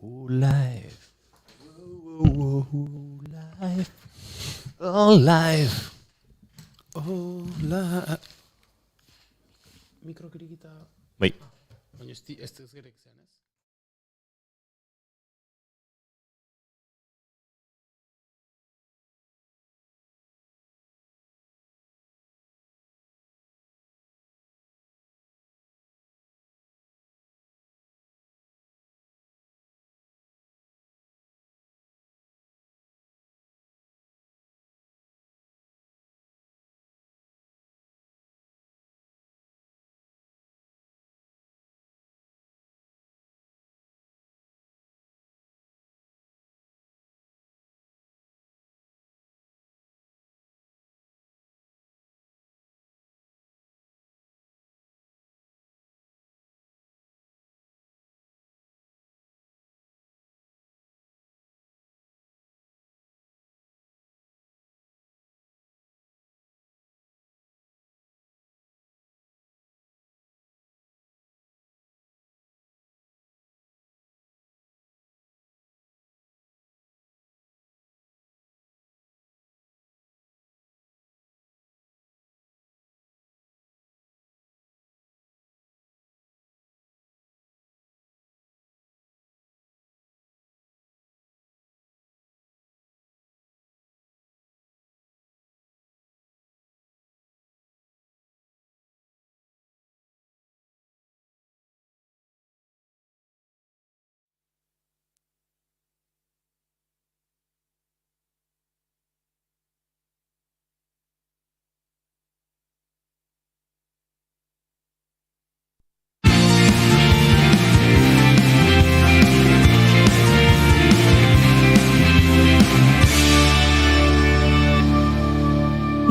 Life. Life. Oh, life. Oh, life. Mikrokirikita. Bai. Baina ez gerek zen, ez?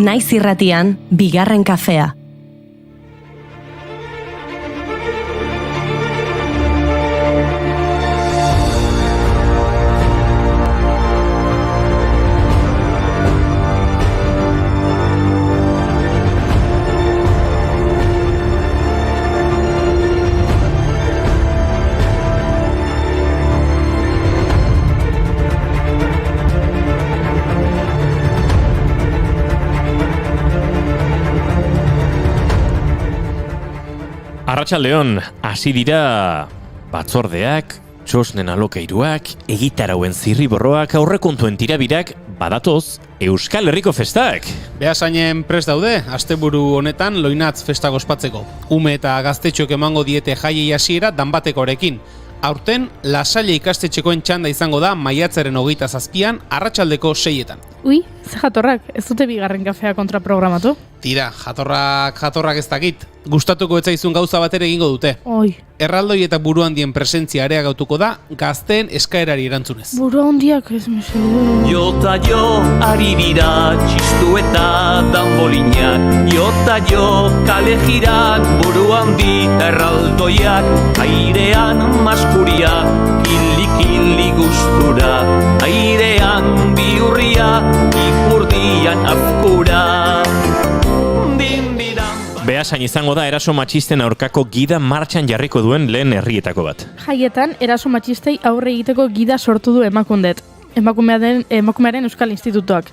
Naiz irratian, bigarren kafea. Arratsaldeon, hasi dira batzordeak, txosnen alokairuak, egitarauen zirriborroak, aurrekontuen tirabirak, badatoz Euskal Herriko festak. Beasainen prest daude, asteburu honetan loinatz festak ospatzeko. Ume eta gaztetxoek emango diete jaiei hasiera danbatekorekin. Aurten, Lasalle ikastetxekoen txanda izango da maiatzaren 27an, arratsaldeko 6etan. Ui, ze jatorrak, ez dute bigarren kafea kontraprogramatu? Tira, jatorrak ez dakit. Gustatuko etzaizun gauza bat ere egingo dute. Oi. Erraldoi eta buru handien presentzia areagautuko da gazteen eskaerari erantzunez. Buru handiak ez mesede. Jota jo ari dira txistu eta danbolinak. Jota jo kale jirak buru handi eta erraldoiak. Airean maskuria, kili gustura. Airean biurria, ipurdian afkura. Beasain izango da eraso matxisten aurkako gida martxan jarriko duen lehen herrietako bat. Jaietan, eraso matxistei aurre egiteko gida sortu du Emakundet, Emakumearen Euskal Institutuak.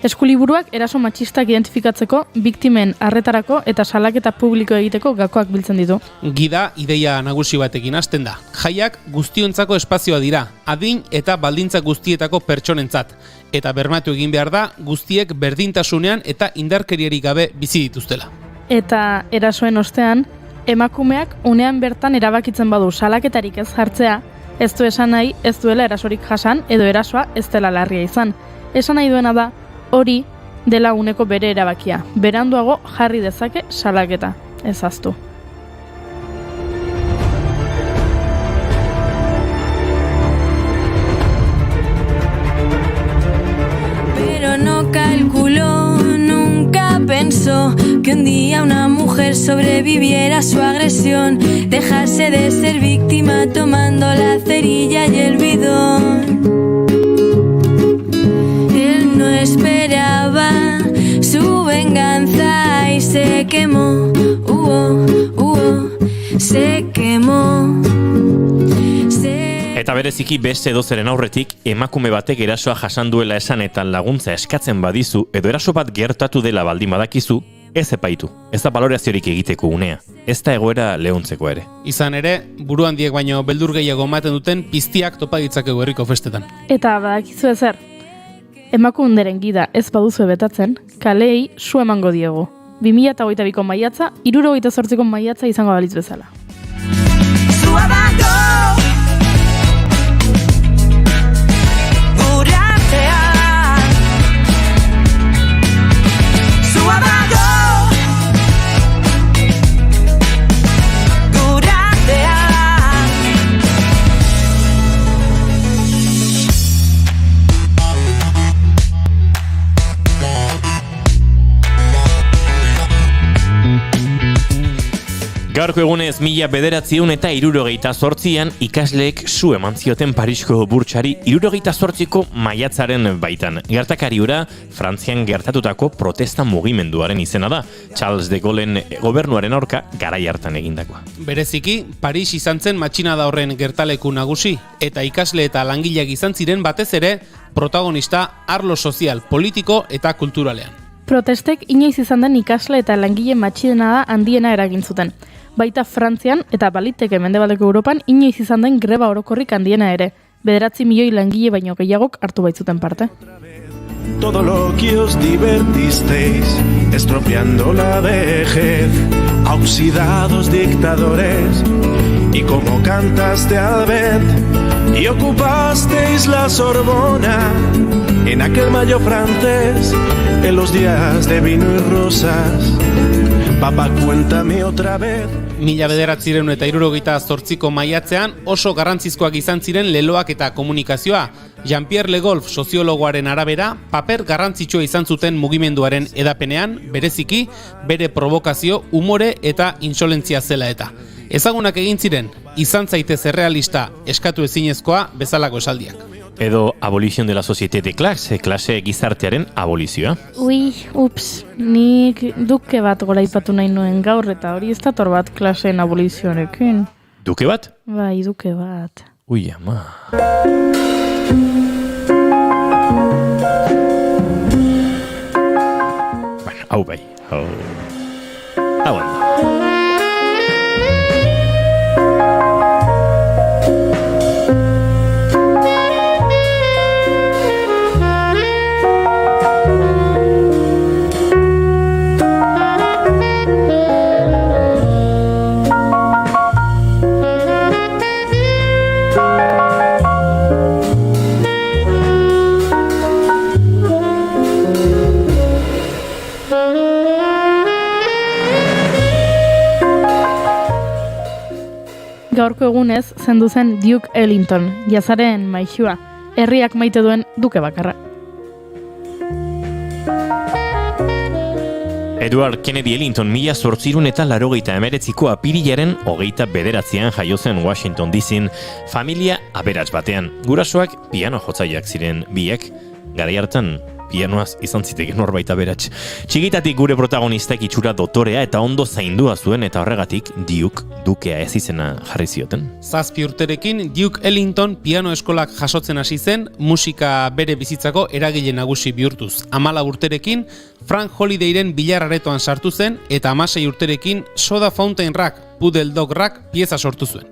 Eskuliburuak eraso matxistak identifikatzeko, biktimen arretarako eta salaketa publiko egiteko gakoak biltzen ditu. Gida ideia nagusi batekin hasten da. Jaiak guztiontzako espazioa dira, adin eta baldintza guztietako pertsonentzat. Eta bermatu egin behar da guztiek berdintasunean eta indarkeriarik gabe bizi dituztela. Eta erasoen ostean, emakumeak unean bertan erabakitzen badu salaketarik ez jartzea, ez du esan nahi ez duela erasorik jasan edo erasoa ez dela larria izan. Esan nahi duena da, hori dela uneko bere erabakia. Beranduago jarri dezake salaketa, ez ahaztu. Pero no calculó, nunca pensó que un día una mujer sobreviviera a su agresión, dejase de ser víctima tomando la cerilla y el bidón. Él no esperaba su venganza y se quemó, se quemó, se Eta bereziki beste edozeren aurretik, emakume batek erasoa jasan duela esan eta laguntza eskatzen badizu, edo eraso bat gertatu dela baldin badakizu, ez epaitu. Ez da baloraziorik egiteko unea. Ez da egoera lehuntzeko ere. Izan ere, buru handiek baino beldur gehiago ematen duten piztiak topa ditzakegu herriko festetan. Eta badakizu ezer, emakunderen gida ez baduzu betatzen, kaleei su emango diegu. 2022ko maiatza, 78ko maiatza izango balitz bezala. Gaurko egunez 1978an ikasleek su eman zioten Parisko burtsari 78ko maiatzaren baitan. Gertakari hura Frantzian gertatutako protesta mugimenduaren izena da, Charles de Gaullen gobernuaren aurka garai hartan egindakoa. Bereziki, Paris izan zen matxinada horren gertaleku nagusi, eta ikasle eta langileak izan ziren batez ere protagonista arlo sozial, politiko eta kulturalean. Protestek inoiz izan den ikasle eta langile matxinada handiena eragin zuten. Baita Frantzian eta baliteke mendebaldeko Europan inoiz izan den greba orokorrik handiena ere. 9 milioi langile baino gehiagok hartu baitzuten parte. Todo lo que os divertisteis, estropeando la vejez, a oxidados dictadores, y como cantaste al vent, y ocupasteis la Sorbona, en aquel mayo francés, en los días de vino y rosas. Papa, cuéntame otra vez. 1978ko maiatzean oso garrantzizkoak izan ziren leloak eta komunikazioa. Jean-Pierre Le Goff soziologoaren arabera, paper garrantzitsua izan zuten mugimenduaren edapenean, bereziki, bere provokazio, umore eta insolentzia zela eta. Ezagunak egin ziren, izan zaitez errealista, eskatu ezinezkoa bezalako esaldiak. Edo abolizion de la société de classe, klase gizartearen abolizioa. Nik duke bat goraipatu nahi nuen gaur eta hori ez dator bat klaseen abolizioarekin. Duke bat? Bai, duke bat. Ui, ama. Bueno, hau bai. Hau ondo. Gaurko egunez zendu zen Duke Ellington, jazaren maixua, herriak maite duen duke bakarra. Edward Kennedy Ellington 1889ko apirilaren 29an jaio zen Washington DC'n familia aberats batean. Gurasoak piano jotzaileak ziren biek, garai hartan pianoaz izan ziteken norbait aberats. Txikitatik gure protagonistak itxura dotorea eta ondo zaindua zuen eta horregatik dukea ez izena jarri zioten. 7 urterekin Duke Ellington piano eskolak jasotzen hasi zen, musika bere bizitzako eragile nagusi bihurtuz. 14 urterekin Frank Holidayren bilararetoan sartu zen eta 16 urterekin Soda Fountain Rock, Puddle Dog Rock pieza sortu zuen.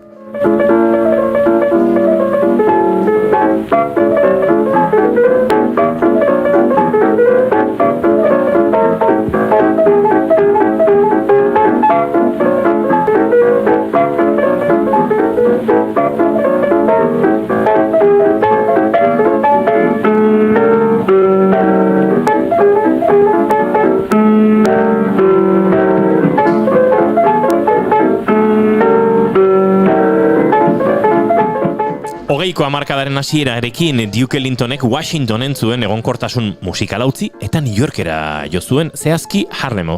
Hogeiko hamarkadaren hasierarekin Duke Ellingtonek Washingtonen zuen egonkortasun musikala utzi eta New Yorkera jo zuen, zehazki Harlem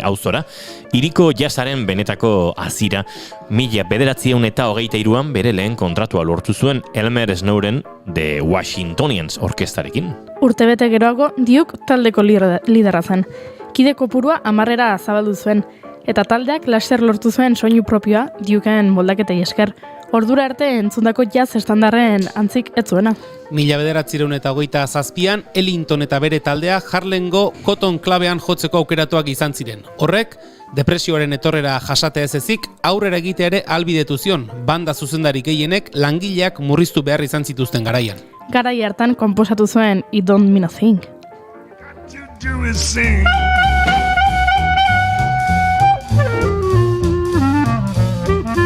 auzora. Hiriko jazzaren benetako hazira 1923an bere lehen kontratua lortu zuen Elmer Snowden The Washingtonians orkestarekin. Urtebete geroago Duke taldeko liderra zen. Kide kopurua 10 zabaldu zuen eta taldeak laster lortu zuen soinu propioa Dukeen moldaketei esker. Ordura arte entzundako jazz estandarren antzik ez zuena. 1927an Ellington eta bere taldea Harlemgo Cotton Clubean jotzeko aukeratuak izan ziren. Horrek, depresioaren etorrera jasatea ez ezik, aurrera egitea ere ahalbidetu zion, banda zuzendari gehienek langileak murriztu behar izan zituzten garaian. Garai hartan konposatu zuen It Don't Mean a Thing. Do is sing.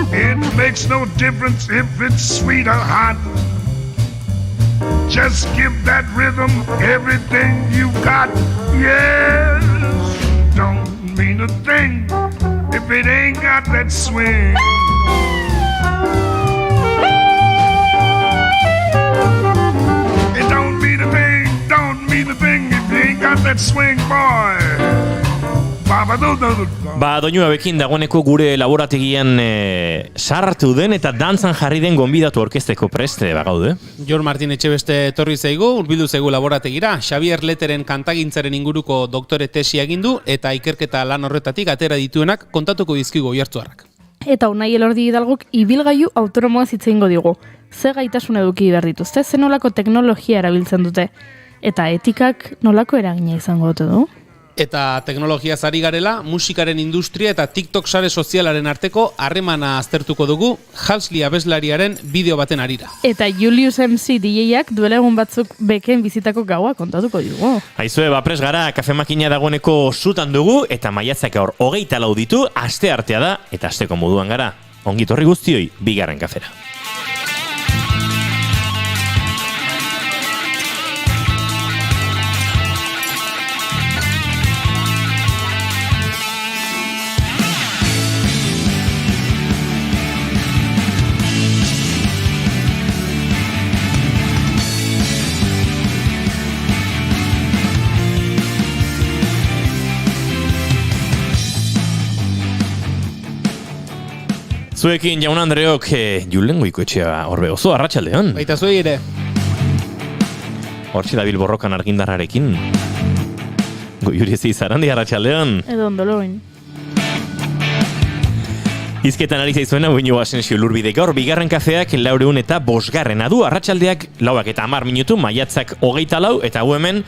It makes no difference if it's sweet or hot. Just give that rhythm everything you got. Yes, don't mean a thing if it ain't got that swing. It don't mean a thing if you ain't got that swing, boy. Doinua bekin dagoeneko gure laborategian sartu den eta dantzan jarri den gonbidatu orkesteko preste bagaude. Jon Martin Etxebeste etorri zaigu, hurbildu zaigu laborategira. Xavier Leteren kantagintzaren inguruko doktore tesia egin du eta ikerketa lan horretatik atera dituenak kontatuko dizkigu Oiartzuarrak. Eta Unai Elordi Hidalgok ibilgailu autonomoaz hitz egingo digu. Ze gaitasun eduki behar dituzte, ze nolako teknologia erabiltzen dute eta etikak nolako eragina izango dute du? Eta teknologiaz ari garela, musikaren industria eta TikTok sare sozialaren arteko harremana aztertuko dugu Halsey abeslariaren bideo baten harira. Eta Julius MC DJak duela egun batzuk beken bizitako gaua kontatuko dugu. Aizue, bapres gara, kafemakina dagoeneko zutan dugu eta maiatzak aur 24 ditu, aste artea da eta asteko moduan gara. Ongitorri guztioi, bigarren kafera. Zuekin Jaun Andreok Julen Goikoetxea horbe oso arratsaldean. Baita zuei ere. Hortxe dabil borrokan argindarrarekin. Goiuriezi zarandi arratsaldean. Edo ondoloin. Hizketan ari zaizuena Buño Asensio Lurbide gaur bigarren kafeak 400 eta 5 du. Arratsaldeak 4 eta 10 minutu, maiatzak 24 eta gu hemen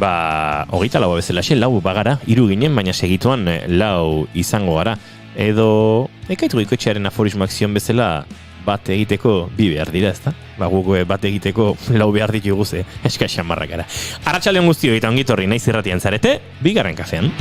24 bezalaxe 4 bagara, 3 ginen, baina segituan 4 izango gara. Edo Ekaitu Goikoetxearen aforismoak zion bezala bat egiteko 2 behar dira, ezta? Guk bat egiteko 4 behar ditugu ze, eska xamarrak gara. Arratsaldeon guztioi eta ongitorri naiz irratian zarete, bigarren kafean.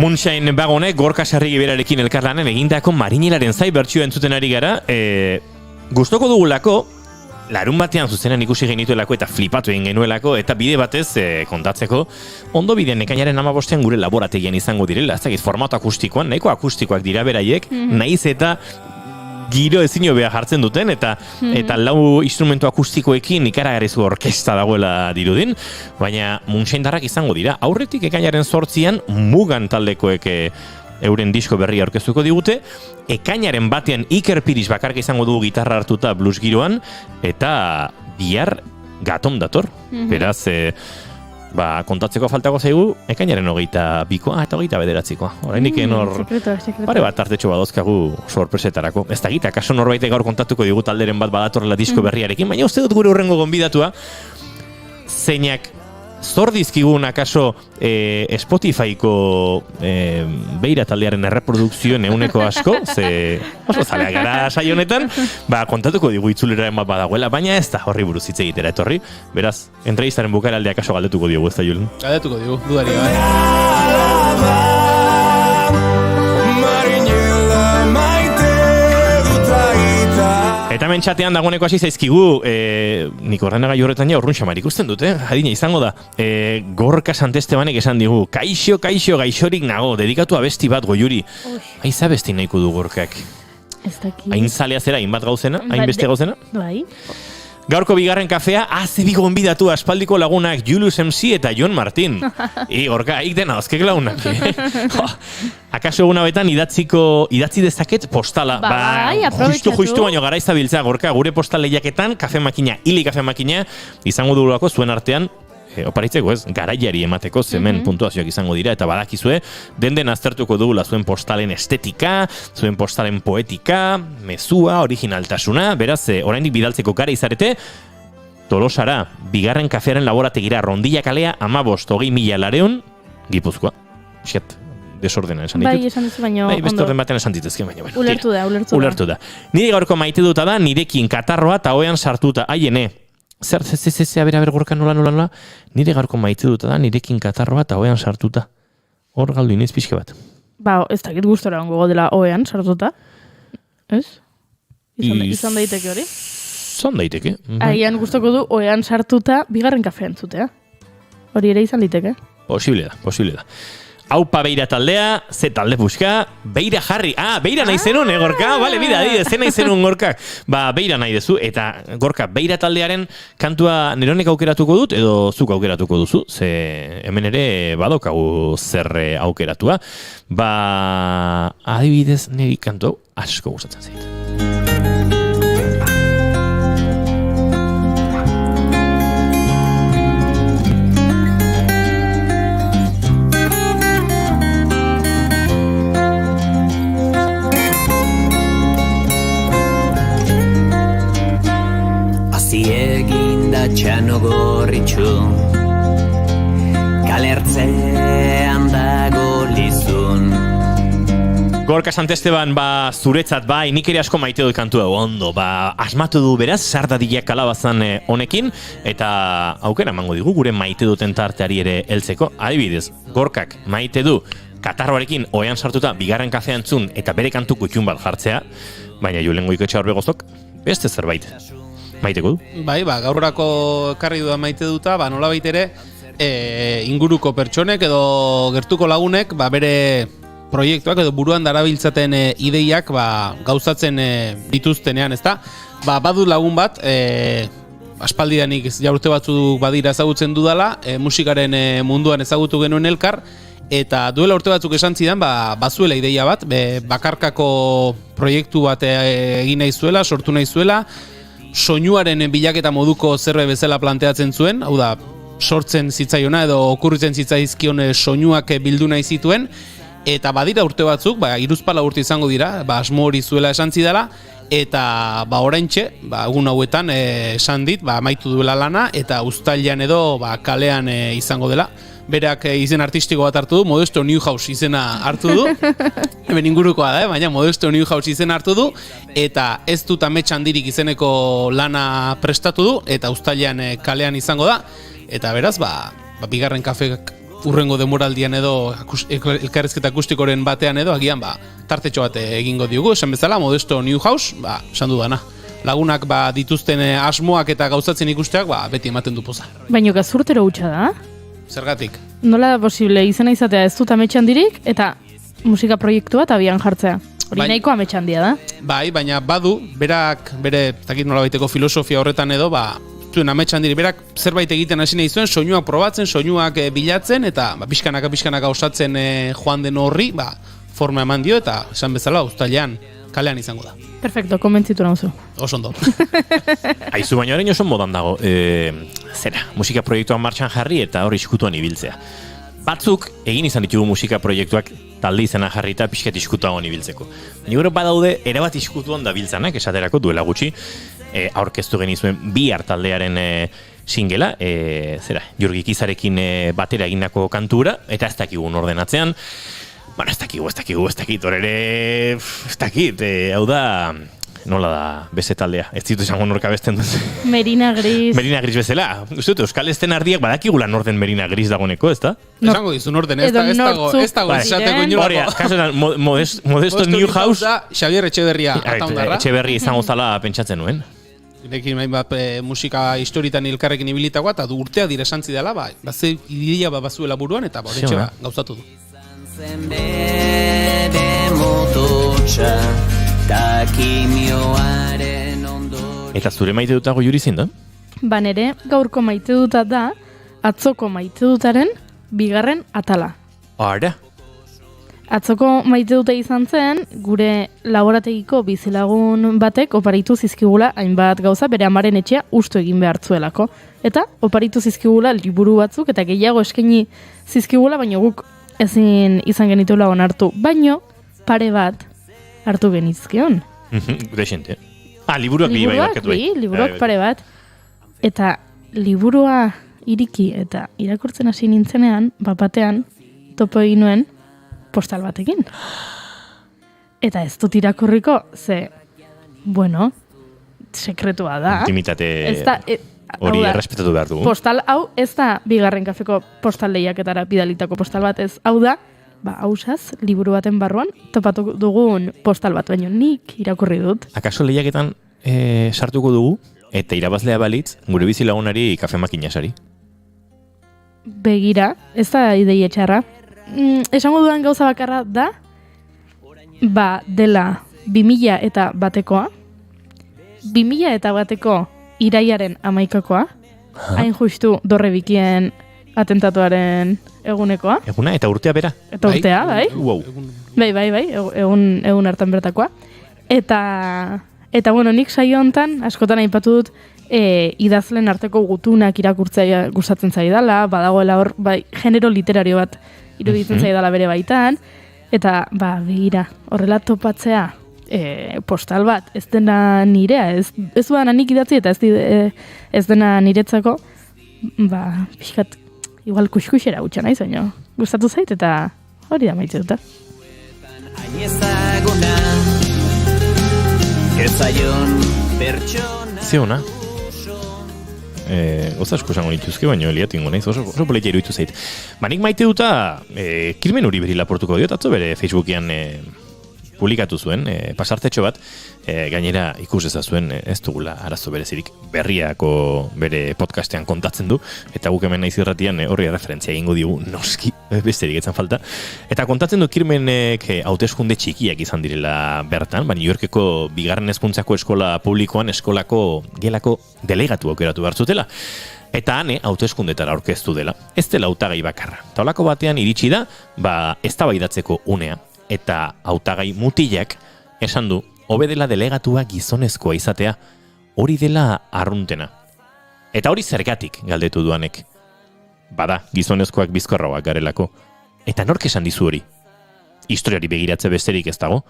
Moonshine Bagonek Gorka Sarrigi berarekin elkarlanen egindako Marinelaren zai bertsioa entzuten ari gara. Gustoko dugulako, larun batean zuzenan ikusi genituelako eta flipatu egin genuelako eta bide batez kontatzeko ondo bidean ekainaren 15ean gure laborategian izango direla, ez dakit formato akustikoan, nahiko akustikoak dira beraiek, naiz eta giro ezin hobea jartzen duten eta 4 instrumentu akustikoekin ikaragarrizko orkesta dagoela dirudin, baina Moonshinedarrak izango dira. Aurretik ekainaren 8an Mugan taldekoek euren disko berria aurkeztuko digute, ekainaren batean Iker Piris bakarka izango dugu gitarra hartuta blues giroan, eta bihar Gatom dator. Beraz, kontatzeko faltako zaigu, ekainaren 22koa eta 29koa. Oraindik hor pare bat tartetxo badozkagu sorpresetarako. Ez da gita, kaso norbait gaur kontatuko digu talderen bat badatorrela disko berriarekin, baina uste dut gure hurrengo gonbidatua, zeinak zor dizkigun akaso Spotifyko beira taldearen erreprodukzioen euneko asko, ze oso zalea gara saio honetan, kontatuko digu itzulera bat badagoela, baina ez da horri buruz hitz egitera etorri. Beraz, entrevistaren bukaeraldia akaso galdetuko diogu, ez da, Julen? Galdetuko digu, dudari bai. Eta hemen txatean dagoeneko hasi zaizkigu, nik ordenagai horretan ja urrun xamar ikusten dut, adina izango da. Gorka Santestebanek esan digu, kaixo, gaixorik nago, dedikatu abesti bat Goiuri. Aiza abesti nahiko du Gorkak. Ez daki. Hain zalea zera, hainbat gauzena, hain beste gauzena? Bai. Gaurko bigarren kafea, ze bi gonbidatu aspaldiko lagunak Julius MC eta Jon Martin. Gorka, ik dena, azkek lagunak. Akaso egun hauetan idatzi dezaket postala. Bai, aprobetxatu. Justu baino gara izabiltzea, Gorka, gure postal lehiaketan, kafe makina, hili kafe makina, izango dugulako zuen artean, oparitzeko ez, garaiari emateko zemen puntuazioak izango dira, eta badakizue, den aztertuko dugula zuen postalen estetika, zuen postalen poetika, mezua, originaltasuna, beraz, oraindik bidaltzeko gara izarete, Tolosara, bigarren kafearen laborategira, Rondilla kalea, 15.000 Gipuzkoa. Xet, desordena esan ditut. Bai, esan dizu baino bai, beste ondo. orden batean esan dituzke, baina bueno. Ulertu da. Nire gaurko maite duta da, nirekin katarroa eta oean sartuta, aiene. Zer, aber, Gorka, nola. Nire gaurko maite duta da, nirekin katarroa eta oean sartuta. Hor galdu iniz pixke bat. Ez dakit gustora ongo dela oean sartuta. Ez? Izan daiteke hori? Izan daiteke. Agian gustoko du oean sartuta bigarren kafean zutea. Hori ere izan daiteke. Posible da. Aupa beira taldea, ze talde buska, beira jarri. Beira nahi zenun, Gorka? Bale, bida, ze nahi zenun, Gorka? Beira nahi dezu, eta Gorka, beira taldearen kantua neronek aukeratuko dut, edo zuk aukeratuko duzu, ze hemen ere badokagu zer aukeratua. Adibidez, niri kantu asko gustatzen zait. Txano gorritxu kalertzean dago lizun. Gorka Santesteban, zuretzat, nik ere asko maite dut kantua, ondo, asmatu du beraz, sardadilak kalabazan honekin, eta aukera emango digu gure maite duten tarteari ere heltzeko. Adibidez, Gorkak maite du katarroarekin oean sartuta bigarren kafea entzun eta bere kantu kutxun bat jartzea, baina Julen Goiketxe Orbegozok beste zerbait maiteko du. Bai, gaurrako ekarri duda maite duta, nolabait ere inguruko pertsonek edo gertuko lagunek bere proiektuak edo buruan darabiltzaten ideiak gauzatzen dituztenean, ezta? Badu lagun bat, aspaldidanik ja urte batzuk badira ezagutzen dudala, musikaren munduan ezagutu genuen elkar, eta duela urte batzuk esan zidan, bazuela ideia bat, bakarkako proiektu bat egin nahi zuela, sortu nahi zuela, soinuaren bilaketa moduko zerbait bezala planteatzen zuen, hau da, sortzen zitzaiona edo okurritzen zitzaizkion soinuak bildu nahi zituen, eta badira urte batzuk, 3-4 urte izango dira, asmo hori zuela esan zidala, eta oraintxe, egun hauetan esan dit, amaitu duela lana, eta uztailean edo kalean izango dela. Berak izen artistiko bat hartu du, Modesto Newhouse izena hartu du, hemen ingurukoa da, baina Modesto Newhouse izena hartu du, eta ez dut Amets Handirik izeneko lana prestatu du, eta uztailean kalean izango da, eta beraz, bigarren kafeak urrengo demoraldian edo elkarrizketa akustikoren batean edo agian tartetxo bat egingo diogu, esan bezala Modesto Newhouse, esan dudana. Lagunak dituzten asmoak eta gauzatzen ikusteak beti ematen du poza. Baina gazurtero hutsa da? Zergatik? Nola da posible izena izatea ez dut Amets Handirik eta musika proiektua eta abian jartzea? Hori nahiko Amets Handia da? Bai, baina badu, berak bere, takit nola baiteko filosofia horretan edo, zuen Amets Handiri, berak zerbait egiten hasi nahi zuen, soinuak probatzen, soinuak bilatzen, eta pixkanaka osatzen joan den horri, forma eman dio, eta esan bezala, uztailean kalean izango da. Perfecto, konbentzitu nauzu. Oso ondo. Aizu baino orain oso modan dago, zera, musika proiektuan martxan jarri eta hori iskutuan ibiltzea. Batzuk egin izan ditugu musika proiektuak talde izena jarri eta pixket iskutuagon ibiltzeko. Nigero badaude erabat iskutuan da biltzanak, esaterako duela gutxi, aurkeztu genizuen Bihar taldearen singela, Jurgi Kizarekin batera egindako kantura, eta ez dakigun ordenatzean. Bueno, ez dakit, horre, ez dakit, hau da, nola da, beste taldea, ez ditu izango norka besten dut. Merina Gris. Merina Gris bezala, uste dut, Euskal Esten ardiak badakigula norden Merina Gris dagoneko, ez da? Esango dizun orden, ez dago esateko inolako. Horia, kasuetan, Modesto Newhouse. Xavier Etxeberria, ataundarra. Etxeberria izango zala pentsatzen nuen. Irekin hainbat musika historietan elkarrekin ibilitakoa, eta urtea dire santzi dela, ze ideia bazuela buruan, eta horretxe gauzatu du. Eta zure maite dutago Juri zein da? Ba nere, gaurko maite duta da, atzoko maite dutaren bigarren atala. Ara? Atzoko maite dute izan zen, gure laborategiko bizilagun batek oparitu zizkigula hainbat gauza bere amaren etxea ustu egin behartzuelako. Eta oparitu zizkigula liburu batzuk eta gehiago eskaini zizkigula, baina guk ezin izan genituela onartu. Baino, pare bat hartu genizkion. Desente. Liburuak bi bai barkatu bai. Liburuak pare bat. Eta liburua iriki eta irakurtzen hasi nintzenean, batean topo egin nuen, postal batekin. Eta ez dut irakurriko, bueno, sekretua da. Intimitate hori errespetatu behar dugu. Postal hau ez da bigarren kafeko postal lehiaketara bidalitako postal bat, ez hau da, hausaz, liburu baten barruan, topatu dugun postal bat, baino nik irakurri dut. Akaso lehiaketan sartuko dugu, eta irabazlea balitz, gure bizilagunari kafe makinasari? Begira, ez da ideia txarra. Esango dudan gauza bakarra da, dela 2001koa, 2001ko iraiaren 11koa, hain justu Dorre Bikien atentatuaren egunekoa. Eguna, eta urtea bera. Eta urtea, bai. Wow. Bai, egun hartan bertakoa. Eta bueno, nik saio hontan askotan aipatu dut idazlen arteko gutunak irakurtzea gustatzen zaidala, badagoela hor, genero literario bat iruditzen zaidala bere baitan, eta begira, horrela topatzea postal bat, ez dena nirea, ez dudan nik idatzi eta ez dena niretzako, pixkat, igual kuskusera gutxa naiz, baina gustatu zait eta hori da maite duta. Zeona? Oza asko esango nituzke, baina liatu ingo naiz, oso poletia iruditu zait. Nik maite duta, Kirmen Uriberri laportuko diot, atzo bere Facebookian publikatu zuen, pasartetxo bat, gainera ikus ezazuen ez dugula arazo berezirik berriako bere podcastean kontatzen du, eta guk hemen naiz irratian horri referentzia egingo digu noski, besterik etzan falta. Eta kontatzen du Kirmenek hauteskunde txikiak izan direla bertan, New Yorkeko bigarren hezkuntzako eskola publikoan eskolako gelako delegatu aukeratu behar zutela. Eta hane hauteskundetara aurkeztu dela, ez dela hautagai bakarra. Eta holako batean iritsi da, eztabaidatzeko unea. Eta hautagai mutilak esan du, hobe dela delegatua gizonezkoa izatea, hori dela arruntena. Eta hori zergatik galdetu duanek. Bada, gizonezkoak bizkorrauak garelako. Eta nork esan dizu hori? Historiari begiratze besterik ez dago.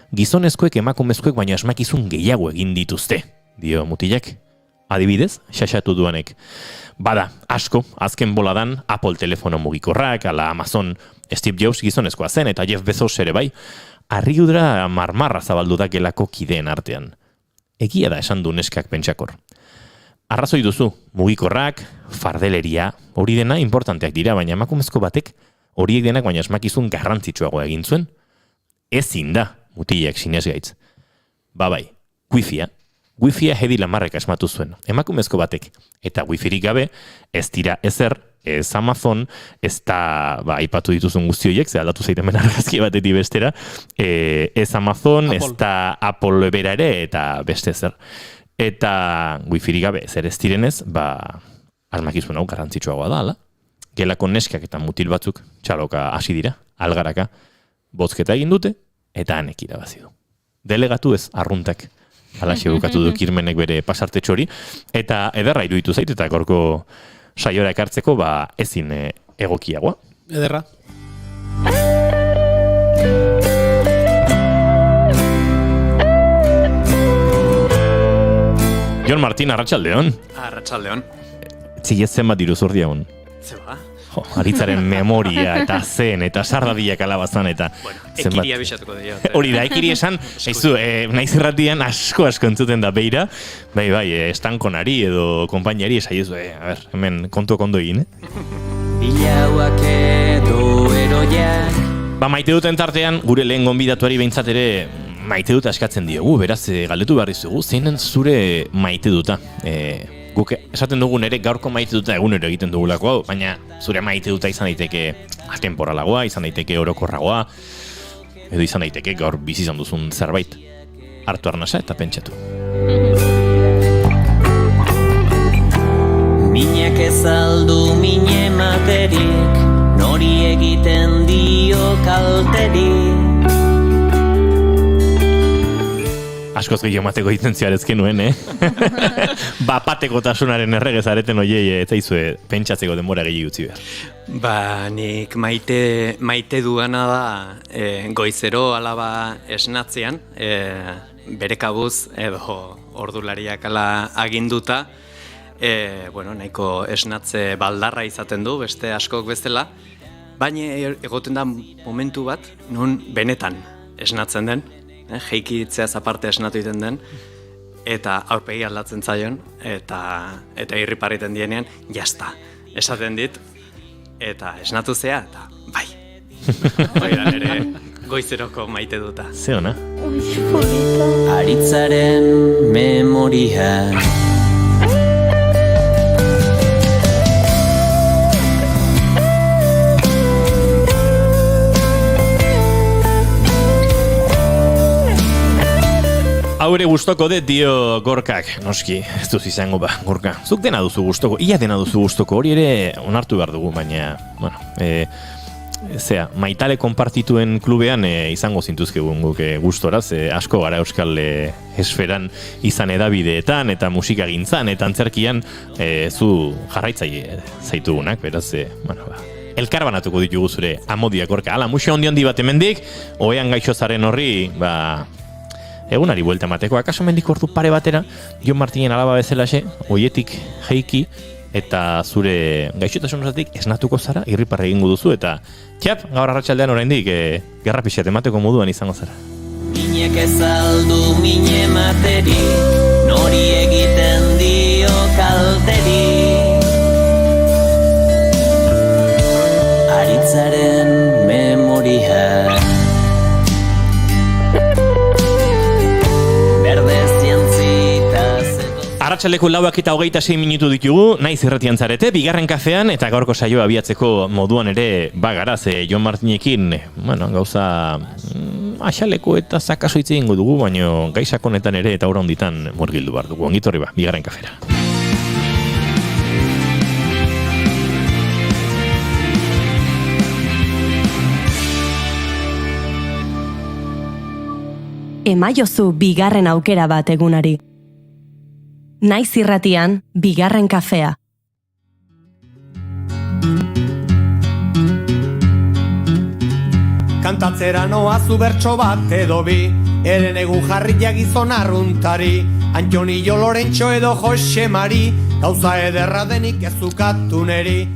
Gizonezkoek emakumezkoek baina asmakizun gehiago egin dituzte, dio mutilak. Adibidez, xaxatu duanek. Bada, asko, azken boladan Apple telefono mugikorrak, ala Amazon, Steve Jobs gizonezkoa zen, eta Jeff Bezos ere bai, harriudra marmarra zabaldu da gelako kideen artean. Egia da esan du neskak pentsakor. Arrazoi duzu, mugikorrak, fardeleria, hori dena importanteak dira, baina emakumezko batek horiek denak baina asmakizun garrantzitsuagoa egin zuen. Ezin da, mutilak sinesgaitz. Bai, Wi-Fia hedi lamarrek asmatu zuen, emakumezko batek, eta Wi-Firik gabe ez dira ezer, ez Amazon, ez da, aipatu dituzun guztioiek, ze aldatu zaiten ben argazki batetik bestera, ez Amazon, Apple. Ez da Apple bera ere, eta beste ezer. Eta Wi-Firik gabe ezer ez direnez, asmakizun hau garrantzitsuagoa da, ala? Gelako neskak eta mutil batzuk, txaloka hasi dira, algaraka, bozketa egin dute, eta hanek irabazi du. delegatu ez arruntak. Halaxe bukatu du Kirmenek bere pasartetxo hori, eta ederra iruditu zait, eta gorko saiora ekartzeko, ezin egokiagoa. Ederra. Jon Martin, arratsaldeon. Arratsaldeon. Txigetzen bat diru zurdia hon. Zeba. Aritzaren memoria, eta zen, eta sardadiak alabazan, eta... Bueno, ekiria bisatuko dio. Hori da, ekiri esan, naiz irratian asko entzuten da beira, bai, estankonari edo konpainiari esaiezu, hemen kontu kondo egin, Bilauak edo eroiak. Maite duten tartean, gure lehen gonbidatuari behintzat ere maite dut askatzen diogu, beraz, galdetu behar dizugu, zeinen zure maite duta? Guk esaten dugu ere gaurko maite duta egunero egiten dugulako hau, baina zure maite duta izan daiteke atemporalagoa, izan daiteke orokorragoa, edo izan daiteke gaur bizi izan duzun zerbait. Hartu arnasa eta pentsatu. Minak ez aldu mine materik, nori egiten dio kalterik. Askoz gehiago mateko itentziarezken nuen, Pateko tasunaren errege zareten oiei, ez zaizue pentsatzeko denbora gehiago utzi behar. Nik maite duana da goizero alaba esnatzean, bere kabuz edo ordulariak ala aginduta, nahiko esnatze baldarra izaten du, beste askok bezala, baina egoten da momentu bat, nun benetan esnatzen den, jeikitzeaz aparte esnatu iten den, eta aurpegi aldatzen zaion, eta irriparriten dienean, jazta, esaten dit, eta esnatu zea, eta bai. Oidan ere goizeroko maite duta. Ze ona? Aritzaren memoria. Haure gustoko de dio Gorkak, noski, ez duz izango Gorka. Zuk dena duzu gustoko, ia dena duzu gustoko, hori ere onartu behar dugu, baina, maitale konpartituen klubean izango zintuzkegun guk gustoraz, asko gara euskal esferan izan edabideetan, eta musikagintzan, eta antzerkian zu jarraitzaile zaitugunak, beraz, elkar banatuko ditugu zure amodiak Gorka. Hala, musia handi bat emendik, oean gaixo zaren horri, egunari buelta emateko, akaso mendik ordu pare batera, Jon Martinen alaba bezalaxe, oietik jeiki, eta zure gaixotasun osatik esnatuko zara, irriparra egingo duzu, eta txap, gaur arratsaldean oraindik gerra pixat emateko moduan izango zara. Minek ez aldu mine materi, nori egiten dio kalteri. Aritzaren memoria. Arratsaleko 4:26 minutu ditugu, naiz irratian zarete, bigarren kafean, eta gaurko saioa abiatzeko moduan ere bagara, Jon Martinekin, gauza axaleko eta zakaso hitz egingo dugu, baina gaisak honetan ere eta ora honditan murgildu behar dugu. Ongitorri bigarren kafera. Emaiozu bigarren aukera bat egunari. Naiz irratian, bigarren kafea. Kantatzera noa zu bertso bat edo bi, eren egun jarria gizon arruntari, Antonio Lorentxo edo Jose Mari, gauza ederra denik ez ukatu neri.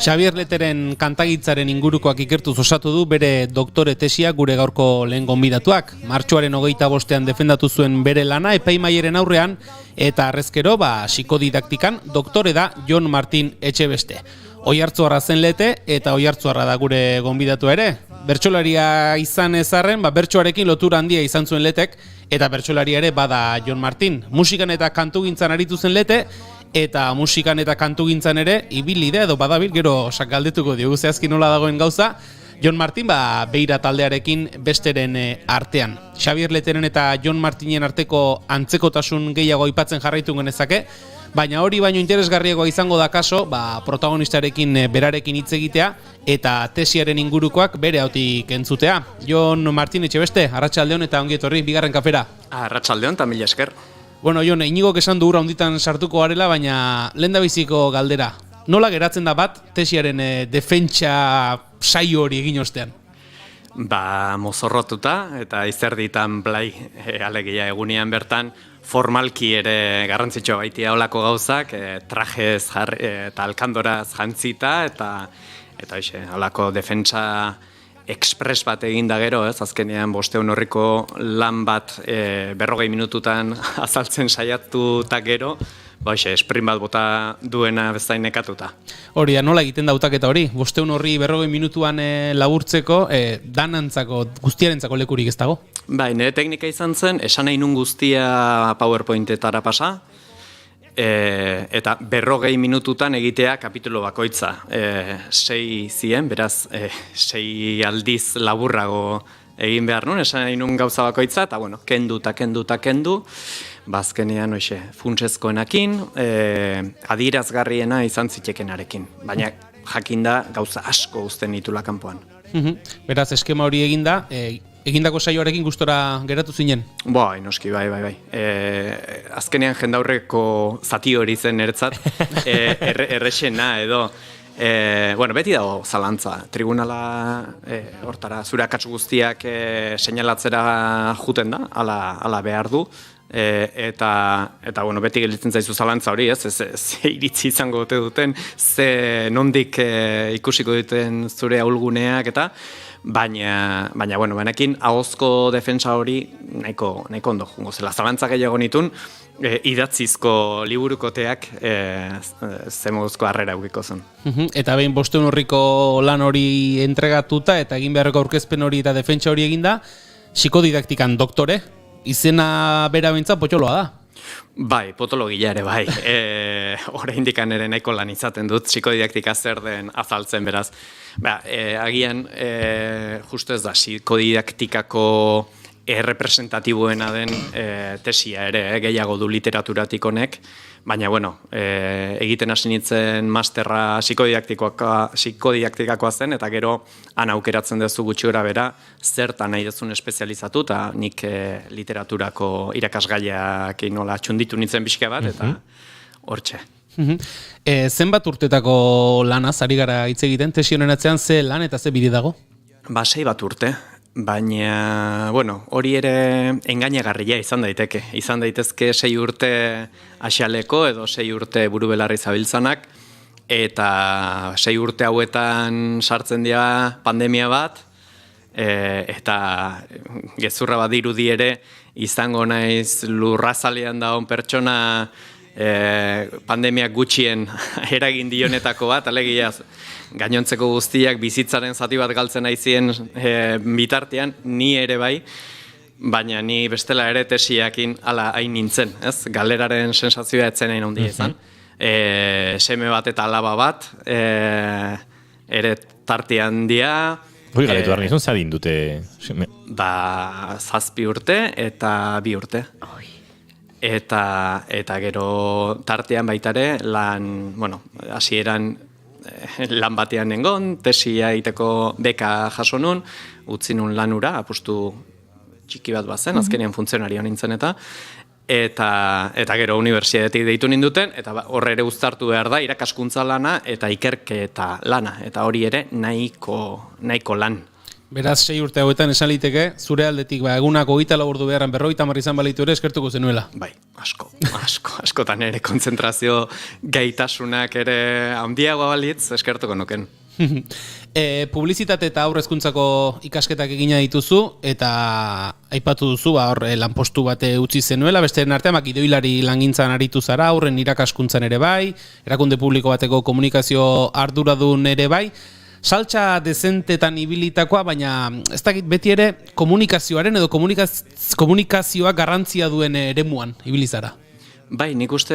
Xabier Leteren kantagitzaren ingurukoak ikertuz osatu du bere doktore tesia gure gaurko lehen gonbidatuak. Martxoaren 25ean defendatu zuen bere lana epaimaieren aurrean, eta arrezkero, psikodidaktikan doktore da Jon Martin Etxebeste. Oiartzuarra zen Lete, eta Oiartzuarra da gure gonbidatu ere. Bertsolaria izan ezarren, bertsoarekin lotura handia izan zuen Letek, eta bertsolaria ere bada Jon Martin. Musikan eta kantugintzan aritu zen Lete, eta musikan eta kantugintzan ere ibili da edo badabil, gero galdetuko diogu zehazki nola dagoen gauza. Jon Martin, Beira taldearekin besteren artean. Xabier Leteren eta Jon Martinen arteko antzekotasun gehiago aipatzen jarraitu genezake, baina hori baino interesgarriagoa izango da kaso, protagonistarekin berarekin hitz egitea eta tesiaren ingurukoak bere hautik entzutea. Jon Martin Etxebeste, arratsaldeon eta ongi etorri bigarren kafera. Arratsaldeon eta mila esker. Bueno, Jon, Iñigok esan du ura honditan sartuko garela, baina lehendabiziko galdera. Nola geratzen da bat tesiaren defentsa saio hori egin ostean? Mozorrotuta eta izerditan blai alegia egunean bertan formalki ere garrantzitsua baitia olako gauzak, trajez eta alkandoraz jantzita eta olako defentsa express bat egin da gero, azkenean 500 horriko lan bat 40 minututan azaltzen saiatuta gero, sprint bat bota duena bezain nekatuta. Hori da, nola egiten da hautaketa hori? 500 horri 40 minutuan laburtzeko, danantzako, guztiarentzako lekurik ez dago? Nire teknika izan zen, esan nahi nun guztia PowerPointetara pasa, eta 40 minututan egitea kapitulo bakoitza. 6 ziren, beraz 6 aldiz laburrago egin behar nun, esan nahi nun gauza bakoitza, eta kendu, bazkenean funtsezkoenakin, adirazgarriena izan zitekenarekin, baina jakinda gauza asko uzten ditula kanpoan. Beraz, eskema hori eginda, egindako saioarekin gustora geratu zinen? Noski, bai. Azkenean jendaurreko zati hori zen niretzat, errexena edo, beti dago zalantza, tribunala hortara zure akats guztiak seinalatzera juten da, ala behar du, eta beti gelditzen zaizu zalantza hori, ze iritzi izango duten, ze nondik ikusiko duten zure ahulguneak eta baina benekin ahozko defensa hori nahiko ondo jungo zela. Zalantza gehiago nitun, idatzizko liburukoteak zemozko harrera eukiko zen. Eta behin 500 horriko lan hori entregatuta eta egin beharreko aurkezpen hori eta defentsa hori eginda, psikodidaktikan doktore, izena bera behintzat potxoloa da. Bai, potologia ere bai. Oraindikan ere nahiko lan izaten dut, psikodidaktika zer den azaltzen beraz. Agian, justu ez da, psikodidaktikako errepresentatiboena den tesia ere, gehiago du literaturatik honek, baina, egiten hasi nintzen masterra psikodidaktikakoa zen, eta gero han aukeratzen duzu gutxi gora bera, zertan nahi duzun espezializatu, eta nik literaturako irakasgaiak nola txunditu nintzen pixka bat, eta hortxe. Zenbat urtetako lanaz ari gara hitz egiten, tesi honen atzean ze lan eta ze bide dago? 6 bat urte. Baina, hori ere engainagarria izan daiteke. Izan daitezke 6 urte asialeko edo 6 urte burubelarri zabiltzanak, eta 6 urte hauetan sartzen dira pandemia bat, eta gezurra bat dirudi ere izango naiz lurrazalean dagoen pertsona pandemiak gutxien eragin dionetako bat, alegia gainontzeko guztiak bizitzaren zati bat galtzen aizien bitartean, ni ere bai, baina ni bestela ere tesiakin ala hain nintzen, galeraren sensazioa etzen hain handia izan. Seme bat eta alaba bat, ere tarte handia. Hori galetu behar nizun, zadin dute? 7 urte eta 2 urte. Eta gero tartean baitare lan, hasieran lan batean nengon, tesia egiteko beka jaso nun, utzi nun lanura, apustu txiki bat bazen, azkenean funtzionario nintzen eta gero unibertsitatetik deitu ninduten, eta horre ere uztartu behar da, irakaskuntza lana eta ikerketa lana, eta hori ere nahiko lan. Beraz, 6 urte hauetan esan liteke, zure aldetik egunako 24 ordu beharran 50 izan balitu ere eskertuko zenuela. Bai, askotan ere kontzentrazio gaitasunak ere handiagoa balitz eskertuko nuken. Publizitate eta aurrezkuntzako ikasketak egina dituzu, eta aipatu duzu, lanpostu bat utzi zenuela, besteren artean, gidoilari langintzan aritu zara, aurren irakaskuntzan ere bai, erakunde publiko bateko komunikazio arduradun ere bai, saltsa dezentetan ibilitakoa, baina ez dakit beti ere komunikazioaren edo komunikazioa garrantzia duen eremuan ibilizara. Bai, nik uste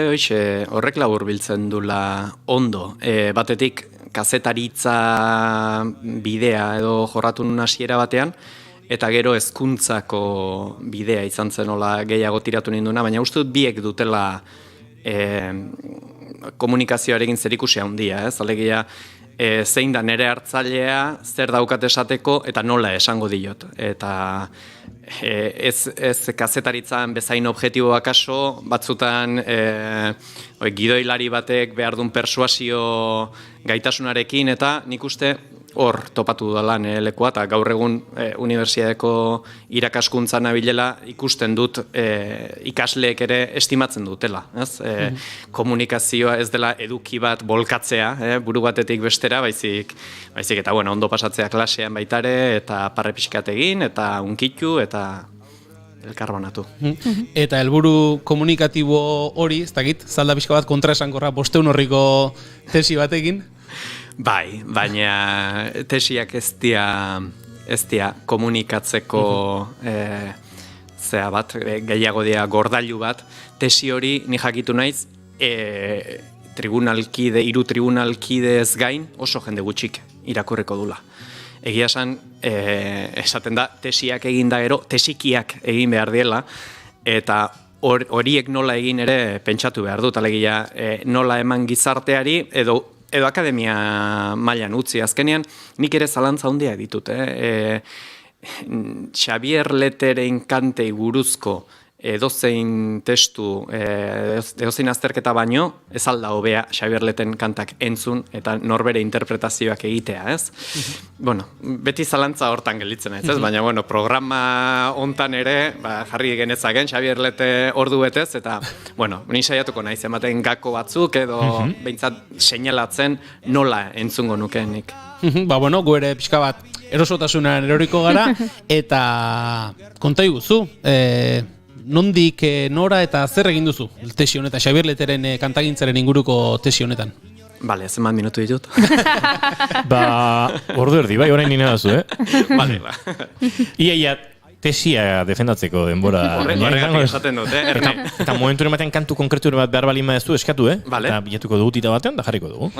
horrek laburbiltzen dula ondo. Batetik, kazetaritza bidea edo jorratu nun hasiera batean, eta gero hezkuntzako bidea izan zen hola gehiago tiratu ninduna, baina uste dut biek dutela komunikazioarekin zerikusia handia, ez? Alegia, zein da nere hartzailea, zer daukat esateko, eta nola esango diot. Eta ez kazetaritzan bezain objektiboak aso, batzutan gidoilari batek behar duen persuasio gaitasunarekin, eta nik uste hor topatu dela lekoa, eta gaur egun unibertsitateko irakaskuntza nabilela ikusten dut ikasleek ere estimatzen dutela. Komunikazioa ez dela eduki bat bolkatzea, buru batetik bestera, baizik eta ondo pasatzea klasean baitare, eta parre pixkat egin, eta unkitu, eta elkarbanatu. Eta helburu komunikatibo hori, ez dakit, zalda pixka bat kontraesankorra 500 horriko tesi batekin? Bai, baina tesiak ez dia komunikatzeko zea bat, gehiago dira gordailu bat. Tesi hori ni jakitu naiz hiru tribunalkide ez gain oso jende gutxik irakurriko dula. Egia esaten da tesiak egin da gero, tesikiak egin behar diela, eta horiek nola egin ere pentsatu behar dut, alegia nola eman gizarteari edo akademia mailan utzi. Azkenean, nik ere zalantza handia ditut. Xabier Leteren kantei buruzko edozein testu, edozein azterketa baino, ez alda hobea Xabier Leteren kantak entzun eta norbere interpretazioak egitea, ez? Beti zalantza hortan gelditzen ez? Baina, programa hontan ere, jarri genezaken Xabier Lete ordu betez, eta, ni saiatuko naiz, ematen gako batzuk, edo behintzat seinalatzen nola entzungo nukenik. Gu ere pixka bat erosotasunan eroriko gara, eta konta iguzu, nondik nora eta zer egin duzu tesi honetan, Xabier Leteren kantagintzaren inguruko tesi honetan? Bale, zenbat minutu ditut. Ordu erdi, bai, orain nina dazu, Bale, Ia, tesia defendatzeko denbora. Horregatik esaten dut, Erne. Eta momentu ematen kantu konkretu bat behar balin badezu eskatu, Bale. Eta bilatuko dugu tita batean, da jarriko dugu.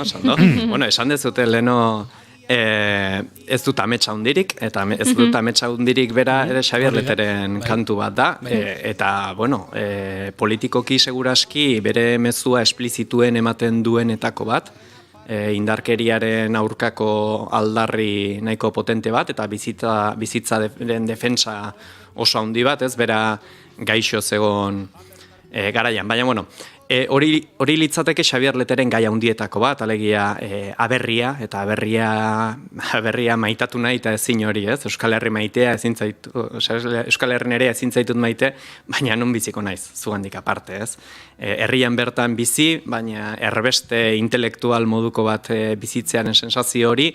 Esan dezute leheno ez dut ametsa hundirik, eta ez dut ametsa hundirik bera ere Xabier Leteren kantu bat da, eta, politikoki seguraski bere mezua esplizituen ematen duenetako bat, indarkeriaren aurkako aldarri nahiko potente bat, eta bizitzaren defensa oso handi bat, ez bera gaixo zegon garaian. Baina, hori litzateke Xabier Leteren gai handietako bat, alegia aberria, eta aberria maitatu nahi eta ezin hori, ez? Euskal Herri maitea ezin zaitu, Euskal Herri ere ezin zaitut maite, baina nun biziko naiz, zugandik aparte, ez? Herrian bertan bizi, baina erbeste intelektual moduko bat bizitzearen sensazio hori,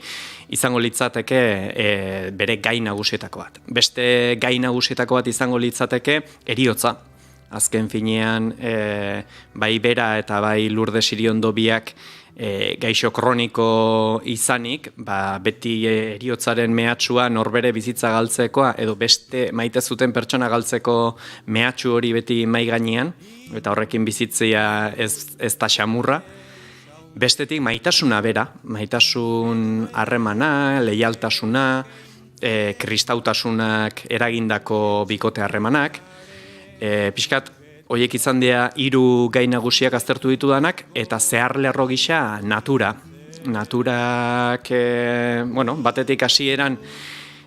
izango litzateke bere gai nagusietako bat. Beste gai nagusietako bat izango litzateke heriotza. Azken finean, bai bera eta bai Lurde Siriondo biak gaixo kroniko izanik, beti heriotzaren mehatxua norbere bizitza galtzekoa, edo beste maite zuten pertsona galtzeko mehatxu hori beti mai gainean, eta horrekin bizitzea ez da xamurra. Bestetik maitasuna bera, maitasun harremana, leialtasuna, kristautasunak eragindako bikote harremanak, pixkat, horiek izan dira 3 gai nagusiak aztertu ditudanak, eta zeharlerro gisa natura. Naturak, batetik hasieran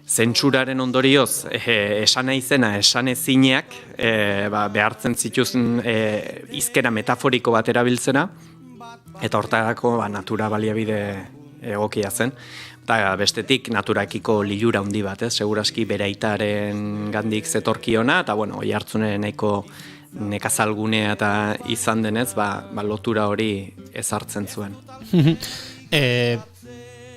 zentsuraren ondorioz, esan izena, esan ezineak, behartzen zituzten hizkera metaforiko bat erabiltzena, eta hortarako natura baliabide egokia zen. Eta bestetik naturakiko lilura handi bat, seguraski bere aitaren gandik zetorkiona, eta oi hartzune nahiko nekazalgunea eta izan denez, lotura hori ezartzen zuen.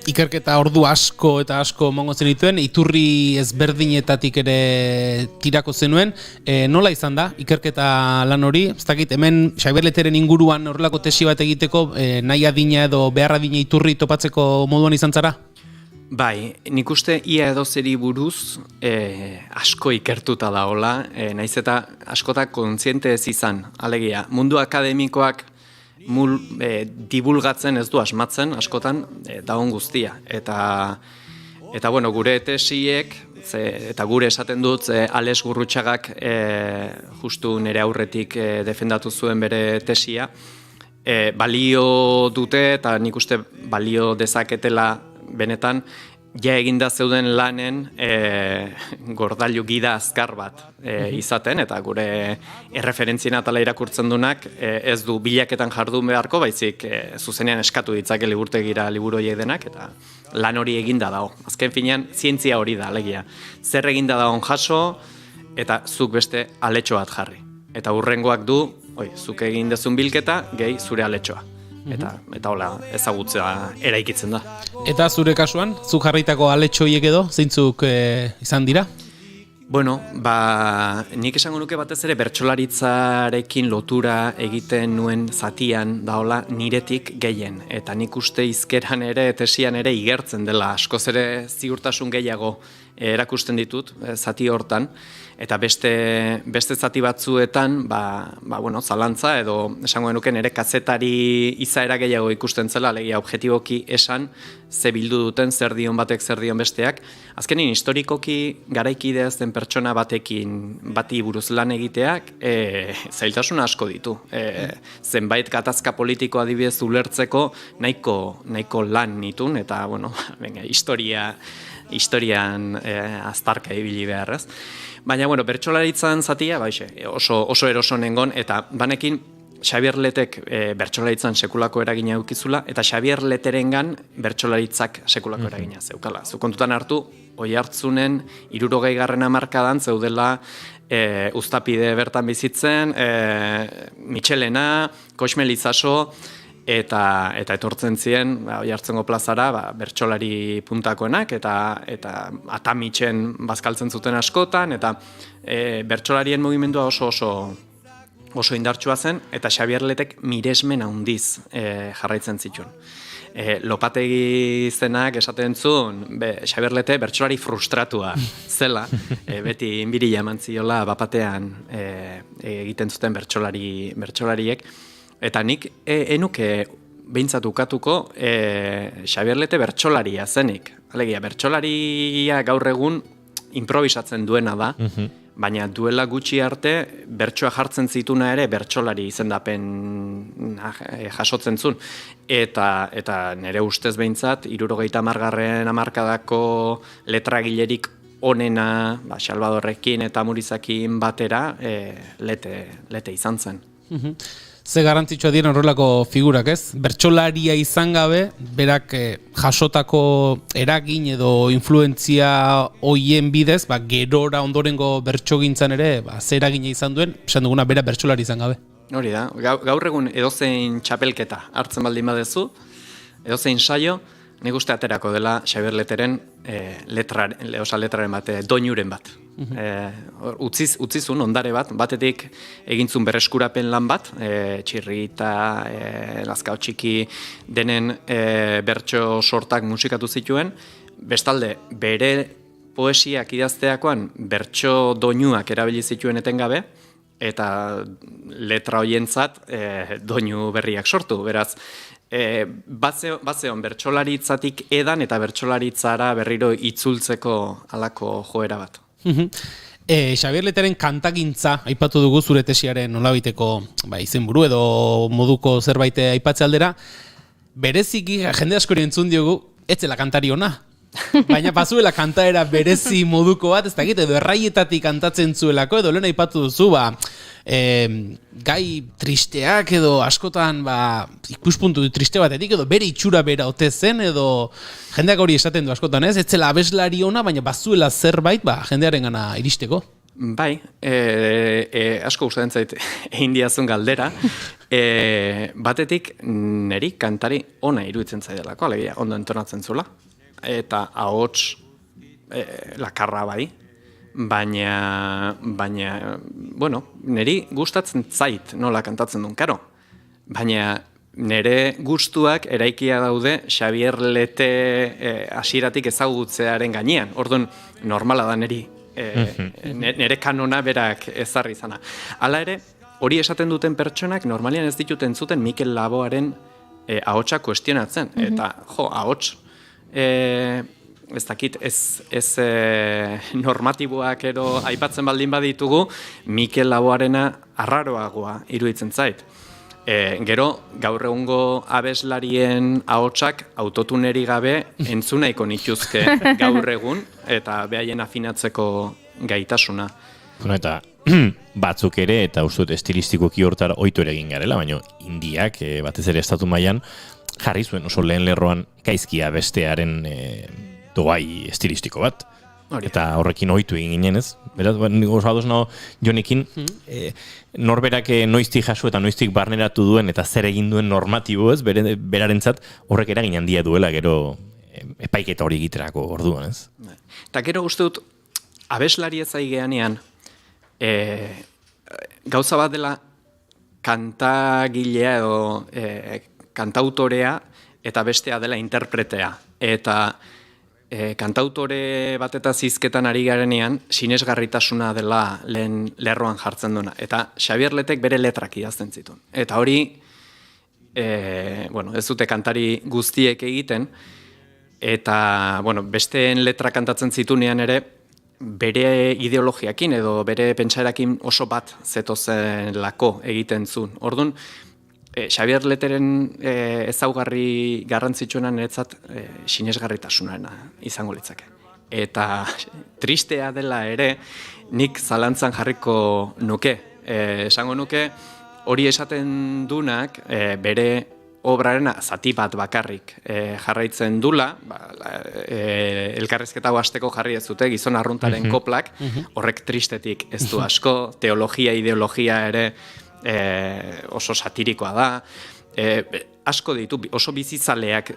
Ikerketa ordu asko eta asko emango zenituen, iturri ezberdinetatik ere tirako zenuen. Nola izan da ikerketa lan hori? Ez dakit, hemen Xabier Leteren inguruan horrelako tesi bat egiteko nahi adina edo behar adina iturri topatzeko moduan izan zara? Bai, nik uste ia edozeri buruz asko ikertuta daola, naiz eta askota kontziente ez izan. Alegia, mundu akademikoak divulgatzen ez du asmatzen, askotan daun guztia. Eta bueno, gure tesiek, eta gure esaten dut, Alex Gurrutxagak justu nire aurretik defendatu zuen bere tesia, balio dute eta nik uste balio dezaketela benetan, ja eginda zeuden lanen gordailu gida azkar bat izaten, eta gure erreferentzien atala irakurtzen dunak ez du bilaketan jardun beharko, baizik zuzenean eskatu ditzake liburutegira liburu horiek denak, eta lan hori eginda dago. Azken finean, zientzia hori da, alegia. Zer eginda dagoen jaso, eta zuk beste aletxo bat jarri. Eta hurrengoak du, zuk egin dezun bilketa, gehi zure aletxoa. Eta hola, ezagutzea eraikitzen da. Eta zure kasuan, zuk jarritako aletxoiek edo, zeintzuk izan dira? Bueno, nik esango nuke batez ere bertsolaritzarekin lotura egiten nuen zatian daola niretik gehien. Eta nik uste hizkeran ere, tesian ere igertzen dela, askoz ere ziurtasun gehiago erakusten ditut zati hortan. Eta beste zati batzuetan, bueno, zalantza edo esango genuke nire kazetari izaera gehiago ikusten zela, alegia objektiboki esan, ze bildu duten, zer dion batek, zer dion besteak. Azkenin, historikoki garaikide ez den pertsona bati buruz lan egiteak, zailtasun asko ditu. Zenbait gatazka politiko adibidez ulertzeko nahiko lan nitun, eta, bueno, historian aztarka ibili beharrez. Baina, bueno, bertsolaritzan zatia, oso eroso nengon, eta banekin Xabier Letek bertsolaritzan sekulako eragina eukizula, eta Xabier Leterengan bertsolaritzak sekulako eragina zeukala. Zukontutan hartu, Oiartzunen 60. hamarkadan zeudela Uztapide bertan bizitzen, Michelena, Koxmel Itsaso, eta etortzen ziren Oiartzungo plazara bertsolari puntakoenak eta Atamitzen bazkaltzen zuten askotan, eta bertsolarien mugimendua oso indartsua zen, eta Xabier Letek miresmen handiz jarraitzen zituen. Lopategi zenak esaten zuen, Xabier Lete bertsolari frustratua zela, beti inbirila eman ziola bapatean egiten zuten bertsolariek, eta nik enuke behintzat ukatuko Xabier Lete bertsolaria zenik. Alegia, bertsolaria gaur egun improvisatzen duena da, baina duela gutxi arte bertsoa jartzen zituna ere bertsolari izendapen jasotzen zuen. Eta nire ustez behintzat, 70. hamarkadako letragilerik onena, Salvadorrekin eta Murizakin batera, Lete izan zen. Ze garrantzitsua diren horrelako figurak, ez? Bertsolaria izan gabe, berak jasotako eragin edo influentzia hoien bidez, gerora ondorengo bertsogintzan ere, ze eragina izan duen, esan duguna bera bertsolari izan gabe. Hori da, gaur egun edozein txapelketa hartzen baldin badezu, edozein saio, nik uste aterako dela Xabier Leteren letraren bat, doinuren bat. Utzizun ondare bat, batetik egintzun berreskurapen lan bat, Txirrita, Lazkao Txiki denen bertso sortak musikatu zituen, bestalde bere poesiak idazteakoan bertso doinuak erabili zituen etengabe, eta letra hoientzat doinu berriak sortu, beraz, batzeon bertsolaritzatik edan eta bertsolaritzara berriro itzultzeko halako joera bat. Xabier Leteren kantagintza aipatu dugu zure tesiaren nolabiteko izenburu edo moduko zerbait aipatze aldera, bereziki jende askori entzun diogu ez zela kantari ona. Baina pazuela kantaera berezi moduko bat, ez da edo erraietatik kantatzen zuelako, edo lehen aipatu duzu, gai tristeak edo askotan ikuspuntu triste batetik, edo bere itxura bera ote zen, edo jendeak hori esaten du askotan, ez zela abeslari ona, baina bazuela zerbait jendearen gana iristeko. Bai, asko gustatzen zait egin diazun galdera, batetik niri kantari ona iruditzen zaidalako, alegia, ondo entonatzen zula, eta ahots lakarra bai, baina, bueno, niri gustatzen zait nola kantatzen duen, karo, baina nire gustuak eraikia daude Xabier Lete hasieratik ezagutzearen gainean. Orduan, normala da nire kanona berak ezarri izana. Hala ere, hori esaten duten pertsonak normalian ez dituten zuten Mikel Laboaren ahotsa kuestionatzen. Eta, ahots, ez dakit, ez normatiboak ero aipatzen baldin baditugu, Mikel Laboarena arraroagoa iruditzen zait. Gero, gaur egungo abeslarien ahotsak autotuneri gabe entzunaiko nituzke gaur egun, eta behaien afinatzeko gaitasuna. Eta batzuk ere, eta uste dut estilistikoki hortar ohitu ere egin garela, baina Indiak, batez ere estatu mailan jarri zuen oso lehen lerroan gaizkia bestearen doai estilistiko bat. Eta horrekin ohitu egin ginen, ez? Beraz, oso ados nago Jonekin, norberak noiztik jaso eta noiztik barneratu duen eta zer egin duen normatibo, ez? Berarentzat horrek eragin handia duela gero epaiketa hori egiterako orduan, ez? Eta gero uste dut, abeslari ez aigeanean, gauza bat dela kantagilea edo kantautorea eta bestea dela interpretea. Eta kantautore bat eta zizketan ari garenean, sinesgarritasuna dela lehen lerroan jartzen duena. Eta Xabier Letek bere letrak idazten zituen. Eta hori, ez dute kantari guztiek egiten, eta besteen letra kantatzen zitunean ere, bere ideologiakin edo bere pentsaerakin oso bat zetozelako egiten zuen. Orduan, Xabier Leteren ezaugarri garrantzitsuena niretzat sinesgarritasunarena izango litzake. Eta tristea dela ere, nik zalantzan jarriko nuke. Esango nuke, hori esaten dunak bere obraren zati bat bakarrik jarraitzen dula, elkarrizketa hasteko jarri ez dute, gizon arruntaren koplak, horrek tristetik ez du asko, teologia, ideologia ere, oso satirikoa da, asko ditu, oso bizitzaleak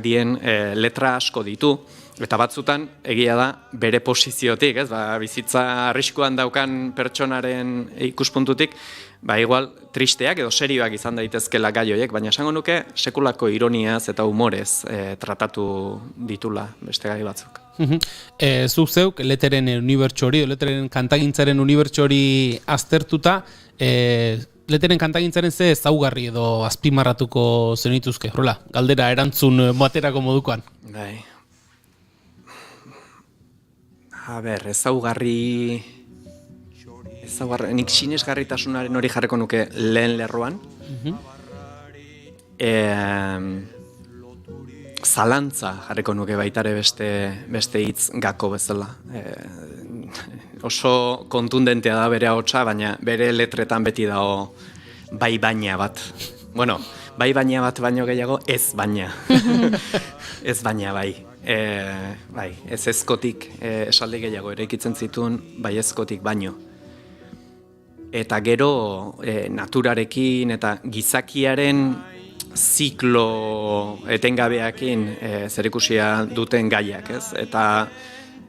dien letra asko ditu, eta batzutan egia da bere posiziotik, bizitza arriskuan daukan pertsonaren ikuspuntutik, igual tristeak edo serioak izan daitezkela gai horiek, baina esango nuke sekulako ironiaz eta humorez tratatu ditula beste gai batzuk. Zuk zeuk, Leteren unibertso hori, Leteren kantagintzaren unibertso hori aztertuta, Leteren kantagintzaren ze ezaugarri edo azpimarratuko zenituzke, horrela, galdera erantzun baterako modukoan. Bai. Ezaugarri, nik sinesgarritasunaren hori jarriko nuke lehen lerroan. Zalantza jarriko nuke baitare beste hitz gako bezala. Oso kontundentea da bere ahotsa, baina bere letretan beti dago bai baina bat. Bueno, bai baina bat baino gehiago, ez baina. Ez baina bai. Ez ezkotik esaldi gehiago eraikitzen zituen, bai ezkotik baino. Eta gero naturarekin eta gizakiaren ziklo etengabeakin zerikusia duten gaiak, ez? Eta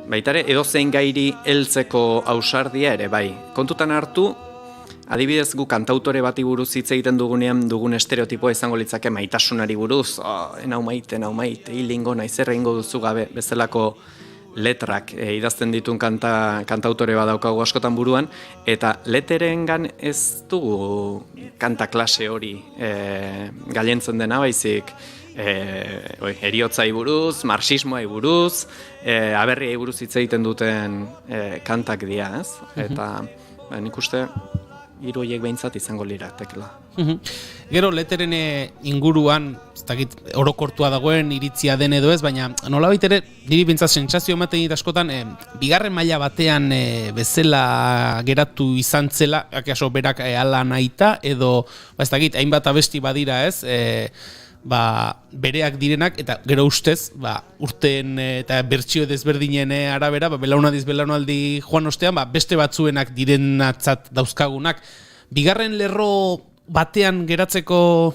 baitare edozein gairi heltzeko ausardia ere, bai. Kontutan hartu, adibidez gu kantautore bati buruz hitz egiten dugunean dugun estereotipoa izango litzake maitasunari buruz, enau maite, hilingo naiz erreingo duzu gabe bezalako letrak idazten ditun kantautore bat daukagu askotan buruan, eta Leterengan ez dugu kanta klase hori gailentzen dena, baizik heriotzai buruz, marxismoai buruz, aberriai buruz hitz egiten duten kantak dira, ez? Eta nik uste hiru horiek behintzat izango liratekela. Gero Leteren inguruan, ez dakit orokortua dagoen iritzia den edo ez, baina nolabait ere niri behintzat sentsazio ematen dit askotan bigarren maila batean bezala geratu izan zela, akaso berak ala nahita edo ez dakit hainbat abesti badira, ez? Bereak direnak eta gero ustez urteen eta bertsio desberdinen arabera belaunaldi joan ostean beste batzuenak direnatzat dauzkagunak. Bigarren lerro batean geratzeko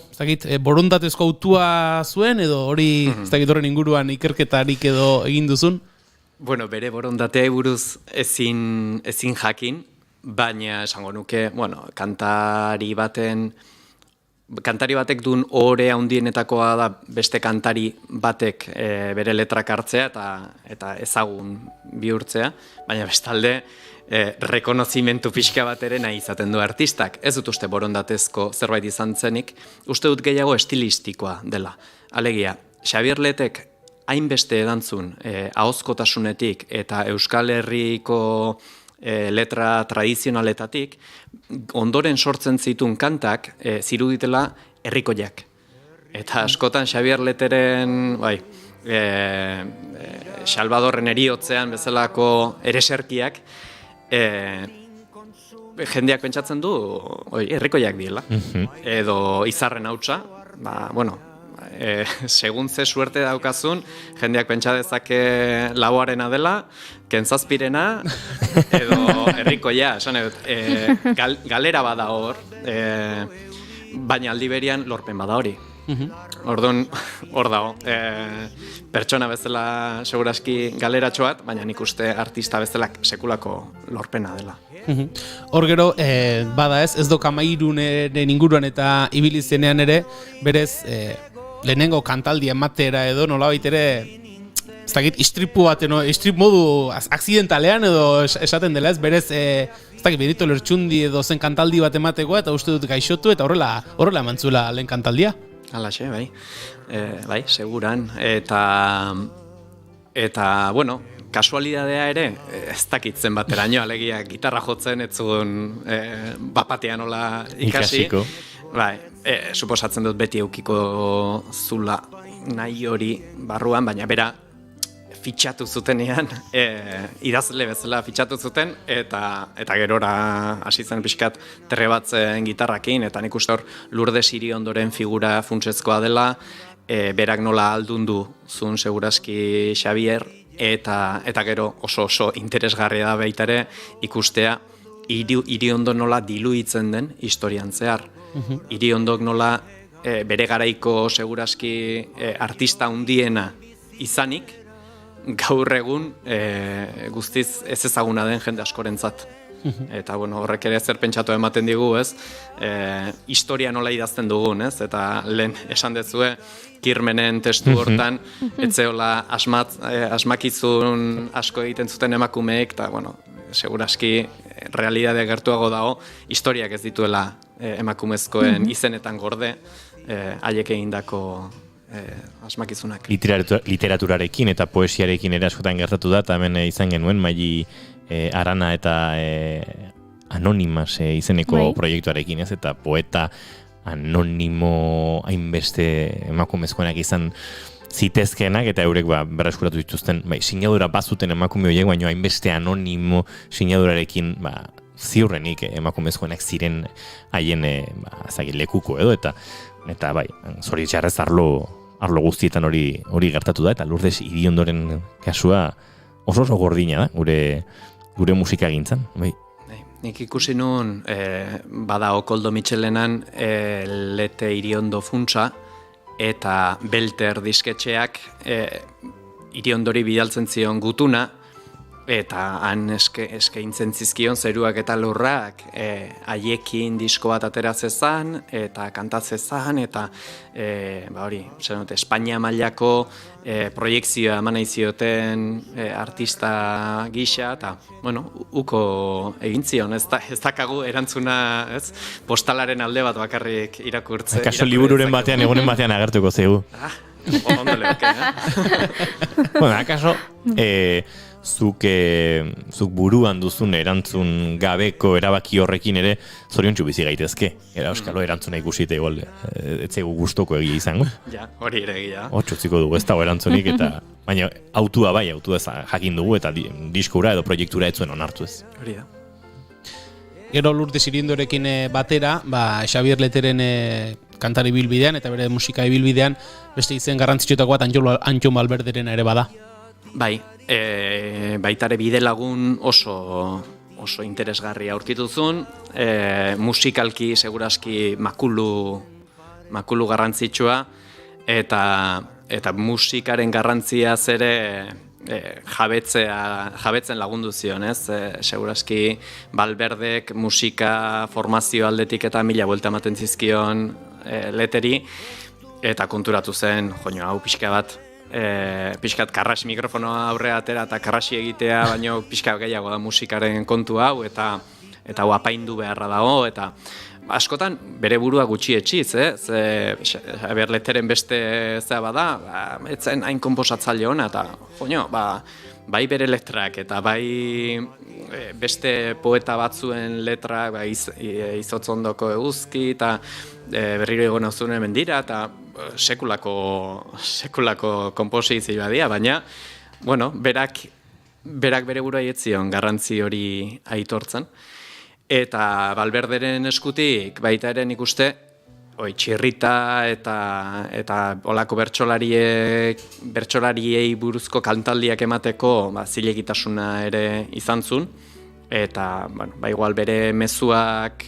borondatezko autua zuen edo hori horren inguruan ikerketarik edo egin duzun? Bueno, bere borondatea buruz ezin jakin, baina esango nuke, kantari baten kantari batek duen ohore handienetakoa da beste kantari batek bere letrak hartzea eta ezagun bihurtzea, baina bestalde rekonozimentu pixka bat ere nahi izaten du artistak. Ez dut uste borondatezko zerbait izan zenik, uste dut gehiago estilistikoa dela. Alegia, Xabier Letek hainbeste edantzun ahozkotasunetik eta Euskal Herriko letra tradizionaletatik, ondoren sortzen zituen kantak ziruditela herrikoiak. Eta askotan Xabier Leteren, Salvadorren eriotzean bezalako ereserkiak, jendeak pentsatzen du herrikoiak diela. Edo izarren hautsa, segun ze suerte daukazun, jendeak pentsa dezake lauarena dela, kentzazpirena, edo herrikoia, esan edut, galera bada hor, baina aldi berian lorpen bada hori. Orduan, hor dago, pertsona bezala seguraski galeratxo bat, baina nik uste artista bezala sekulako lorpena dela. Hor gero, bada ez do Kamairuneren inguruan eta ibilizenean ere, berez, lehenengo kantaldi ematera edo nolabait ere, ez dakit, istripu baten, istrip modu akzidentalean edo esaten dela ez, berez, ez dakit, Benito Lertxundi edo zen kantaldi bat emateko eta uste dut gaixotu eta horrela emantzula lehen kantaldia. Halaxe, bai, seguran, eta bueno, kasualidadea ere, ez dakitzen bateraino, alegia gitarra jotzen, etzun bapatean nola ikasi. Bai, suposatzen dut beti eukiko zula nahi hori barruan, baina bera fitxatu zutenean, idazle bezala fitxatu zuten, eta gerora hasi zen pixkat trebatzen gitarrakin, eta nik uste hor Lourdes Iriondoren figura funtsezkoa dela, berak nola aldundu zuen segurazki Xabier, eta gero oso interesgarria da baitare ikustea Iriondo nola diluitzen den historian zehar. Iriondok nola bere garaiko segurazki artista handiena izanik, gaur egun guztiz ez ezaguna den jende askorentzat. Eta bueno, horrek ere zer pentsatu ematen digu, ez? Historia nola idazten dugun, ez? Eta lehen esan dezue Kirmenen testu hortan etzeola asmakizun asko egiten zuten emakumeek, eta bueno, seguraski realidade gertuago dago, historiak ez dituela emakumezkoen izenetan gorde haiek egindako asmakizunak. Literaturarekin eta poesiarekin ere askotan gertatu da, eta hemen izan genuen Maili Arana eta Anonimas izeneko proiektuarekin, ez? Eta poeta anonimo hainbeste emakumezkoenak izan zitezkenak, eta eurek berreskuratu dituzten, sinadura bazuten emakume horiek, baina hainbeste anonimo sinadurarekin ziurrenik emakumezkoenak ziren haien lekuko edo, eta bai, zoritxarrez arlo guztietan hori gertatu da, eta Lourdes Iriondoren kasua oso gordina da, gure musika gintzan, bai. Nik ikusi nun, bada Koldo Mitxelenan Lete Iriondo funtsa, eta Belter disketxeak Iriondori bidaltzen zion gutuna, eta han eskaintzen zizkion zeruak eta lurrak haiekin disko bat atera zezan, eta kantatzezan, eta Espainia mailako proiektzioa eman nahi zioten artista gisa, eta, bueno, uko egin zion, ez dakagu erantzuna, ez, postalaren alde bat bakarrik irakurtze. Akaso libururen batean, egunen batean agertuko zegu. Ondo leoke, Bueno, akaso, zuk buruan duzun erantzun gabeko erabaki horrekin ere zoriontsu bizi gaitezke. Euskalo erantzuna ikusite igual etzegu gustoko egia izango. Ja, hori ere egia. Txutziko dugu ez dago erantzunik, eta baina autua jakin dugu, eta diskura edo proiektura etzuen onartu ez. Hori da. Gero Lourdes Irindorekin batera, Xabier Leteren kantari bilbidean eta bere musika ibilbidean beste izen garrantzitsuetako bat Antxon Balberderena ere bada. Bai, baitare bide lagun oso interesgarria aurkituzun, musikalki seguraski makulu garrantzitsua, eta musikaren garrantzia ere jabetzen lagundu zion, ez? Seguraski Balberdek musika formazio aldetik eta mila buelta ematen zizkion leteri, eta konturatu zen, hau pixka bat, pixkat karras mikrofonoa aurrea atera eta karrasi egitea, baino pixka gehiago da musikaren kontu hau, eta hau apaindu beharra dago, eta askotan bere burua gutxi etxiz, ze Xabier Leteren beste zea bada, etzen hain konposatzaile hona, eta bai bere letrak eta bai beste poeta batzuen letrak, Izotzondoko eguzki, eta berriro egon auzune mendira, eta sekulako komposizioa dira, baina, berak bere burua etzion garrantzi hori aitortzen. Eta Valverderen eskutik baita ere nik uste, Txirrita eta olako bertsolariei buruzko kantaldiak emateko zilegitasuna ere izan zuen, eta igual bere mezuak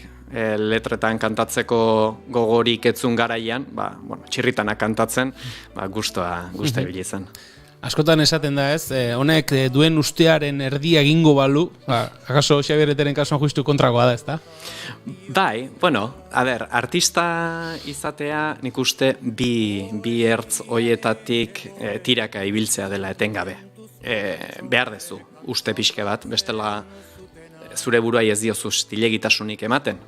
letretan kantatzeko gogorik etzun garaian, Txirritanak kantatzen, gustoa ibili zen. Askotan esaten da honek duen ustearen erdia egingo balu, akaso Xabier Leteren kasuan justu kontrakoa da, ezta? Bai, artista izatea nik uste bi ertz hoietatik tiraka ibiltzea dela etengabe. Behar dezu, uste pixke bat, bestela zure buruai ez diozu stilegitasunik ematen.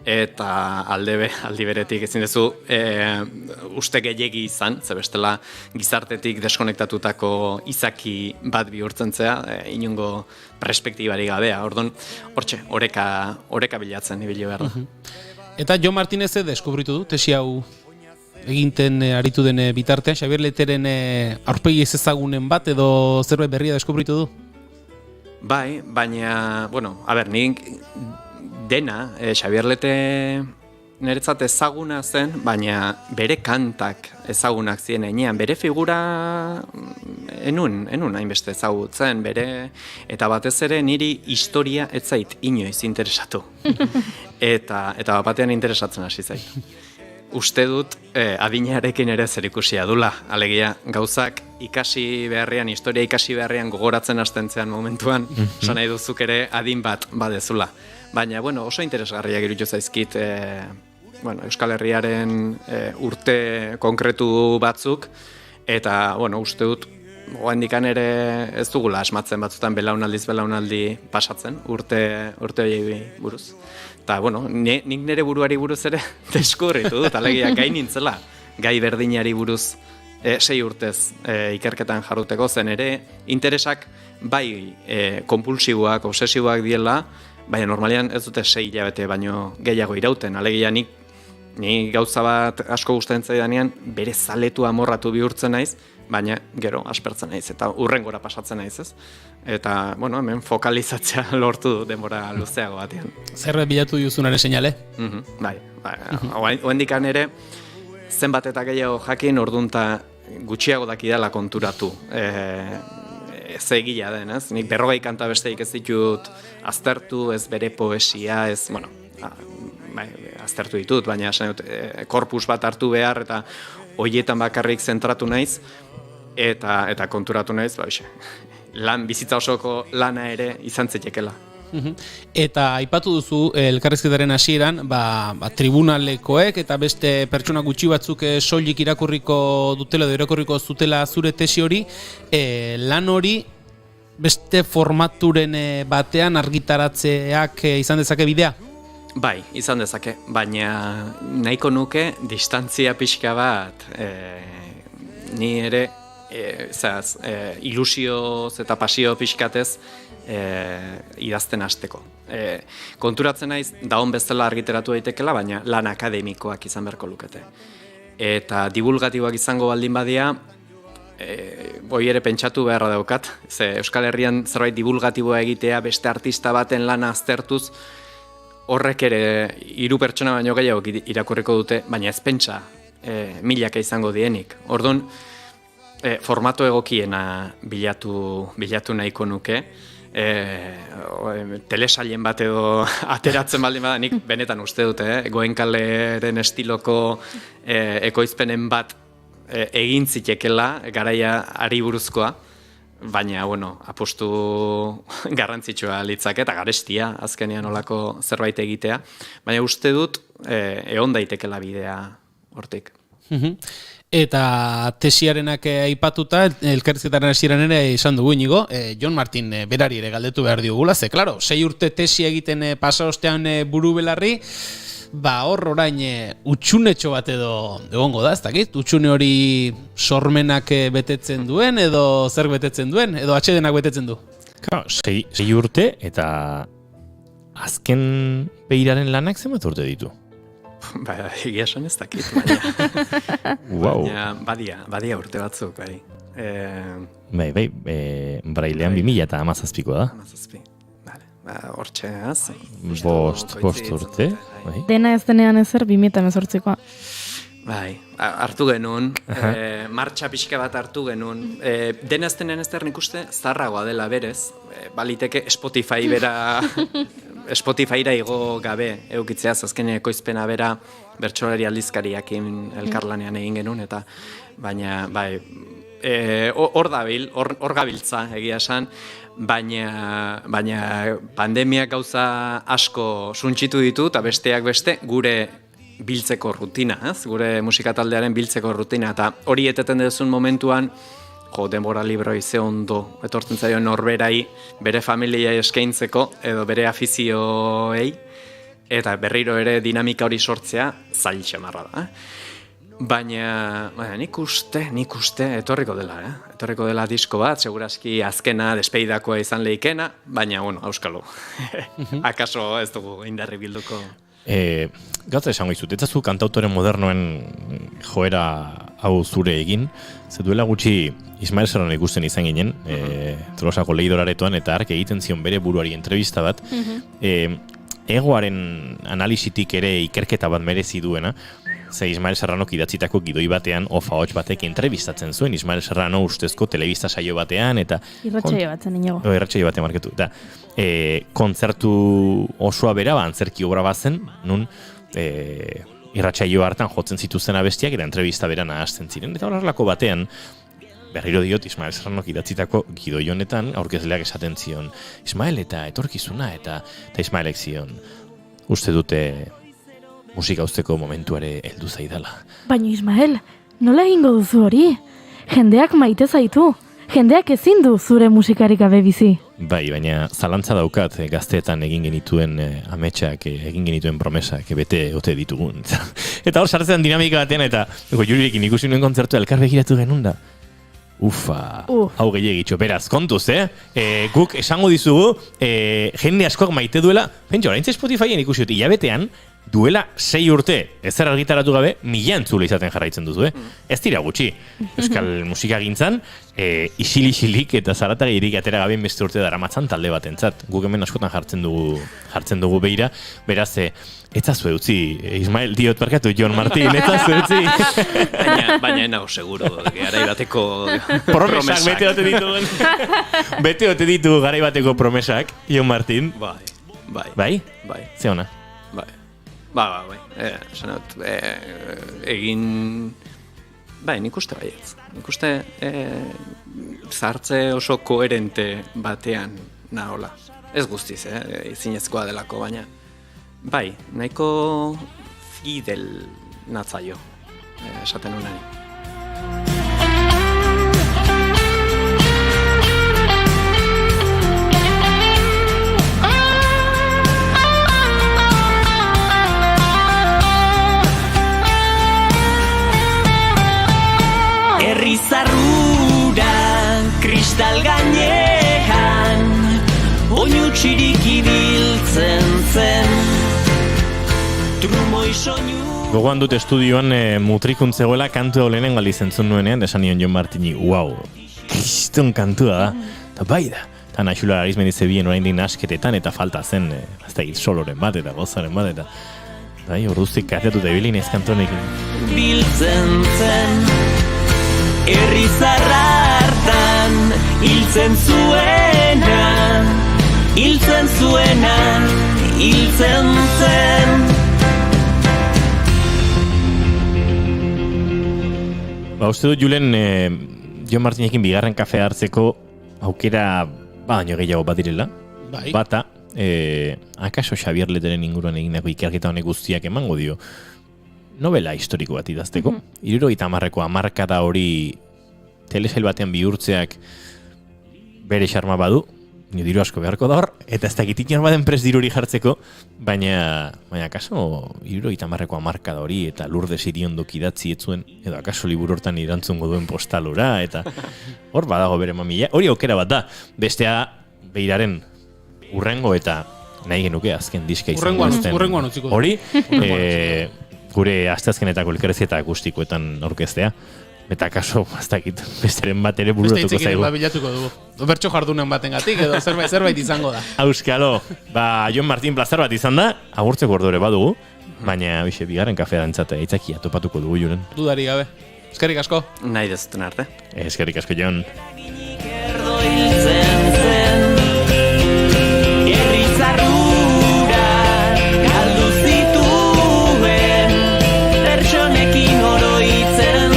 Eta aldi beretik ezin duzu uste gehiegi izan, ze bestela gizartetik deskonektatutako izaki bat bihurtzen zea, inungo perspektibari gabea. Orduan, oreka bilatzen ibili behar da. Eta Jo Martinez deskubritu du, tesi hau eginten aritu den bitartean, Xabier Leteren aurpegi ez ezagunen bat edo zerbait berria deskubritu du? Bai, baina, nik dena, Xabier Lete niretzat ezaguna zen, baina bere kantak ezagunak ziren heinean, bere figura enun hainbeste ezagutzen, eta batez ere niri historia ez zait inoiz interesatu. Eta batean interesatzen hasi zait. Uste dut adinarekin ere zerikusia dula, alegia gauzak ikasi beharrean, historia ikasi beharrean gogoratzen hastentzean momentuan, esan nahi duzuk ere adin bat badezula. Baina, oso interesgarriak iruditu zaizkit Euskal Herriaren urte konkretu batzuk, eta, uste dut, oandikan ere ez dugula asmatzen batzutan belaunaldi pasatzen, urte horiei buruz. Eta, nik nire buruari buruz ere deskubritu dut, alegia gai nintzela, gai berdinari buruz 6 urtez ikerketan jarruteko zen ere, interesak bai konpulsiboak, obsesiboak diela, baina normalean ez dute 6 hilabete baino gehiago irauten. Alegia ni gauza bat asko gustatzen zaidanean bere zaletu amorratu bihurtzen naiz, baina gero aspertzen naiz eta hurrengora pasatzen naiz, ez? Eta, hemen fokalizatzea lortu denbora luzeago batean. Zerbait bilatu duzunaren seinale? Bai. Oendikan ere zenbat eta gehiago jakin ordunta gutxiago dakidala konturatu. Ze egila den, ez? Nik 40 kanta besteik ez ditut aztertu, ez bere poesia, ez, aztertu ditut, baina korpus bat hartu behar eta hoietan bakarrik zentratu naiz eta konturatu naiz, bizitza osoko lana ere izan zitekela. Eta aipatu duzu elkarrizketaren hasieran, tribunalekoek eta beste pertsona gutxi batzuk soilik irakurriko dutela edo irakurriko zutela zure tesi hori, lan hori beste formaturen batean argitaratzeak izan dezake bidea? Bai, izan dezake, baina nahiko nuke distantzia pixka bat ni ere ilusioz eta pasio pixkatez idazten hasteko. Konturatzen naiz, daon bezala argitaratu daitekela, baina lan akademikoak izan beharko lukete. Eta divulgatiboak izango baldin badia, boi ere pentsatu beharra daukat, ze Euskal Herrian zerbait divulgatiboa egitea beste artista baten lana aztertuz, horrek ere 3 pertsona baino gehiago irakurriko dute, baina ez pentsa milaka izango dienik. Orduan, formato egokiena bilatu nahiko nuke, telesailen bat edo ateratzen baldin bada, nik benetan uste dute, Goenkaleren estiloko ekoizpenen bat egin zitekela, garaia ari buruzkoa, baina, apostu garrantzitsua litzake eta garestia azkenean olako zerbait egitea, baina uste dut egon daitekela bidea hortik. Eta tesiarenak aipatuta, elkarrizketaren hasieran ere izan dugu Inigo, Jon Martin berari ere galdetu behar diogula, ze, klaro, 6 urte tesia egiten pasa ostean buru belarri, hor orain utxunetxo bat edo egongo da, ez dakit? Utxune hori sormenak betetzen duen, edo zer betetzen duen, edo atxedenak betetzen du? Claro, 6 urte eta azken beiraren lanak zenbat urte ditu? Egia esan ez dakit, baina, Wow. badia urte batzuk, bai. Brailean 2017koa da. 17, bale, hortxe, az? Bost urte. Bai. Dena ez denean ezer 2018koa. Bai, hartu genuen, martxa pixka bat hartu genuen. Dena ez denean ez der nik uste zaharragoa dela berez, baliteke Spotifyra igo gabe eukitzeaz, azken ekoizpena bera bertsolari aldizkariakin elkarlanean egin genuen, eta baina, bai, hor gabiltza egia esan, baina pandemiak gauza asko suntxitu ditu, eta besteak beste gure biltzeko rutina, gure musikataldearen biltzeko rutina, eta hori eteten duzun momentuan, denbora libroi ze ondo etortzen zaio norberai bere familia eskaintzeko edo bere afizioei, eta berriro ere dinamika hori sortzea zail xamarra da. Baina nik uste etorriko dela disko bat, segurazki azkena despeidakoa izan lehikena, baina, auskalo, akaso ez dugu indarri bilduko. Gauza esango izut, etzazu kantautore modernoen joera hau zure egin, ze duela gutxi Ismael Serrano ikusten izan ginen, Tolosako Leidoraretoan, eta hark egiten zion bere buruari entrevista bat, egoaren analisitik ere ikerketa bat merezi duena, ze Ismael Serrano idatzitako gidoi batean ofa hots batek entrevistatzen zuen, Ismael Serrano ustezko telebista saio batean, eta Irratsaio batzen Inigo. Irratsaio batean marketu, eta kontzertu osoa bera, antzerki obra bazen, nun irratsaio hartan jotzen zituzten abestiak, eta entrevista bera nahazten ziren, eta horrelako batean, berriro diot, Ismael Serrano idatzitako gidoi honetan, aurkezleak esaten zion, Ismael eta etorkizuna, eta Ismaelek zion, uste dute musika usteko momentuare heldu zaidala. Baina Ismael, nola egingo duzu hori? Jendeak maite zaitu. Jendeak ezin du zure musikarik gabe bizi. Bai, baina zalantza daukat gazteetan egin genituen ametsak, egin genituen promesak, bete ote ditugun. Eta hor sartzen dinamika batean, eta Jurirekin ikusi nuen kontzertua elkar begiratu genuen da. Ufa, hau gehiagitxo, beraz, kontuz, guk esango dizugu, jende askok maite duela, pentsa, oraintze Spotifyen ikusi dut, hilabetean, duela 6 urte, ezer argitaratu gabe, 1000 entzule izaten jarraitzen duzu, Ez dira gutxi, euskal musika gintzan, isilik eta zaratagirik atera gabe beste urte daramatzan talde batentzat. Guk hemen askotan jartzen dugu beira, beraz, etzazu utzi, Ismael, diot barkatu, Jon Martin, etzazu utzi. Baina enau, seguro, garaibateko promesak. Bete ote ditugu garaibateko promesak, Jon Martin. Bai. Ze ona? Bai. Egin... Bai, nik uste baietz. Nik uste zartze oso koherente batean nahola. Ez guztiz, izinezkoa delako, baina... Bai, nahiko fidel natzaio, esaten unari. Herrizarrura kristal gainean oinutxirik ibiltzen zen trumoi soinu. Gogoan dut estudioan mutrikuntzegoela kantu hau lehenengo aldiz entzun nuenean, desan nion Jon Martini, wow, kriston kantua da, eta bai da. Eta Naixula Arizmendize bien orain din asketetan, eta falta zen, ez da soloren bat, eta gozaren bat, eta bai, orduztik kateatu da bilin ez kantonekin. Biltzen zen herrizarra hartan hiltzen zen. Uste dut, Julen, Jon Martinekin bigarren kafea hartzeko aukera baino gehiago badirela. Bai. Bata, akaso Xabier Leteren inguruan egindako ikerketa honek guztiak emango dio. novela historiko bat idazteko. 70ko hamarkada hori telesail batean bihurtzeak bere xarma badu, ni diru asko beharko da hor, eta ez dakit inon baden prest diruri jartzeko, baina akaso 70ko hamarkada hori eta Lourdes Iriondok idatzi etzuen, edo akaso liburu hortan irantzungo duen postalura, eta hor badago bere mamila. Hori aukera bat da, bestea Beiraren urrengo eta nahi genuke azken diska izango Urrengoan utziko du. hori, gure asteazkenetako elkarrezieta akustikoetan aurkeztea. Eta kaso, ez dakit, besteren bat ere bururatuko zaigu. Beste bilatuko dugu. Bertso jardunen batengatik edo zerbait izango da. Auskalo, Jon Martin plazar bat izan da, agurtzeko ordore badugu, baina bigarren kafea dantzate, aitzakia topatuko dugu Julen. Dudari gabe. Eskerrik asko. Nahi dezuten arte. Eskerrik asko, Jon. Galdu zituen pertsonekin oroitzen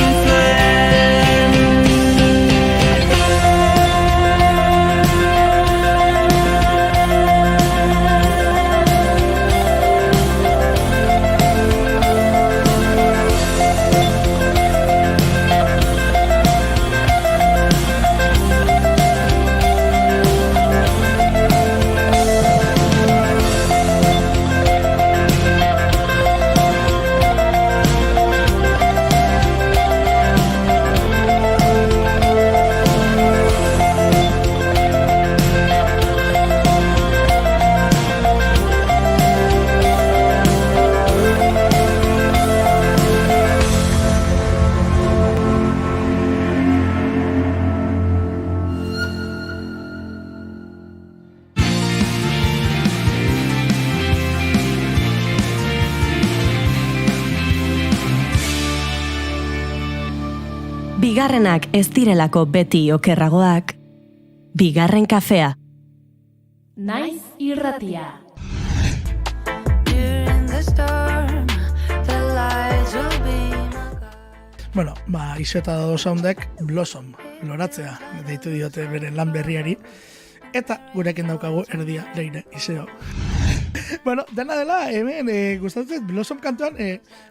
Bigarrenak ez direlako beti okerragoak, bigarren kafea. Naiz irratia. Bueno, Iso eta Dado Soundek Blossom, loratzea, deitu diote bere lan berriari, eta gurekin daukagu erdia Leire Iseo. Bueno, dena dela, hemen gustatzen Blossom kantuan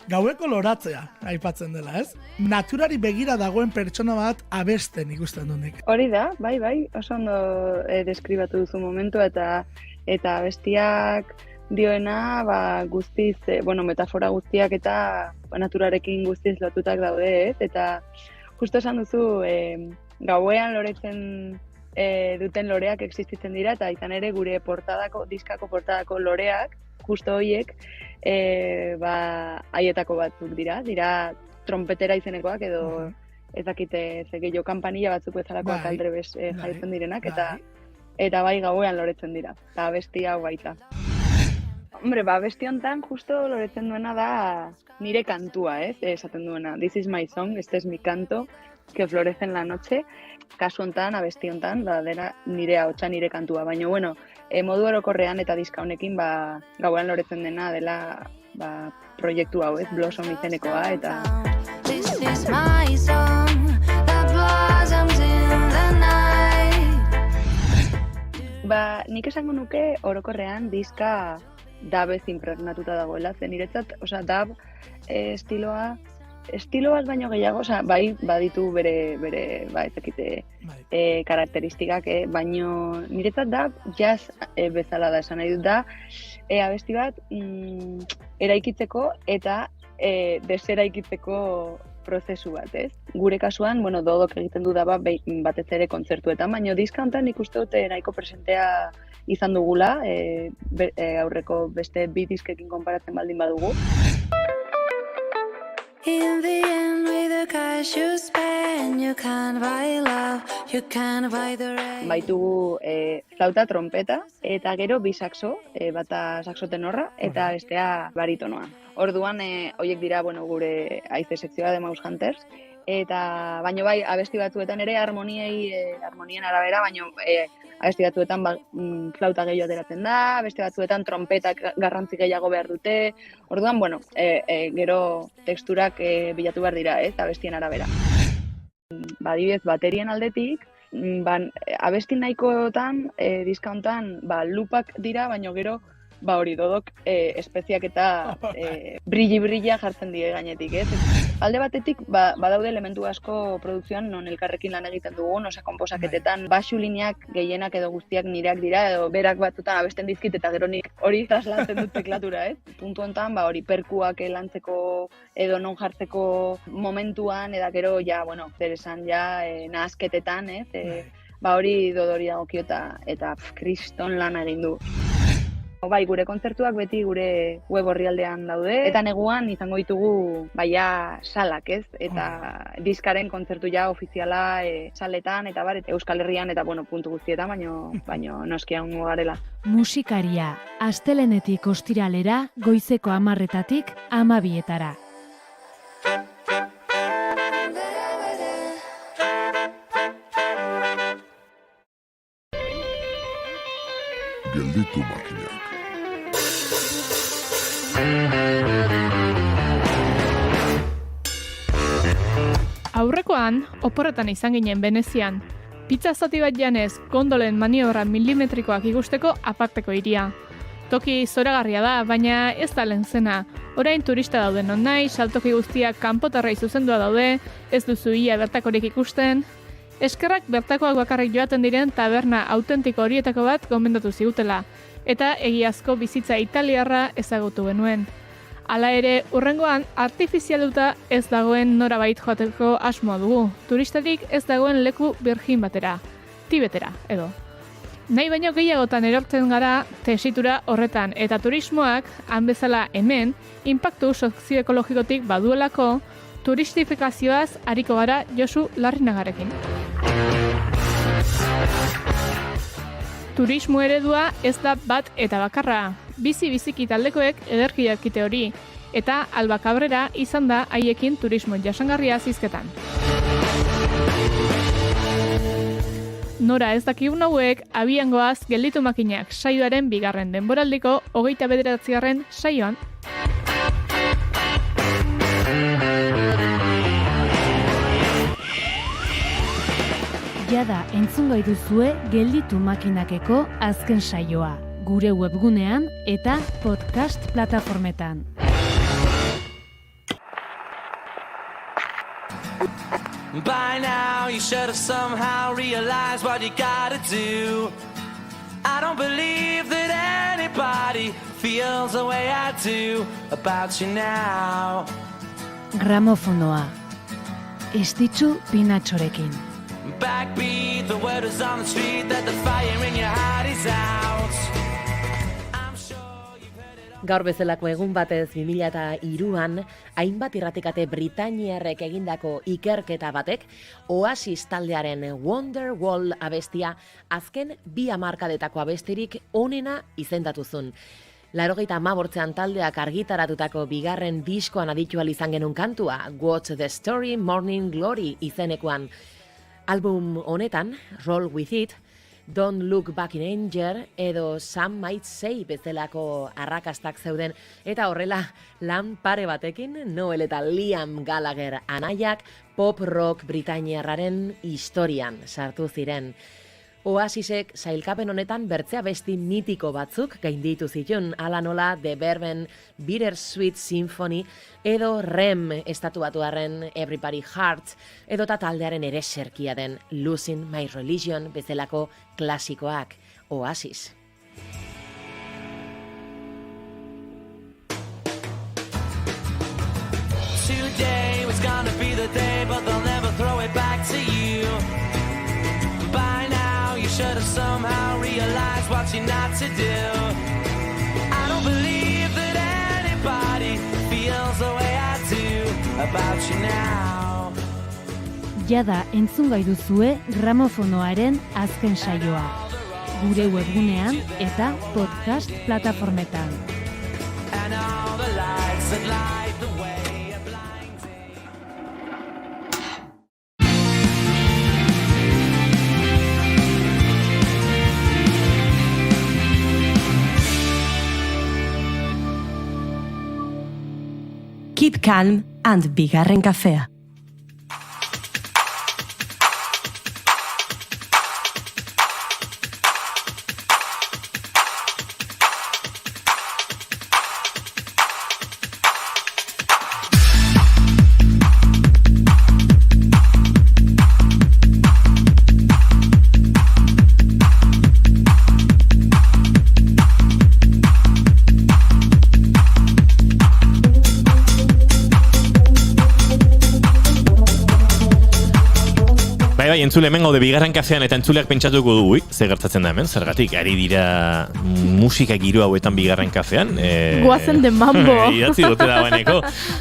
gaueko loratzea aipatzen dela, ez? Naturari begira dagoen pertsona bat abesten ikusten dunik. Hori da, bai, oso ondo deskribatu duzu momentu eta abestiak dioena guztiz, metafora guztiak eta naturarekin guztiz lotutak daude, ez? Eta justo esan duzu, gauean loretzen duten loreak existitzen dira, eta izan ere gure diskako portadako loreak, justo horiek, haietako batzuk dira trompetera izenekoak edo ez dakite gehiago kanpanilla batzuk bezalakoak aldrebes jaitzen direnak, eta bai gauean loretzen dira, eta abesti hau baita. Hombre, abesti honetan justo loretzen duena da nire kantua, ez? Esaten duena, this is my song, este es mi canto, que florece en la noche. Kasu honetan, abesti honetan, dena nire ahotsa, nire kantua. Baina, modu orokorrean eta diska honekin, gauean loretzen dena dela proiektu hau, ez? Blossom izenekoa, eta... This is my song that blossoms in the night. Nik esango nuke orokorrean diska dabez impregnatuta dagoela, zen niretzat, dab estilo bat baino gehiago, bai, baditu bere ezakite karakteristikak, baino niretzat da jazz bezala da, esan nahi dut da, abesti bat eraikitzeko eta deseraikitzeko prozesu bat, ez? Gure kasuan, Dodok egiten du da batez ere kontzertuetan, baino diska honetan ikuste dute nahiko presentea izan dugula, aurreko beste bi diskekin konparatzen baldin badugu. In the end, with the cash you spend, you can buy love, you can buy the rain. Baitugu flauta, trompeta, eta gero bi saxo, bata saxo tenorra, eta bestea baritonoa. Orduan, horiek dira, gure haize sekzioa de Mouse Hunters, eta baino bai, abesti batzuetan ere harmonien arabera, baino abesti batzuetan flauta gehiago ateratzen da, abesti batzuetan trompetak garrantzi gehiago behar dute. Orduan, gero teksturak bilatu behar dira, ez, abestien arabera. Adibidez, baterien aldetik, abesti nahikoetan, diska honetan, lupak dira, baino gero hori dodok espeziak eta brilli-brilla jartzen die gainetik, ez? Alde batetik, badaude elementu asko produkzioan non elkarrekin lan egiten dugun, konposaketetan, baxu lineak gehienak edo guztiak nireak dira, edo berak batzutan abesten dizkit eta gero nik hori traslatzen dut teklatura, ez? Puntu hontan, hori perkuak lantzeko edo non jartzeko momentuan, eta gero, zer esan, nahasketetan, ez? Hori dodori dagokio eta kriston lan egin du. Bai, gure kontzertuak beti gure web orrialdean daude, eta neguan izango ditugu salak, ez? Eta diskaren kontzertu ofiziala saletan, eta Euskal Herrian, eta puntu guztietan, baino noski egongo garela. Musikaria, astelenetik ostiralera, goizeko 10:00-tik 12:00-etara. Gelditu makinak. Aurrekoan, oporretan izan ginen Venezian. Pizza zati bat janez, gondolen maniobra milimetrikoak ikusteko aparteko hiria. Toki zoragarria da, baina ez da lehen zena. Orain turista dauden non nahi, saltoki guztiak kanpotarrei zuzendua daude, ez duzu ia bertakorik ikusten. Eskerrak bertakoak bakarrik joaten diren taberna autentiko horietako bat gomendatu zigutela, eta egiazko bizitza italiarra ezagutu genuen. Hala ere, urrengoan artifizialuta ez dagoen norabait joateko asmoa dugu, turistarik ez dagoen leku birjin batera, Tibetera, edo. Nahi baino gehiagotan erortzen gara tesitura horretan, eta turismoak, han bezala hemen, inpaktu sozioekologikotik baduelako, turistifikazioaz ariko gara Josu Larrinagarekin. Turismo eredua ez da bat eta bakarra. Biziki taldekoek ederki dakite hori, eta Alba Cabrera izan da haiekin turismo jasangarria zizketan. Nora ez dakigun hauek, abian goaz Gelditu makinak saioaren 2. denboraldiko 29. saioan. Jada entzungai duzue Gelditu makinakeko azken saioa, gure webgunean eta podcast plataformetan. By now you should have somehow realized what you gotta do. I don't believe that anybody feels the way I do about you now. Gramofonoa. Estitzu Pinatxorekin. Backbeat, the word is on the street that the fire in your heart is out. Gaur bezalako egun batez 2003an, hainbat irratikate britainiarrek egindako ikerketa batek, Oasis taldearen Wonderwall abestia azken 2 hamarkadetako abestirik onena izendatuzun. 1985an taldeak argitaratutako 2. diskoan aditu ahal izan genuen kantua, What's the Story, Morning Glory izenekoan. Album honetan, Roll With It, Don't Look Back in Anger edo Some Might Say bezalako arrakastak zeuden, eta horrela lan pare batekin Noel eta Liam Gallagher anaiak pop rock britainiarraren historian sartu ziren. Oasisek sailkapen honetan bertzea besti mitiko batzuk gainditu zituen, ala nola The Verben Bittersweet Symphony edo Rem estatuatuarren Everybody Hearts edo taldearen ere serkia den Losing My Religion bezalako klasikoak. Oasis. Today was gonna be the day, but they'll never throw it back to you. By now you should have somehow realized what you're not to do. I don't believe that anybody feels the way I do about you now. Jada entzungai duzue Gramofonoaren azken saioa, gure webgunean eta podcast plataformetan. And all the lights that light the way. Keep calm and Bigarren kafea. Bai, entzule hemen gaude bigarren kafean eta entzuleak pentsatuko du, ze gertatzen da hemen, zergatik, ari dira musika giro hauetan bigarren kafean. Guazen de mambo. Idatzi dute da baineko.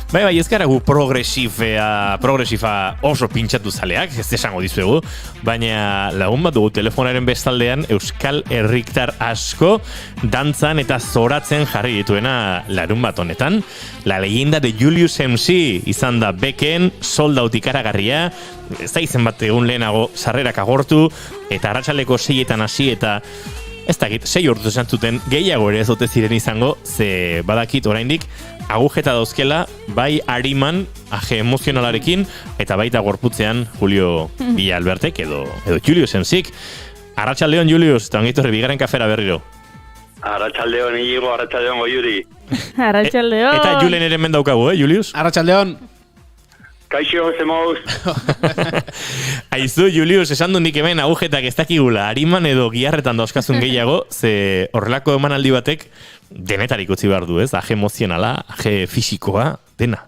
Bai, ez gara gu progresifa oso pintxatu zaleak, ez esango dizuegu, baina lagun bat dugu telefonaren bestaldean Euskal Herriktar asko dantzan eta zoratzen jarri dituena larun bat honetan. La leyenda de Julius MC izan da beken, sold-out ikaragarria, ez da izen bat egun lehenago sarrerak agortu, eta arratsaldeko 6etan hasi eta ez dakit, 6 ordu esan zuten gehiago ere ez ote ziren izango, ze badakit oraindik agujeta dauzkela, bai Ariman, aje emozionalarekin, eta baita gorputzean Julio Villa Albertek edo Julius MCik. Arratsaldeon Julius, eta ongitorri bigarren kafera berriro. Arratsaldeon Iñigo, arratsaldeon Goiuri. Arratsaldeon. Eta Julen ere hemen daukagu, Julius? Arratsaldeon. Kaixo, zemoz. Aizu, Julius, esan du nik hemen agujetak ez dakigula, Ariman edo giharretan dauzkazun gehiago, ze horrelako emanaldi batek denetarik utzi behar du, ez? Aje emozionala, aje fisikoa, dena.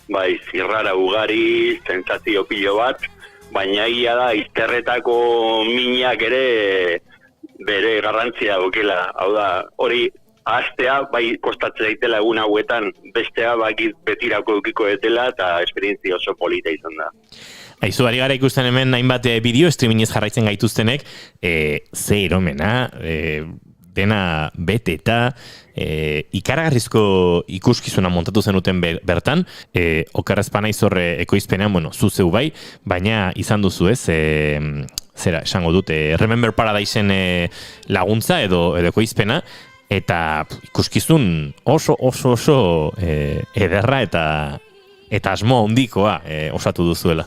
Bai, zirrara ugari, sentsazio pilo bat, baina egia da, izterretako minak ere bere garrantzia dukela. Hau da, hori astea, bai kostatzen daitela egun hauetan, bestea betirako dukiko detela eta esperientzia oso polita izan da. Aizu, ari gara ikusten hemen hainbat bideo streamingez jarraitzen gaituztenek, ze eromena, dena beteta, ikaragarrizko ikuskizuna montatu zenuten bertan, okerrezpana izorre ekoizpenean, bueno, zuzeu bai, baina izan duzu ez, zera, esango dute, Remember Paradiseen laguntza edo ekoizpena, eta ikuskizun oso ederra eta asmo handikoa osatu duzuela.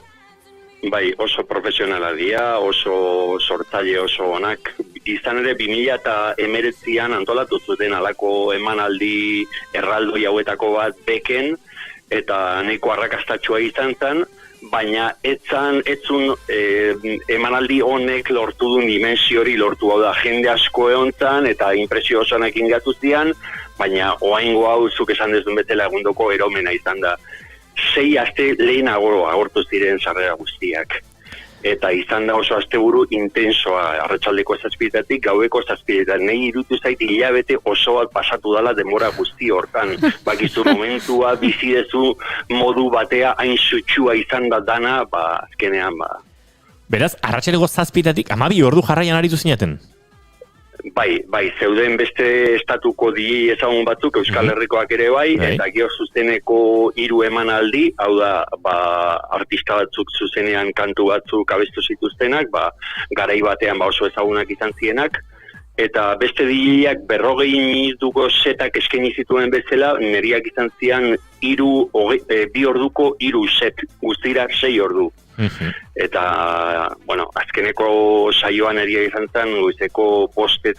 Bai, oso profesionala dira, oso sortzaile oso onak. Izan ere 2019an antolatu zuten alako emanaldi erraldoi hauetako bat beken, eta nahiko arrakastatxua izan zen, baina etzun emanaldi honek lortu du dimensio hori lortu, hau da, jende asko egontzan eta impresio osoanak ingatu zian, baina oaingo hau zuk esan dezun betela egundoko eromena izan da. 6 aste lehenago agortu ziren sarrera guztiak. Eta izan da oso asteburu intensoa, arratsaldeko 7:00 gaueko 7:00. Nei irutu zait hilabete oso bat pasatu dala denbora guzti hortan. Bakizu momentua bizi dezu modu batea hain sutsua izan da dana, azkenean Beraz, arratsaleko 7:00 12 ordu jarraian aritu zinaten? Bai, zeuden beste estatuko di ezagun batzuk, Euskal Herrikoak ere bai, eta gero zuzeneko 3 emanaldi, hau da, artista batzuk zuzenean kantu batzuk abestu zituztenak, garai batean oso ezagunak izan zienak, eta beste dileak 40 minutuko setak eskaini zituen bezala, neriak izan zian 2 orduko 3 set, guztira 6 ordu. Eta, azkeneko saioan eria izan zen, goizeko 5:00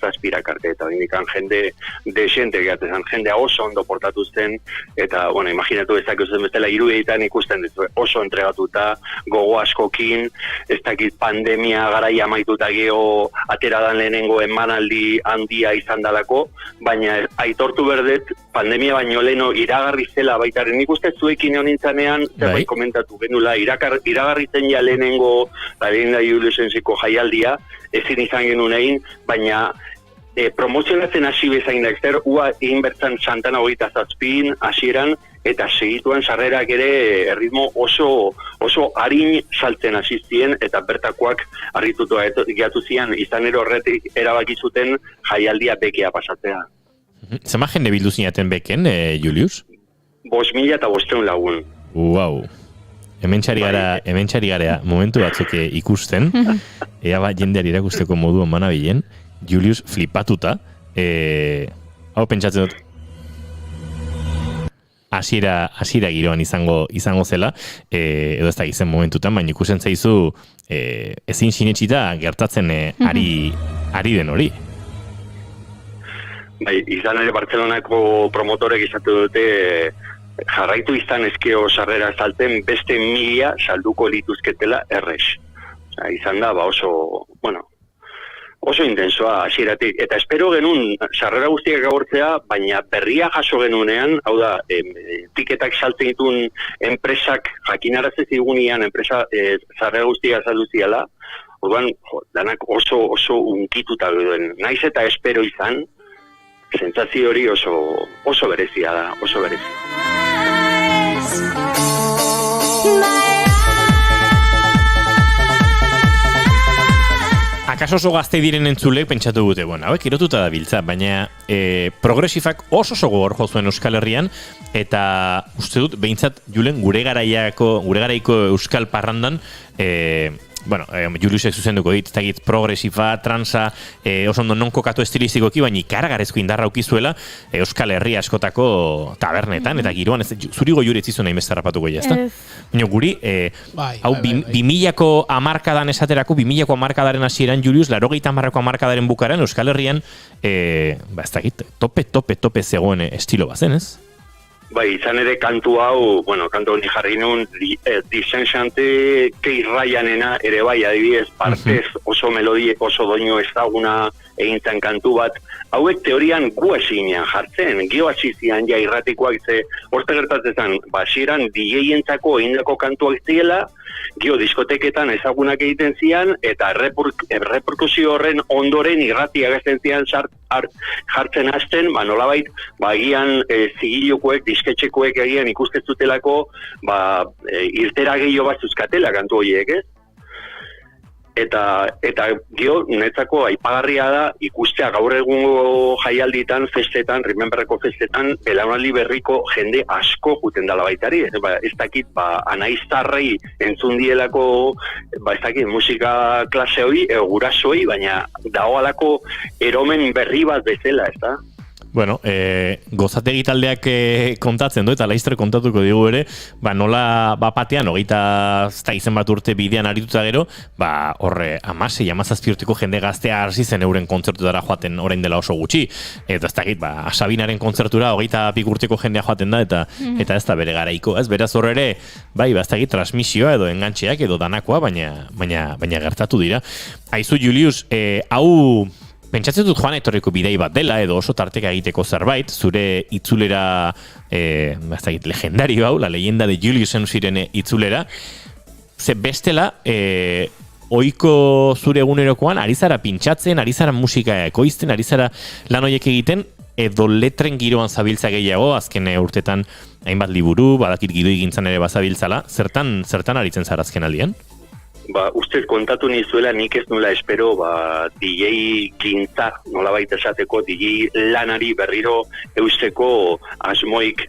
7:00 arte, eta indikan jende desente gehatzen, jendea oso ondo portatu zen, eta, imaginatu bezak zen bezala irudeetan ikusten ditu, oso entregatuta, gogo askokin, ez dakit pandemia garai amaituta geho ateradan lehenengo emanaldi handia izan dalako, baina aitortu berdet, pandemia baino leheno iragarri zela baitaren, nik uste zuekin egon nintzanean, zerbait komentatu genula, iragarri zen ja lehenengo, lehen da Julius MCko jaialdia, ezin izan genuen egin, baina promozionatzen hasi bezain da, ua egin bertzan Santana 27 hasieran, eta segituan sarrerak ere erritmo oso harin saltzen hasi zien, eta bertakoak harritutu gehiatu zian, izan ero horretik erabaki zuten jaialdia bekea pasatzea. Zema jende bildu zinaten beken, Julius? 5.500 lagun. Wow. Hemen txari gara momentu batzuk ikusten, ea bat jendeari irakusteko modu manabilen, Julius flipatuta, hau pentsatzen dut, hasiera giroan izango zela, edo ez da gizen momentutan, baina ikusten zaizu ezin sinetxita gertatzen ari den hori. Bai, izan ere Bartzelonako promotorek izatu dute, jarraitu izan ezkeo sarrera salten beste 1000 salduko lituzketela errex. Izan da, oso intensoa hasieratik, eta espero genuen sarrera guztiak agortzea, baina berria jaso genunean, hau da, tiketak saltzen dituen enpresak jakinarazte zigunean, enpresa sarrera guztiak saldu ziala, orduan, danak oso unkituta duen, naiz eta espero izan, sentsazio hori oso berezia da, oso berezia. Akaso oso gazte diren entzulek pentsatu dute, hauek irotuta da biltza, baina progresifak oso gogor jo zuen Euskal Herrian, eta uste dut, behintzat, Julen, gure garaiko Euskal Parrandan, Juliusek zuzenduko dit, progresifa, transa, oso ondo non kokatu estilistikoki, baina ikaragarezko indarra aukizuela Euskal Herria askotako tabernetan, eta giroan, zuri goiure ez izun nahi mestarrapatuko ja, ezta? Baina guri, hau, 2000ko hamarkadan esaterako, 2000ko hamarkadaren hasieran Julius, 80ko hamarkadaren bukaren Euskal Herrian, ez dakit, tope zegoen estilo bazen, ez? Bai, izan ere kantu hau, kantu honi jarri nun, Dissenxante Kei Ryanena ere bai, adibidez, partez oso melodie, oso doinu ezaguna egintzen kantu bat, hauek teorian gu ezinean jartzen, gio hasizian ja irratikoak ze, horte gertatzen, hasieran DJ-entzako egindako kantuak ziela, gio diskoteketan ezagunak egiten zian, eta reperkusio horren ondoren irratiak ezten zian jartzen hasten, nolabait, agian zigilokoek, disketxekoek egian ikustezutelako, irtera gehiago bat zuzkatela kantu horiek, ez? Eta gio, netzako aipagarria da ikustea gaur egungo jaialditan, festetan, Rememberreko festetan, belaunaldi berriko jende asko juten dala baitari. Ez dakit, anaiztarrei entzun dielako, ez dakit, musika klase hori, gurasoi, baina dagoalako eromen berri bat bezala, ez da? Bueno, gozategi taldeak kontatzen du, eta laiztre kontatuko digu ere, nola batean, hogeita izen bat urte bidean arituta gero, horre 16-17 urteko jende gaztea hasi zen euren kontzertutara joaten orain dela oso gutxi. Eta ez dakit, Sabinaren kontzertura hogeita pik urteko jendea joaten da, eta ez da bere garaiko. Ez beraz horre ere, ez dakit, transmisioa edo engantxeak edo danakoa, baina gertatu dira. Aizu, Julius, hau... Pentsatzen dut joan etorriko bidei bat dela, edo oso tarteka egiteko zerbait, zure itzulera, legendario hau, la leyenda de Juliusen ziren itzulera, ze bestela, oiko zure egunerokoan, ari zara pintxatzen, ari zara musika ekoizten, ari zara lan horiek egiten, edo letren giroan zabiltza gehiago, azken urtetan hainbat liburu, badakit gidoi gintzan ere bazabiltzala, zertan aritzen zara azken aldian? Ustez kontatu nizuela nik ez nula espero DJ gintza, nola baita esateko, DJ lanari berriro eusteko asmoik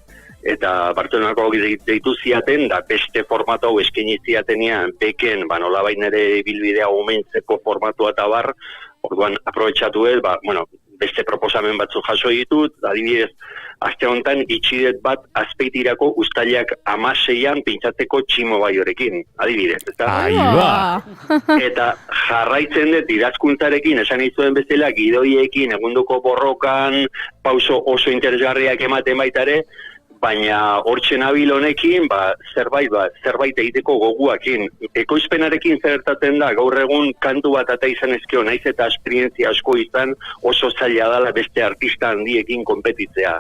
eta Bartzelonako deitu ziaten, da beste formatu hau eskaini ziatenean beken, nola baita nire bilbidea omentzeko formatua eta bar, orduan aprobetxatu ez, beste proposamen batzu jaso ditut, adibidez, aste honetan itxidet bat azpeitirako uztailak 16an pintzatzeko tximo bai horekin, adibidez, eta? Eta jarraitzen dut idazkuntzarekin, esan izuen bezala, gidoiekin, egunduko borrokan, pauso oso interesgarriak ematen baitare, baina hortxe nabil honekin, zerbait egiteko goguakin. Ekoizpenarekin zertatzen da, gaur egun kantu bat eta izan ezkio, naiz eta esperientzia asko izan, oso zaila dela beste artista handiekin konpetitzea.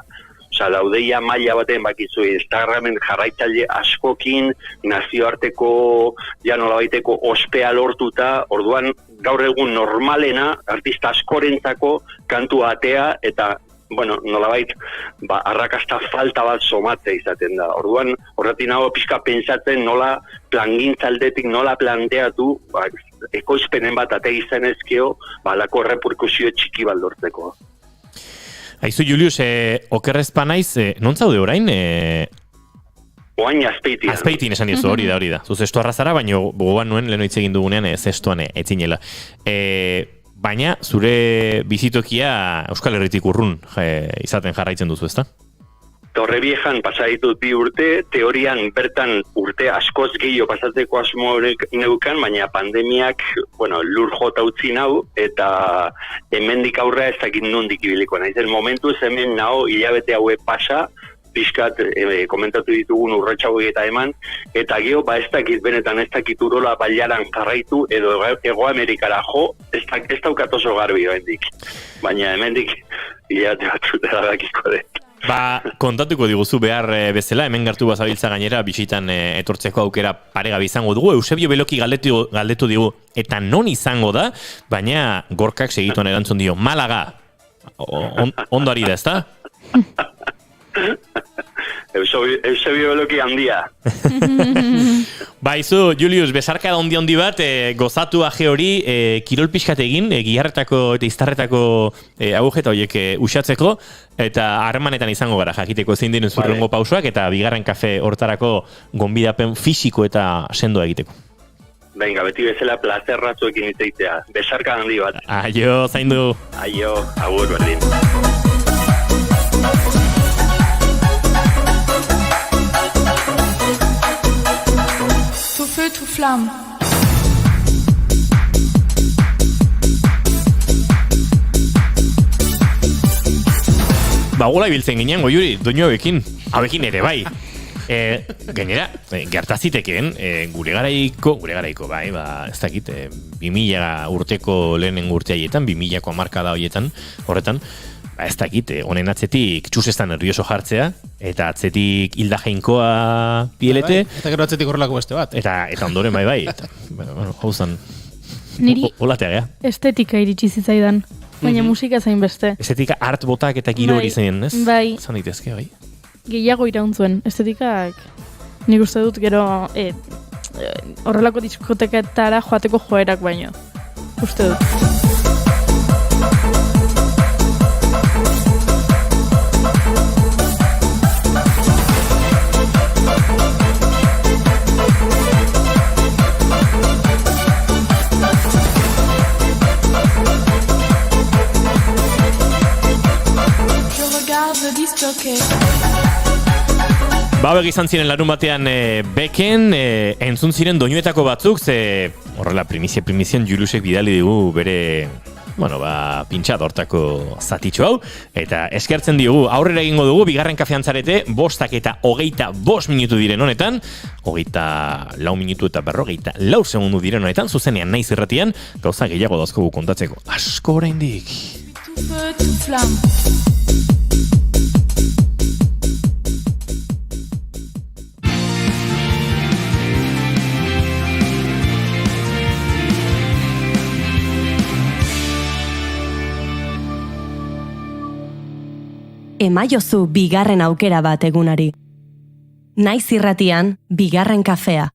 Daudeia maila baten bakizu, Instagramen jarraitzaile askokin, nazioarteko, nolabaiteko ospea lortuta, orduan gaur egun normalena, artista askorentzako kantu atea, eta nolabait, arrakasta falta bat somatzea izaten da. Orduan, horretin hau pixka pentsatzen nola plangintzaldetik, nola planteatu, ekoizpenen bat ate izan ezkeo, lako reperkusio txiki baldortzeko. Aizu, Julius, okerrez panaiz, non zaude orain? Oain azpeitin. Azpeitin esan dizu, hori da. Zuz estu arrazara, baina gogoan nuen leheno hitz egin dugunean zestuan etzinela. Baina, zure bizitokia Euskal Herritik urrun izaten jarraitzen duzu, ezta? Torreviejan pasaditut 2 urte, teorian bertan urte askoz gehiago pasatzeko asmo neukan, baina pandemiak, lur jota utzi nau, eta hemendik aurrea ez dakit nondik ibiliko. Naizen momentuz hemen nao hilabete haue pasa, pixkat komentatu ditugun urratxauek eta eman, eta gero, ez dakit benetan, ez dakit urola bailaran jarraitu, edo Ego Amerikara jo, ez daukat oso garbi hendik. Baina hemendik, hilate batzutera dakiko dut. Kontatuko diguzu behar bezala, hemen gertu bazabiltza gainera, bisitan etortzeko aukera paregabe izango dugu. Eusebio Beloki galdetu digu, eta non izango da, baina Gorkak segituan erantzun dio, Malaga. Ondo ari da, ezta? Eusebio Beloki handia. Baizu, Julius, besarka da ondi bat, gozatu aje hori, kirol pixkat egin, giharretako eta iztarretako agujeta horiek usatzeko, eta harremanetan izango gara, jakiteko zein dinen zurrengo pausoak, eta bigarren kafe hortarako gonbidapen fisiko eta sendoa egiteko. Venga, beti bezala plazerratzuekin itzeitea. Besarka handi bat. Aio, zaindu. Aio, agur berdin. Tout feu, tout flamme. Gola ibiltzen ginen, Goiuri, doinu hauekin ere bai. Gainera, gertazitekeen, gure garaiko, bai, ez dakit, 2000 urteko lehenengo urte haietan, 2000ko hamarkada horietan, horretan, ez dakit, honen atzetik txusestan nervioso jartzea, eta atzetik hilda jainkoa pielete. Eta gero atzetik horrelako beste bat. Eta ondoren bai, eta, hauzan, niri olatea gea. Estetika iritsi zitzaidan, baina musika zain beste. Estetika art botak eta giro hori zen, ez? Bai. Zan daitezke, bai. Gehiago irauntzuen, estetikak nik uste dut gero horrelako diskoteketara joateko joerak baino. Uste dut. Begi izan ziren larun batean beken, entzun ziren doinuetako batzuk, ze horrela primizien Juliusek bidali digu bere, pintxat hortako zatitxo hau, eta eskertzen diogu, aurrera egingo dugu, bigarren kafean zarete, 5:25 minutu diren honetan, 24 minutu eta 54 segundu diren honetan, zuzenean naiz irratian, gauza gehiago dauzkogu kontatzeko. Asko oraindik. Tout feu, tout flamme. Emaiozu bigarren aukera bat egunari. Naiz irratian, bigarren kafea.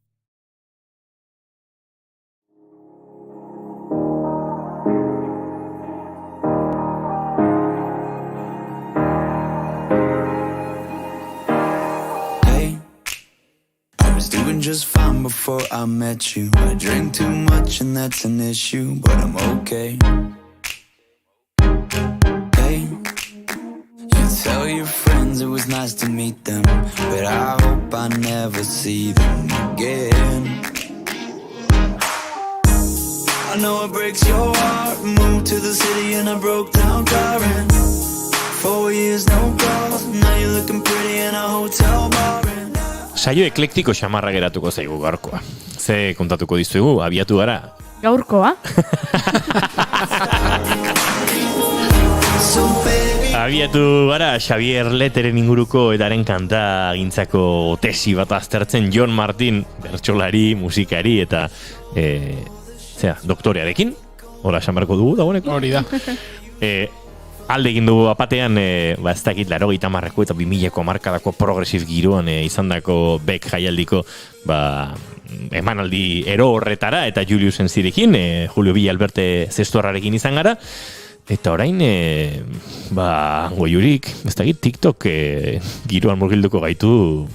Hey, I was doing just fine before I met you. I drink too much and that's an issue, but I'm okay. Tell your friends it was nice to meet them, but I hope I never see them again. I know it breaks your heart. Moved to the city and I broke down crying. 4 years no calls, now you're looking pretty in a hotel bar. Saio eklektiko xamarra geratuko zaigu gaurkoa. Ze kontatuko dizuegu, abiatu gara. Gaurkoa? Abiatu gara Xavier Leteren inguruko edaren kanta gintzako tesi bat aztertzen John Martin, bertsolari, musikari eta doktorearekin. Hora xamarko dugu dagoeneko. Hori da. Alde egin dugu apatean, ez dakit 80ko eta 2000ko hamarkadako progresiv giroan izandako Beck jaialdiko emanaldi ero horretara eta Juliusen zirekin, Julio Villa Alberte Zestuarrarekin izan gara. Eta orain, Goiurik, ez dakit, TikTok giroan murgilduko gaitu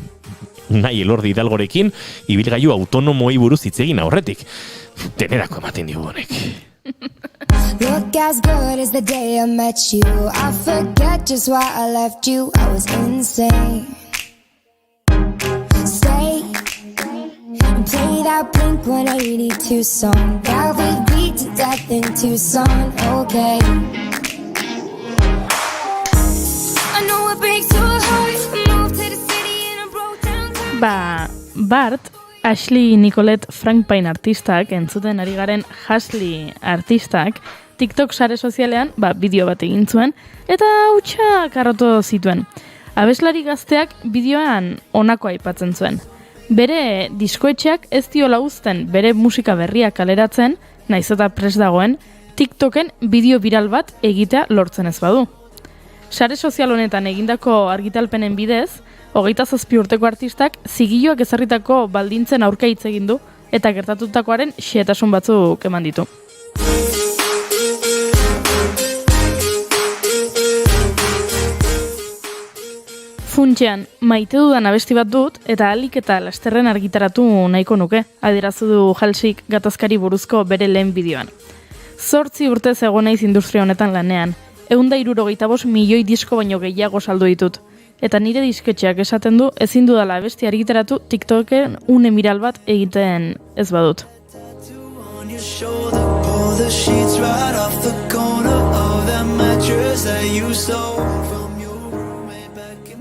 nahi Elordi Hidalgorekin, ibilgailu autonomoei buruz hitz egin aurretik. Denerako ematen digu honek. Look as good as the day I met you. I forget just why I left you. I was insane. Stay and play that Blink-182 song that we beat to death in Tucson. Okay. I know it breaks your heart. Moved Bart, Ashley Nicolette Frank-Pine artistak, entzuten ari garen Ashley artistak, TikTok sare sozialean, bideo bat egin zuen, eta hautsak arroto zituen. Abeslari gazteak bideoan honako aipatzen zuen. Bere diskoetxeak ez diola uzten bere musika berriak kaleratzen, naiz eta prest dagoen, TikToken bideo viral bat egitea lortzen ez badu. Sare sozial honetan egindako argitalpenen bidez, 27 urteko artistak zigiloak ezarritako baldintzen aurka hitz egin du eta gertatutakoaren xehetasun batzuk eman ditu. Funtsean, maite dudan abesti bat dut eta ahalik eta lasterren argitaratu nahiko nuke, adierazu du Halseyk gatazkari buruzko bere lehen bideoan. 8 urtez egon naiz industria honetan lanean, 165 milioi disko baino gehiago saldu ditut. Eta nire disketxeak esaten du ezin dudala abesti argitaratu TikToken une miral bat egiten ez badut.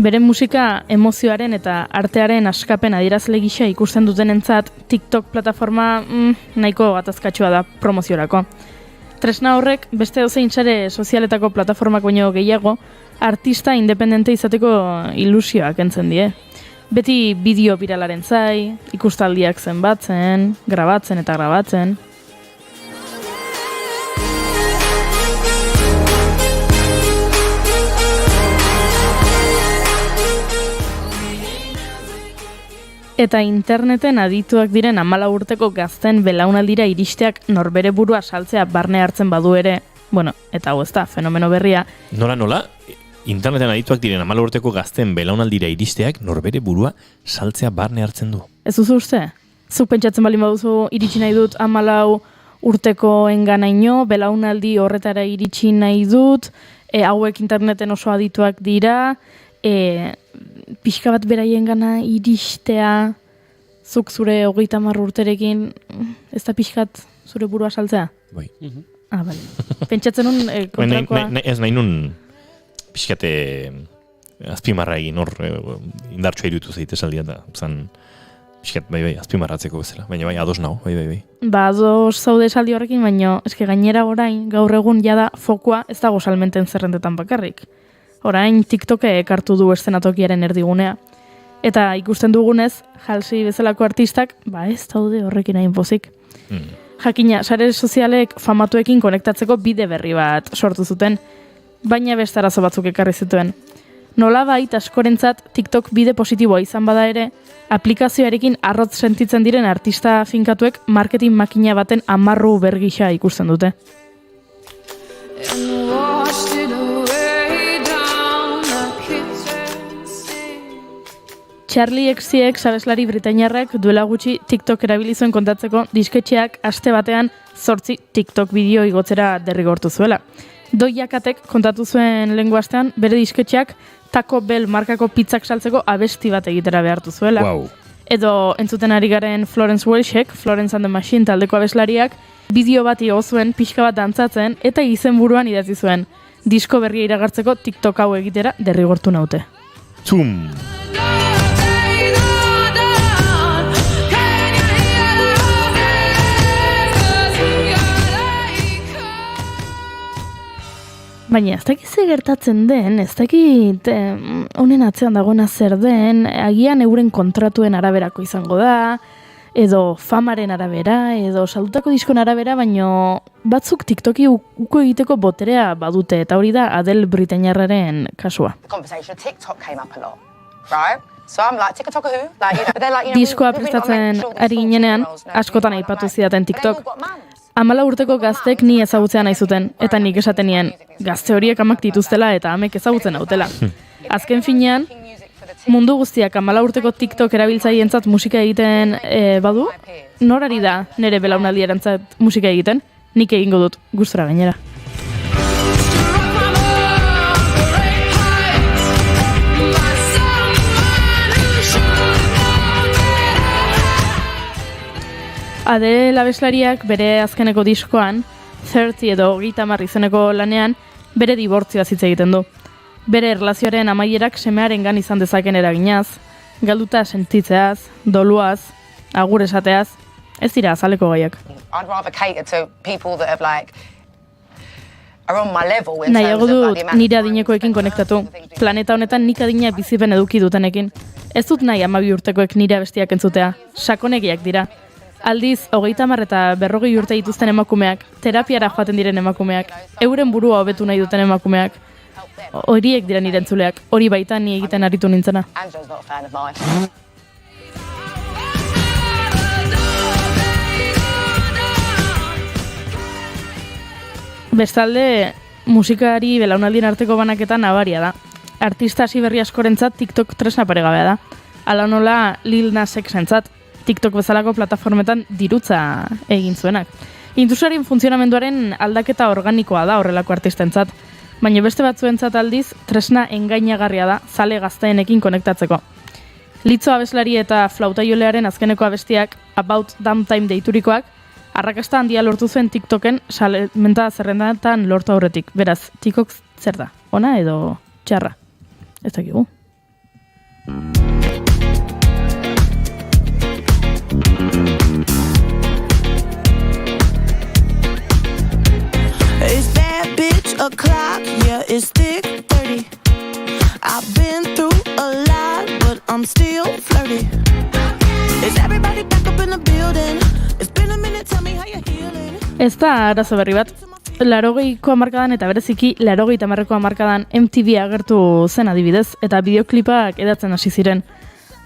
Bere musika emozioaren eta artearen askapen adierazle gisa ikusten dutenentzat TikTok plataforma nahiko gatazkatsua da promoziorako. Tresna horrek beste dozein sare sozialetako plataformak baino gehiago artista independente izateko ilusioak entzen die. Beti bideo biralaren zai, ikustaldiak zenbatzen, grabatzen eta grabatzen. Eta interneten adituak diren 14 urteko gazten belaunaldira iristeak norbere burua saltzea barne hartzen badu ere, eta hau ez da, fenomeno berria. Nola? Interneten adituak diren 14 urteko gazten belaunaldira iristeak norbere burua saltzea barne hartzen du. Ez duzu uste? Zuk pentsatzen baldin baduzu iritsi nahi dut 14 urteko enganaino, belaunaldi horretara iritsi nahi dut, hauek interneten oso adituak dira, pixka bat beraien gana iristea, zuk zure 30 urterekin, ez da pixkat zure burua saltzea? Bai. Bale. Pentsatzen nun kontrakoa. Ez nahi nun pixkate azpimarra egin hor indartsua irutu zeit esaldia da. Pixkat, bai, azpimarratzeko bezala. Baina bai, ados nago, bai. Ados zaude esaldi horrekin, baina eske gainera orain, gaur egun jada fokua ez dago salmenten zerrendetan bakarrik. Orain TikToke ekartu du eszenatokiaren erdigunea. Eta ikusten dugunez, Halsey bezalako artistak, ez daude horrekin hain pozik. Jakina, sare sozialek famatuekin konektatzeko bide berri bat sortu zuten, baina beste arazo batzuk ekarri zituen. Nolabait askorentzat TikTok bide positiboa izan bada ere, aplikazioarekin arrotz sentitzen diren artista finkatuek marketing makina baten amarru bergisa ikusten dute. Charlie XCX abeslari britainiarrak duela gutxi TikTok erabili zuen kontatzeko disketxeak aste batean 8 TikTok bideo igotzera derrigortu zuela. Doiakatek kontatu zuen lehengo astean bere disketxeak Taco Bell markako pizzak saltzeko abesti bat egitera behartu zuela. Wow. Edo entzuten ari garen Florence Welchek, Florence and the Machine taldeko abeslariak, bideo bat igo zuen pixka bat dantzatzen eta izenburuan idatzi zuen. Disko berria iragartzeko TikTok hau egitera derrigortu naute. Tum! Baina ez dakit ze gertatzen den, ez dakit honen atzean dagoena zer den, agian euren kontratuen araberako izango da, edo famaren arabera, edo saldutako diskon arabera, baino batzuk TikToki uko egiteko boterea badute, eta hori da Adele britainiarraren kasua. Diskoa prestatzen ari ginenean, askotan aipatu zidaten TikTok. 14 urteko gaztek ni ezagutzea nahi zuten, eta nik esaten nien, gazte horiek amak dituztela eta amek ezagutzen nautela. Azken finean, mundu guztiak 14 urteko TikTok erabiltzaientzat musika egiten badu, norari da nire belaunaldierantzat musika egiten, nik egingo dut gustora gainera. Adele abeslariak bere azkeneko diskoan, 30 edo 30 izeneko lanean, bere dibortzioa hitz egiten du. Bere erlazioaren amaierak semearengan izan dezaken eraginaz, galduta sentitzeaz, doluaz, agur esateaz, ez dira azaleko gaiak. I'd rather cater to people that have like are on my level in Nahiago terms of like, dut the amount nire adinekoekin konektatu. Planeta honetan nik adina bizipen eduki dutenekin. Ez dut nahi 12 urtekoek nire abestiak entzutea. Sakonegiak dira. Aldiz, 30 eta 40 urte dituzten emakumeak, terapiara joaten diren emakumeak, euren burua hobetu nahi duten emakumeak, horiek dira nire entzuleak, hori baita ni egiten aritu nintzena. Angela's not a fan of mine. Bestalde, musikari belaunaldien arteko banaketan nabaria da. Artista hasi berri askorentzat TikTok tresna paregabea da. Hala nola Lil Nas Xentzat, TikTok bezalako plataformetan dirutza egin zuenak. Industriaren funtzionamenduaren aldaketa organikoa da horrelako artistentzat, baina beste batzuentzat aldiz tresna engainagarria da zale gazteenekin konektatzeko. Litzo abeslari eta flautaiolearen azkeneko abestiak About Damn Time deiturikoak arrakasta handia lortu zuen TikToken salmenta zerrendatan lortu aurretik. Beraz, TikTok zer da? Ona edo txarra? Ez dakigu. It's that bitch o'clock, yeah, it's thick 30. I've been through a lot, but I'm still flirty. Is everybody back up in the building? It's been a minute, tell me how you're healing. Ez da arazo berri bat. 80ko hamarkadan eta bereziki 80ko hamarkadan MTV agertu zen adibidez, eta bideoklipak edatzen hasi ziren.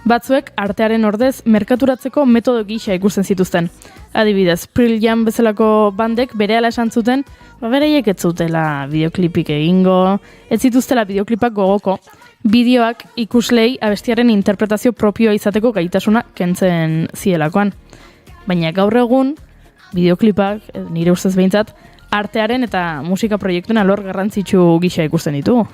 Batzuek artearen ordez merkaturatzeko metodo gisa ikusten zituzten. Adibidez, Pearl Jam bezalako bandek berehala esan zuten, bereiek ez zutela bideoklipik egingo, ez zituztela bideoklipak gogoko, bideoak ikuslei abestiaren interpretazio propioa izateko gaitasuna kentzen zielakoan. Baina gaur egun, bideoklipak, nire ustez behintzat, artearen eta musika proiektuen alor garrantzitsu gisa ikusten ditugu.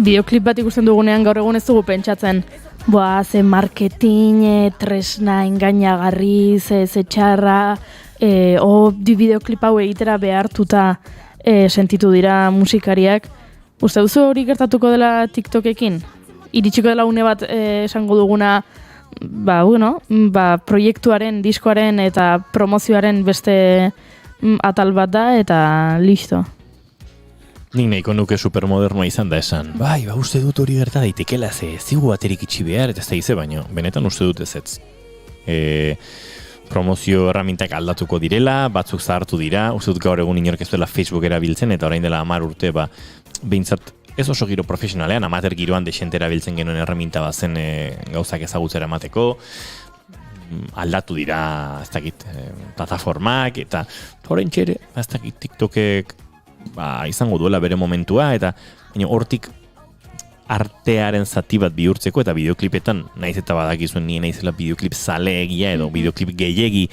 Bideoklip bat ikusten dugunean gaur egun ez dugu pentsatzen, ze marketing, tresna, engainagarri, ze txarra, bideoklip hau egitera behartuta sentitu dira musikariak. Uste duzu hori gertatuko dela TikTokekin? Iritsiko dela une bat esango duguna, proiektuaren, diskoaren eta promozioaren beste atal bat da eta listo. Nik nahiko nuke supermodernoa izan da esan. Uste dut hori gerta daitekela zigu baterik itxi behar, eta ez da ize baino. Benetan uste dut ez. Promozio erramintak aldatuko direla, batzuk zahartu dira, uste dut gaur egun inork ez duela Facebook erabiltzen, eta orain dela 10 urte, behintzat ez oso giro profesionalean, amateur giroan desente erabiltzen genuen erraminta bazen gauzak ezagutzera emateko, aldatu dira, ez dakit, plataformak, eta orain txere, ez dakit TikTokek izango duela bere momentua, eta hortik artearen zati bat bihurtzeko eta bideoklipetan, naiz eta badakizuen nien naizela bideoklip zaleegia edo bideoklip gehiegi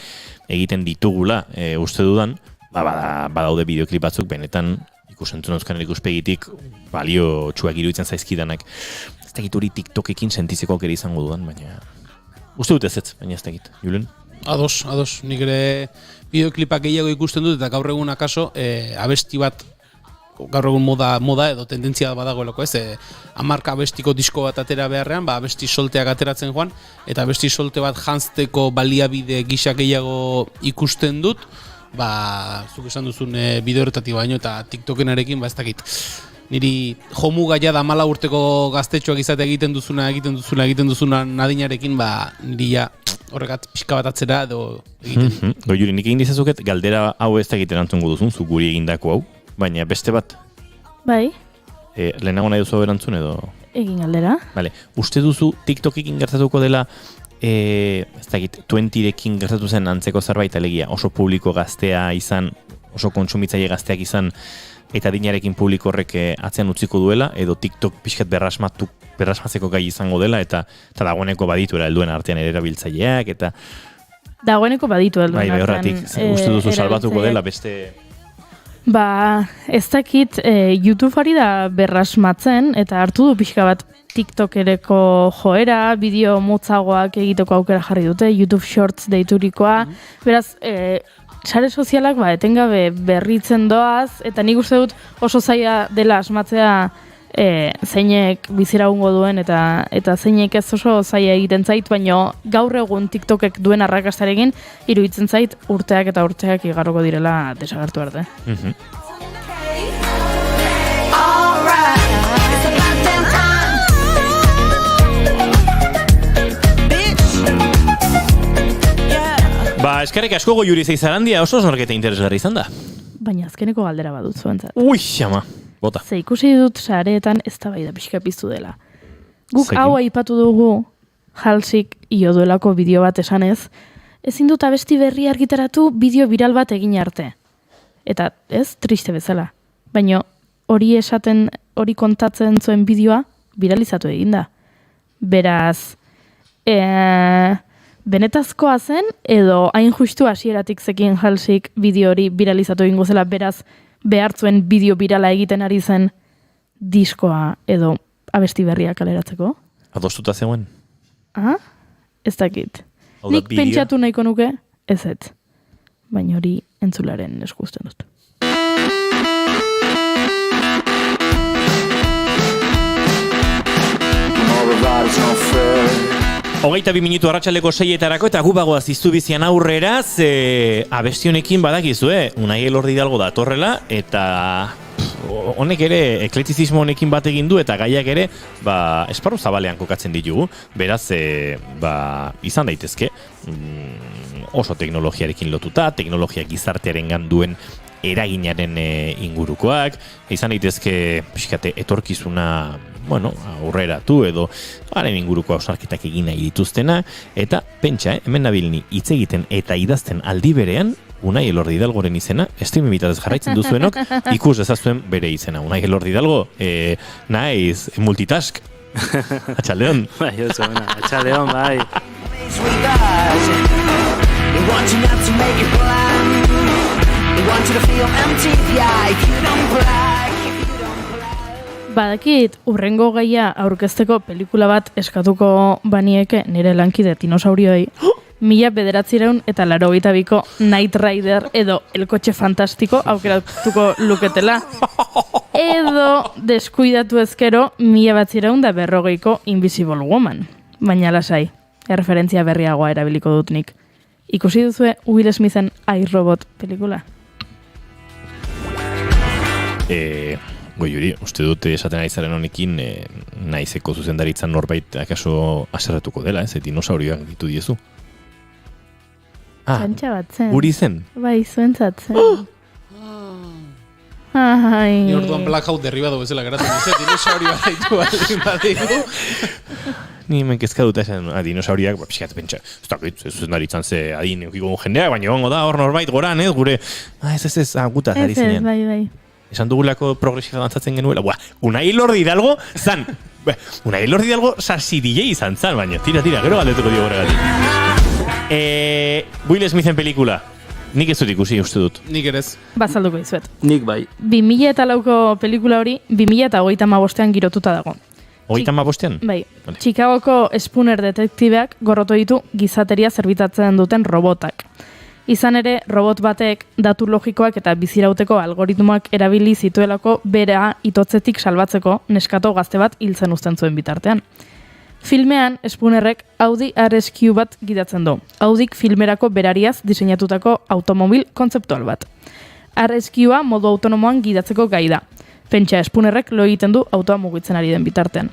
egiten ditugula uste dudan, badaude bideoklip batzuk benetan ikusentzun euskaren ikuspegitik balio txuak iruditzen zaizkidanak. Ez dakit hori TikTokekin sentizeko kere izango dudan, baina uste dut ez, baina ez dakit. Julen? Ados, nik ere bideoklipak gehiago ikusten dut eta gaur egun akaso abesti bat gaur egun moda edo tendentzia badagoelako ez, hamarka abestiko disko bat atera beharrean, abesti solteak ateratzen joan, eta abesti solte bat janzteko baliabide gisa gehiago ikusten dut, zuk esan duzun bideo horretatik baino, eta TikTokenarekin, ez dakit, niri jomuga jada 14 urteko gaztetxoak izate egiten duzuna nadinarekin, niri ja horregat pixka bat atzera edo egiten. Goiuri, nik egin dizazuket, galdera hau ez dakit erantzungo duzun, zu guri egindako hau, baina beste bat? Bai. Lehenago nahi duzu erantzun edo? Egin galdera. Vale. Uste duzu TikTokekin gertatuko dela, ez dakit, 20rekin gertatu zen antzeko zerbait alegia, oso publiko gaztea izan, oso kontsumitzaile gazteak izan, eta dinarekin publiko horrek atzean utziko duela, edo TikTok pixkat berrasmatzeko gai izango dela, eta dagoeneko baditu helduen artean ere erabiltzaileak, eta... Dagoeneko baditu helduen artean. Horretik, uste duzu salbatuko dela beste... Ez dakit, YouTubeari da berrasmatzen, eta hartu du pixka bat TikTokereko joera, bideo motzagoak egiteko aukera jarri dute, YouTube Shorts deiturikoa, beraz, sare sozialak etengabe berritzen doaz, eta nik uste dut oso zaila dela asmatzea zeinek biziraungo duen eta zeinek ez oso zaila egiten zait, baina gaur egun TikTokek duen arrakastarekin iruditzen zait urteak eta urteak igarroko direla desagertu arte. Eskerrik asko Goiuri Zeizarandia, oso snorketa interesgarri izan da. Baina azkeneko galdera badut zuentzat. Ui, xama, bota. Ze ikusi dut sareetan eztabaida pixka piztu dela. Guk hau aipatu dugu, Halsik ioduelako bideo bat esanez, ezin dut abesti berri argitaratu bideo viral bat egin arte. Eta ez, triste bezala. Baina hori kontatzen zuen bideoa viralizatu eginda. Beraz, benetazkoa zen, edo hain justu hasieratik zekin Halsik bideo hori viralizatu egingo zela, beraz behartzuen bideo virala egiten ari zen diskoa edo abesti berriak kaleratzeko? Adostuta zegoen? Ez dakit. Nik pentsatu nahiko nuke, ez. Baina hori entzularen eskusten dut. 22 minutu arratsaldeko 6etarako eta gu bagoaz iztu bizian aurrera, abesti honekin badakizue, Unai Elordi Hidalgo datorrela, eta honek ere ekletizismo honekin bat egin du, eta gaiak ere esparru zabalean kokatzen ditugu, beraz izan daitezke oso teknologiarekin lotuta, teknologia gizartearengan duen eraginaren ingurukoak, izan daitezke etorkizuna aurreratu edo haren inguruko ausarketak egin nahi dituztena, eta pentsa, hemen nabilni hitz egiten eta idazten aldi berean, Unai Elordi Hidalgoren izena, streaming bitatez jarraitzen duzuenok, ikus ezazuen bere izena. Unai Elordi Hidalgo, naiz, multitask. Atxaldeon. Bai, oso, atxaldeon, bai. Badakit, urrengo gaia aurkezteko pelikula bat eskatuko banieke nire lankide dinosaurioi, 1982ko Knight Rider edo El Coche Fantastiko aukeratuko luketela. Edo deskuidatu ezkero 1940ko Invisible Woman. Baina lasai, erreferentzia berriagoa erabiliko dut nik. Ikusi duzue Will Smithen iRobot pelikula? Goiuri, uste dut esaten aizaren honekin naizeko zuzendaritzan norbait akaso aserratuko dela, dinosaurioak ditu diezu. Kantxa bat zen. Guri zen? Bai, zuentzat zen. Ni orduan Blackout derribado bezala geratzen dut, dinosaurioa daitu badigu. Ni hemen kezka dut esan dinosauriak, pixkat pentsa, ez zuzendaritzan ze adin eukiko jendeak, baina gongo da hor norbait goran, gure, ez, guta zari zinean. Bai. Esan dugulako progresiba dantzatzen genuela. Unai Elordi Hidalgo zan. Unai Elordi Hidalgo sasi DJ izan zan, baina tira, gero galdetuko dio horregatik. Will Smithen pelikula. Nik ez dut ikusi, uste dut. Nik erez. Bazalduko dizuet. Nik bai. 2004ko pelikula hori 2035an girotuta dago. 35an? Bai. Vale. Chicagoko Spooner detektibeak gorrotu ditu gizateria zerbitzatzen duten robotak. Izan ere, robot batek datu logikoak eta bizirauteko algoritmoak erabili zituelako bera itotzetik salbatzeko neskato gazte bat hiltzen uzten zuen bitartean. Filmean, Spoonerrek Audi RSQ bat gidatzen du. Audik filmerako berariaz diseinatutako automobil kontzeptual bat. RSQ-a modu autonomoan gidatzeko gai da. Pentsa, Spoonerrek lo egiten du autoa mugitzen ari den bitartean.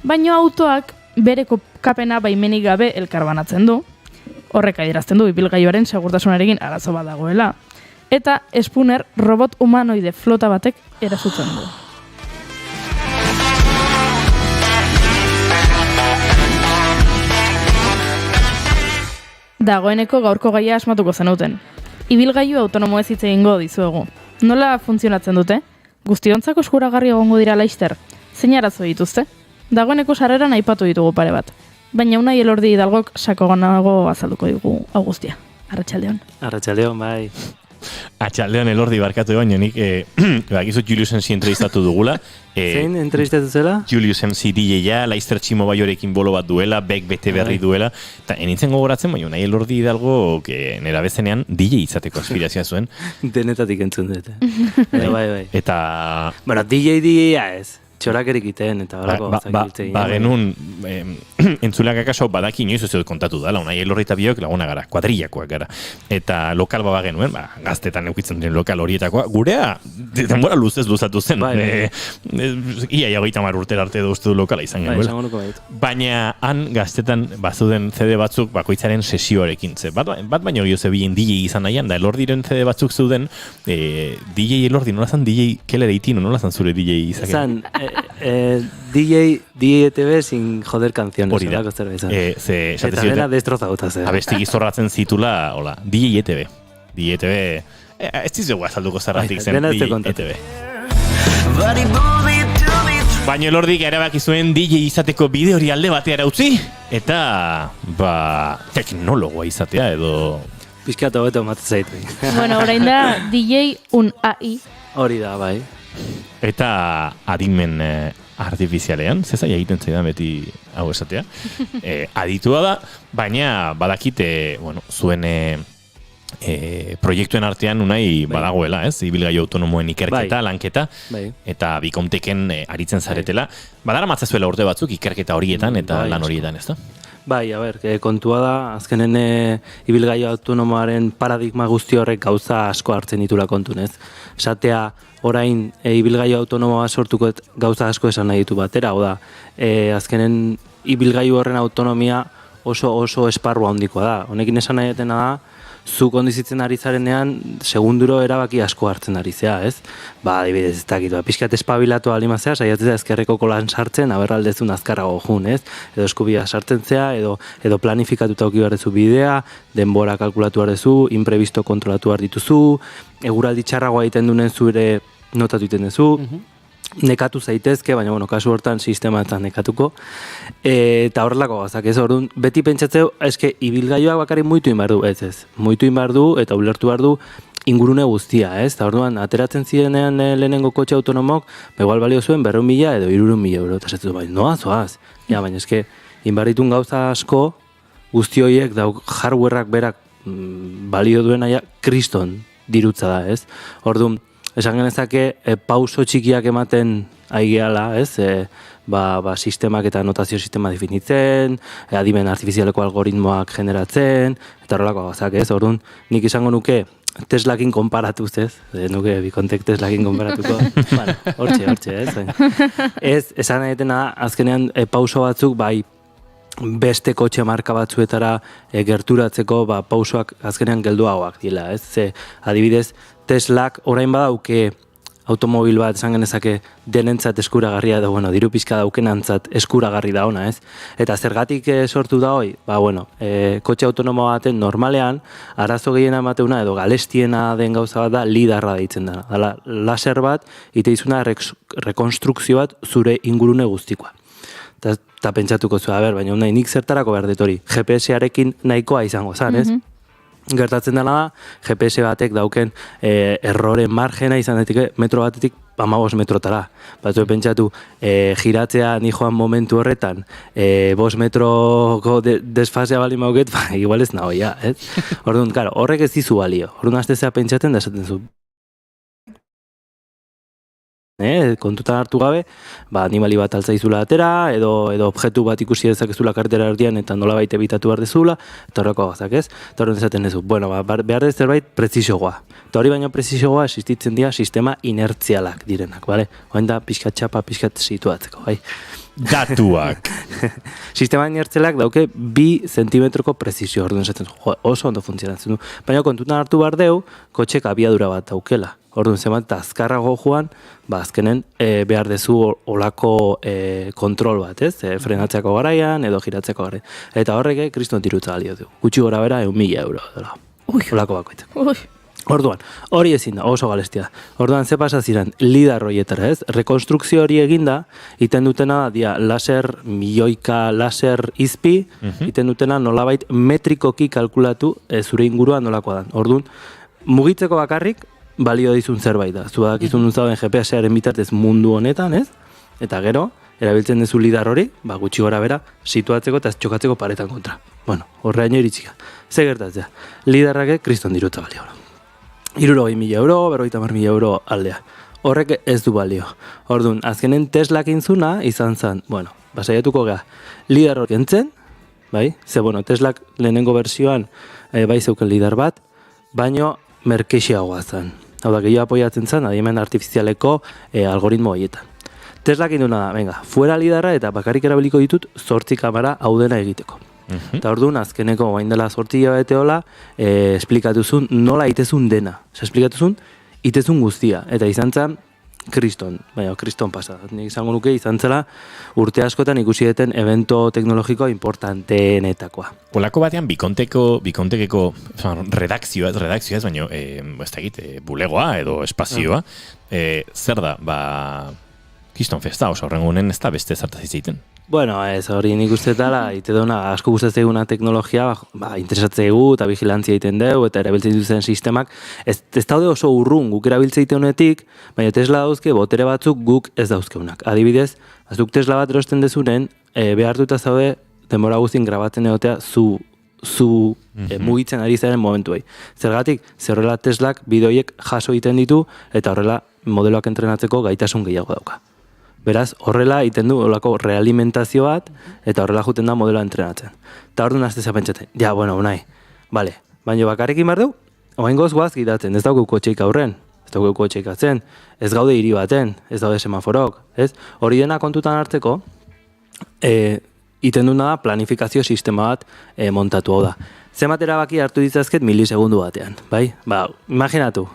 Baina autoak bere kapena baimenik gabe elkarbanatzen du. Horrek adierazten du ibilgailuaren segurtasunarekin arazo bat dagoela. Eta Spooner robot humanoide flota batek erasotzen du. Dagoeneko gaurko gaia asmatuko zenuten. Ibilgailu autonomo ez hitz egingo dizuegu. Nola funtzionatzen dute? Guztiontzako eskuragarri egongo dira laster. Zein arazo dituzte? Dagoeneko sarreran aipatu ditugu pare bat. Baina Unai Elordi Hidalgok sakonago azalduko digu hau guztia. Arratsaldeon. Arratsaldeon, bai. Atxaldean Elordi barkatu baina nik, bakizu Julius MC entrevistatu dugula. Zein entrevistatu zela? Julius MC DJ-a, Laister Tximo Baiorekin bolo bat duela, Beck bete berri duela, eta enintzen gogoratzen, baina nahi Elordi Hidalgo, nera bezenean DJ izateko aspirazioa zuen. Denetatik entzun dut. Bai. Eta... Bueno, DJ-a ez. Txorakerik iten, eta horako genuen entzuleak akaso badaki inoiz ez dut kontatu da, unai Elorri eta biok laguna gara, kuadrillakoak gara. Eta lokal baba genuen, gaztetan eukitzen diren lokal horietakoa, gurea denbora luzez luzatu zen. Ia 30 urtera arte uste du lokala izan genuela. Baina han gaztetan bazuden CD batzuk bakoitzaren sesioarekin. Bat baino gehiago zebilen DJ izan nahian, da Elordiren CD batzuk zeuden, DJ Elordi, nola zan DJ Kele Deitino, nola zan zure DJ izaken? DJ ETV sin joder canciones. Hori da. Eta dena destrozauta zen. Abesti gizorratzen zitula, hola, DJ ETV. DJ ETV, ez dizegu azalduko zerratik zen DJ ETV. Baina Elordik erabaki zuen DJ izateko bide hori alde bateara utzi, eta, teknologoa izatea edo... Pizkatu hobeto matzen zaitu. Bueno, orain da DJ un AI. Hori da, bai. Eta adimen artifizialean, zezaia egiten zaidan beti hau esatea, aditua da, baina badakite, zuen proiektuen artean unai badagoela, ez? Ibilgailu autonomoen ikerketa, lanketa, eta bikomteken aritzen zaretela. Badara matzazuela urte batzuk ikerketa horietan eta lan horietan, ez da? Bai, kontua da, azkenen ibilgailu autonomoaren paradigma guzti horrek gauza asko hartzen ditula kontunez. Esatea, orain ibilgailu autonomoa sortuko gauza asko esan nahi ditu batera, da, azkenen ibilgailu horren autonomia oso esparrua handikoa da. Honekin esan nahi dutena da, zu kondizitzen ari zarenean, segunduro erabaki asko hartzen ari zea, ez? Adibidez, ez dakit, pixkat espabilatu alimazea, saiatzea ezkerreko kolan sartzen, aberraldezun azkarrago jun, ez? Edo eskubia sartzen zea, edo planifikatuta oki behar dezu bidea, denbora kalkulatu behar dezu, imprevisto kontrolatu behar dituzu, eguraldi txarragoa egiten duen zure notatu egiten dezu, nekatu zaitezke, baina kasu hortan sistema eta nekatuko. Eta horrelako gazak, ez orduan, beti pentsatzeu, eske ibilgailuak bakarrik muitu inbar du, ez. Muitu inbar du eta ulertu behar du ingurune guztia, ez. Eta orduan, ateratzen zirenean lehenengo kotxe autonomok, igual balio zuen 200.000 edo 300.000 euro. Eta esatzen du, baina zoaz. Ja, baina eske, inbarritun gauza asko, guzti horiek dauk hardwareak berak balio duena ja, kriston dirutza da, ez. Orduan, esan genezake, pauso txikiak ematen aigeala, ez? Sistemak eta notazio sistema definitzen, adimen artifizialeko algoritmoak generatzen, eta horrelako gazak, ez? Orduan, nik izango nuke Teslakin konparatuz, ez? Nuke bikontek Teslakin konparatuko. Hortxe, ez? Ez, esan egitena, azkenean pauso batzuk, bai, beste kotxe marka batzuetara gerturatzeko pausoak azkenean gelduagoak dira, ez? Adibidez, Teslak orain badauke automobil bat esan genezake denentzat eskuragarria edo, diru pizka daukenantzat eskuragarri da ona, ez? Eta zergatik sortu da hoi? Kotxe autonomo baten normalean, arazo gehiena emateuna edo galestiena den gauza bat da lidarra deitzen da. Dala, laser bat, iteizuna rekonstrukzio bat zure ingurune guztikoa. Eta pentsatuko zu, baina nik zertarako behar dut hori, GPS-arekin nahikoa izango zan, ez? Gertatzen dela da, GPS batek dauken errore margena izan daiteke metro batetik 15 metrotara. Batzu pentsatu, giratzea ni joan momentu horretan, 5 metroko desfasea bali mauket, igual ez nago, ja, ez? Orduan, horrek ez dizu balio. Orduan, aztezea pentsatzen da esaten zu. Kontutan hartu gabe, animali bat altzaizula atera, edo objektu bat ikusi dezakezula kartera erdian eta nola baita ebitatu behar dezula, eta horreko gazak, ez? Eta horren esaten dezu, behar dez zerbait prezisogoa. Eta hori baino prezisogoa existitzen dira sistema inertzialak direnak, bale? Hoen da pixkat txapa, pixkat situatzeko, bai? Datuak. Sistema inertzialak dauke 2 zentimetroko prezisio, orduan esaten zu, oso ondo funtzionatzen du. Baina kontutan hartu behar deu, kotxek abiadura bat daukela. Orduan zemat eta azkarrago joan, azkenen behar dezu olako kontrol bat, ez? Frenatzeako garaian edo giratzeko garaian. Eta horrek kriston dirutza galio du. Gutxi gora bera 1.000 euro. Olako bakoitzak. Orduan, hori ezin da, oso galestia. Orduan, ze pasa ziren, lidar horietara, ez? Rekonstrukzio hori eginda, iten dutena da, laser, milioika laser izpi, iten dutena nolabait metrikoki kalkulatu zure ingurua nolakoa dan. Orduan, mugitzeko bakarrik balio dizun zerbait da. Zu badakizun zauden GPS-aren bitartez mundu honetan, ez? Eta gero, erabiltzen duzu lidar hori, gutxi gora bera, situatzeko eta txokatzeko paretan kontra. Bueno, horreaino iritsika. Ze gertatzea, lidarrake kriston dirutza balio. 60.000 euro, 50.000 euro aldea. Horrek ez du balio. Orduan, azkenen Teslak intzuna izan zen, basaiatuko gea, lidar hori entzen, bai? Ze, Teslak lehenengo bersioan bai zeuken lidar bat, baino merkexiagoa zen. Hau da, gehiago apoiatzen zen, adimen artifizialeko algoritmo horietan. Teslak induna da, fuera lidarra eta bakarrik erabiliko ditut 8 kamera hau dena egiteko. Eta orduan, azkeneko bain dela 8 hilabete hola, esplikatuzun nola itezun dena. Esplikatuzun, itezun guztia. Eta izan zen, kriston pasa. Nik izango nuke izan zela urte askotan ikusi deten evento teknologikoa importanteenetakoa. Olako batean bikontekeko redakzioa ez, baina ez da egit, bulegoa edo espazioa, zer da, Kiston festa, oso horrengunen ez da beste zartaz egiten. Ez hori nik uste dela, ite duna, asko gustatzen eguna teknologia, interesatzen egu eta vigilantzia egiten dugu eta erabiltzen duzen sistemak. Ez daude oso urrun guk erabiltzen egiten honetik, baina Tesla dauzke botere batzuk guk ez dauzkeunak. Adibidez, azuk Tesla bat erosten dezunen, behartuta zaude denbora guztien grabatzen egotea zu mugitzen ari zaren momentuei. Zergatik, horrela Teslak bideoiek jaso egiten ditu eta horrela modeloak entrenatzeko gaitasun gehiago dauka. Beraz, horrela egiten du olako realimentazio bat, eta horrela juten da modeloa entrenatzen. Eta orduan azteza pentsatzen, unai, baina bakarrekin behar du, oain goaz gidatzen, ez dauku kotxeik aurren, ez dauku kotxeik atzen, ez gaude hiri baten, ez daude semaforok, ez? Hori dena kontutan hartzeko, iten duna da planifikazio sistema bat montatu hau da. Zenbat erabaki hartu ditzazket milisegundu batean, bai? Imaginatu,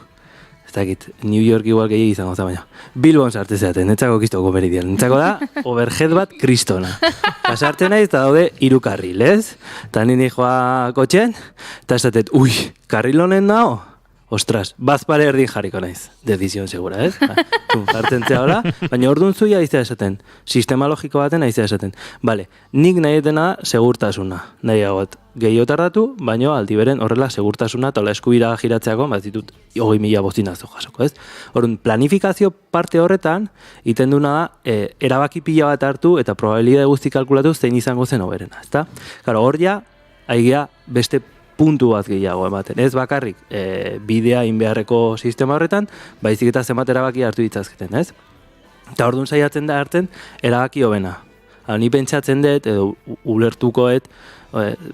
ez dakit, New York igual gehiagik izango za baina. Bilbon sartu zeaten, netzako kistoko meridian. Netzako da, overhead bat kristona. Pasarte naiz eta daude 3 karril, ez? Eta nini joa kotxen, eta esatet, karril honen nao? Ostras, bazpare erdin jarriko naiz. Decision segura, ez? Jartzen zea hola, baina orduan zuia iztea esaten. Sistema logiko baten iztea esaten. Bale, nik nahi etena segurtasuna. Nahi agot, gehiago tardatu, baina aldi beren horrela segurtasuna eta eskubira giratzeako, ditut 20.000 bozinazo jasoko, ez? Orduan, planifikazio parte horretan, iten duna da, erabaki pila bat hartu eta probabilidade guzti kalkulatu zein izango zen oberena, ezta? Karo, hor ja, aigea beste puntu bat gehiago ematen. Ez bakarrik bidea inbeharreko sistema horretan, baizik eta zenbat erabaki hartu ditzazketen, ez? Eta orduan saiatzen da hartzen erabaki hobena. Ni pentsatzen dut, edo ulertukoet,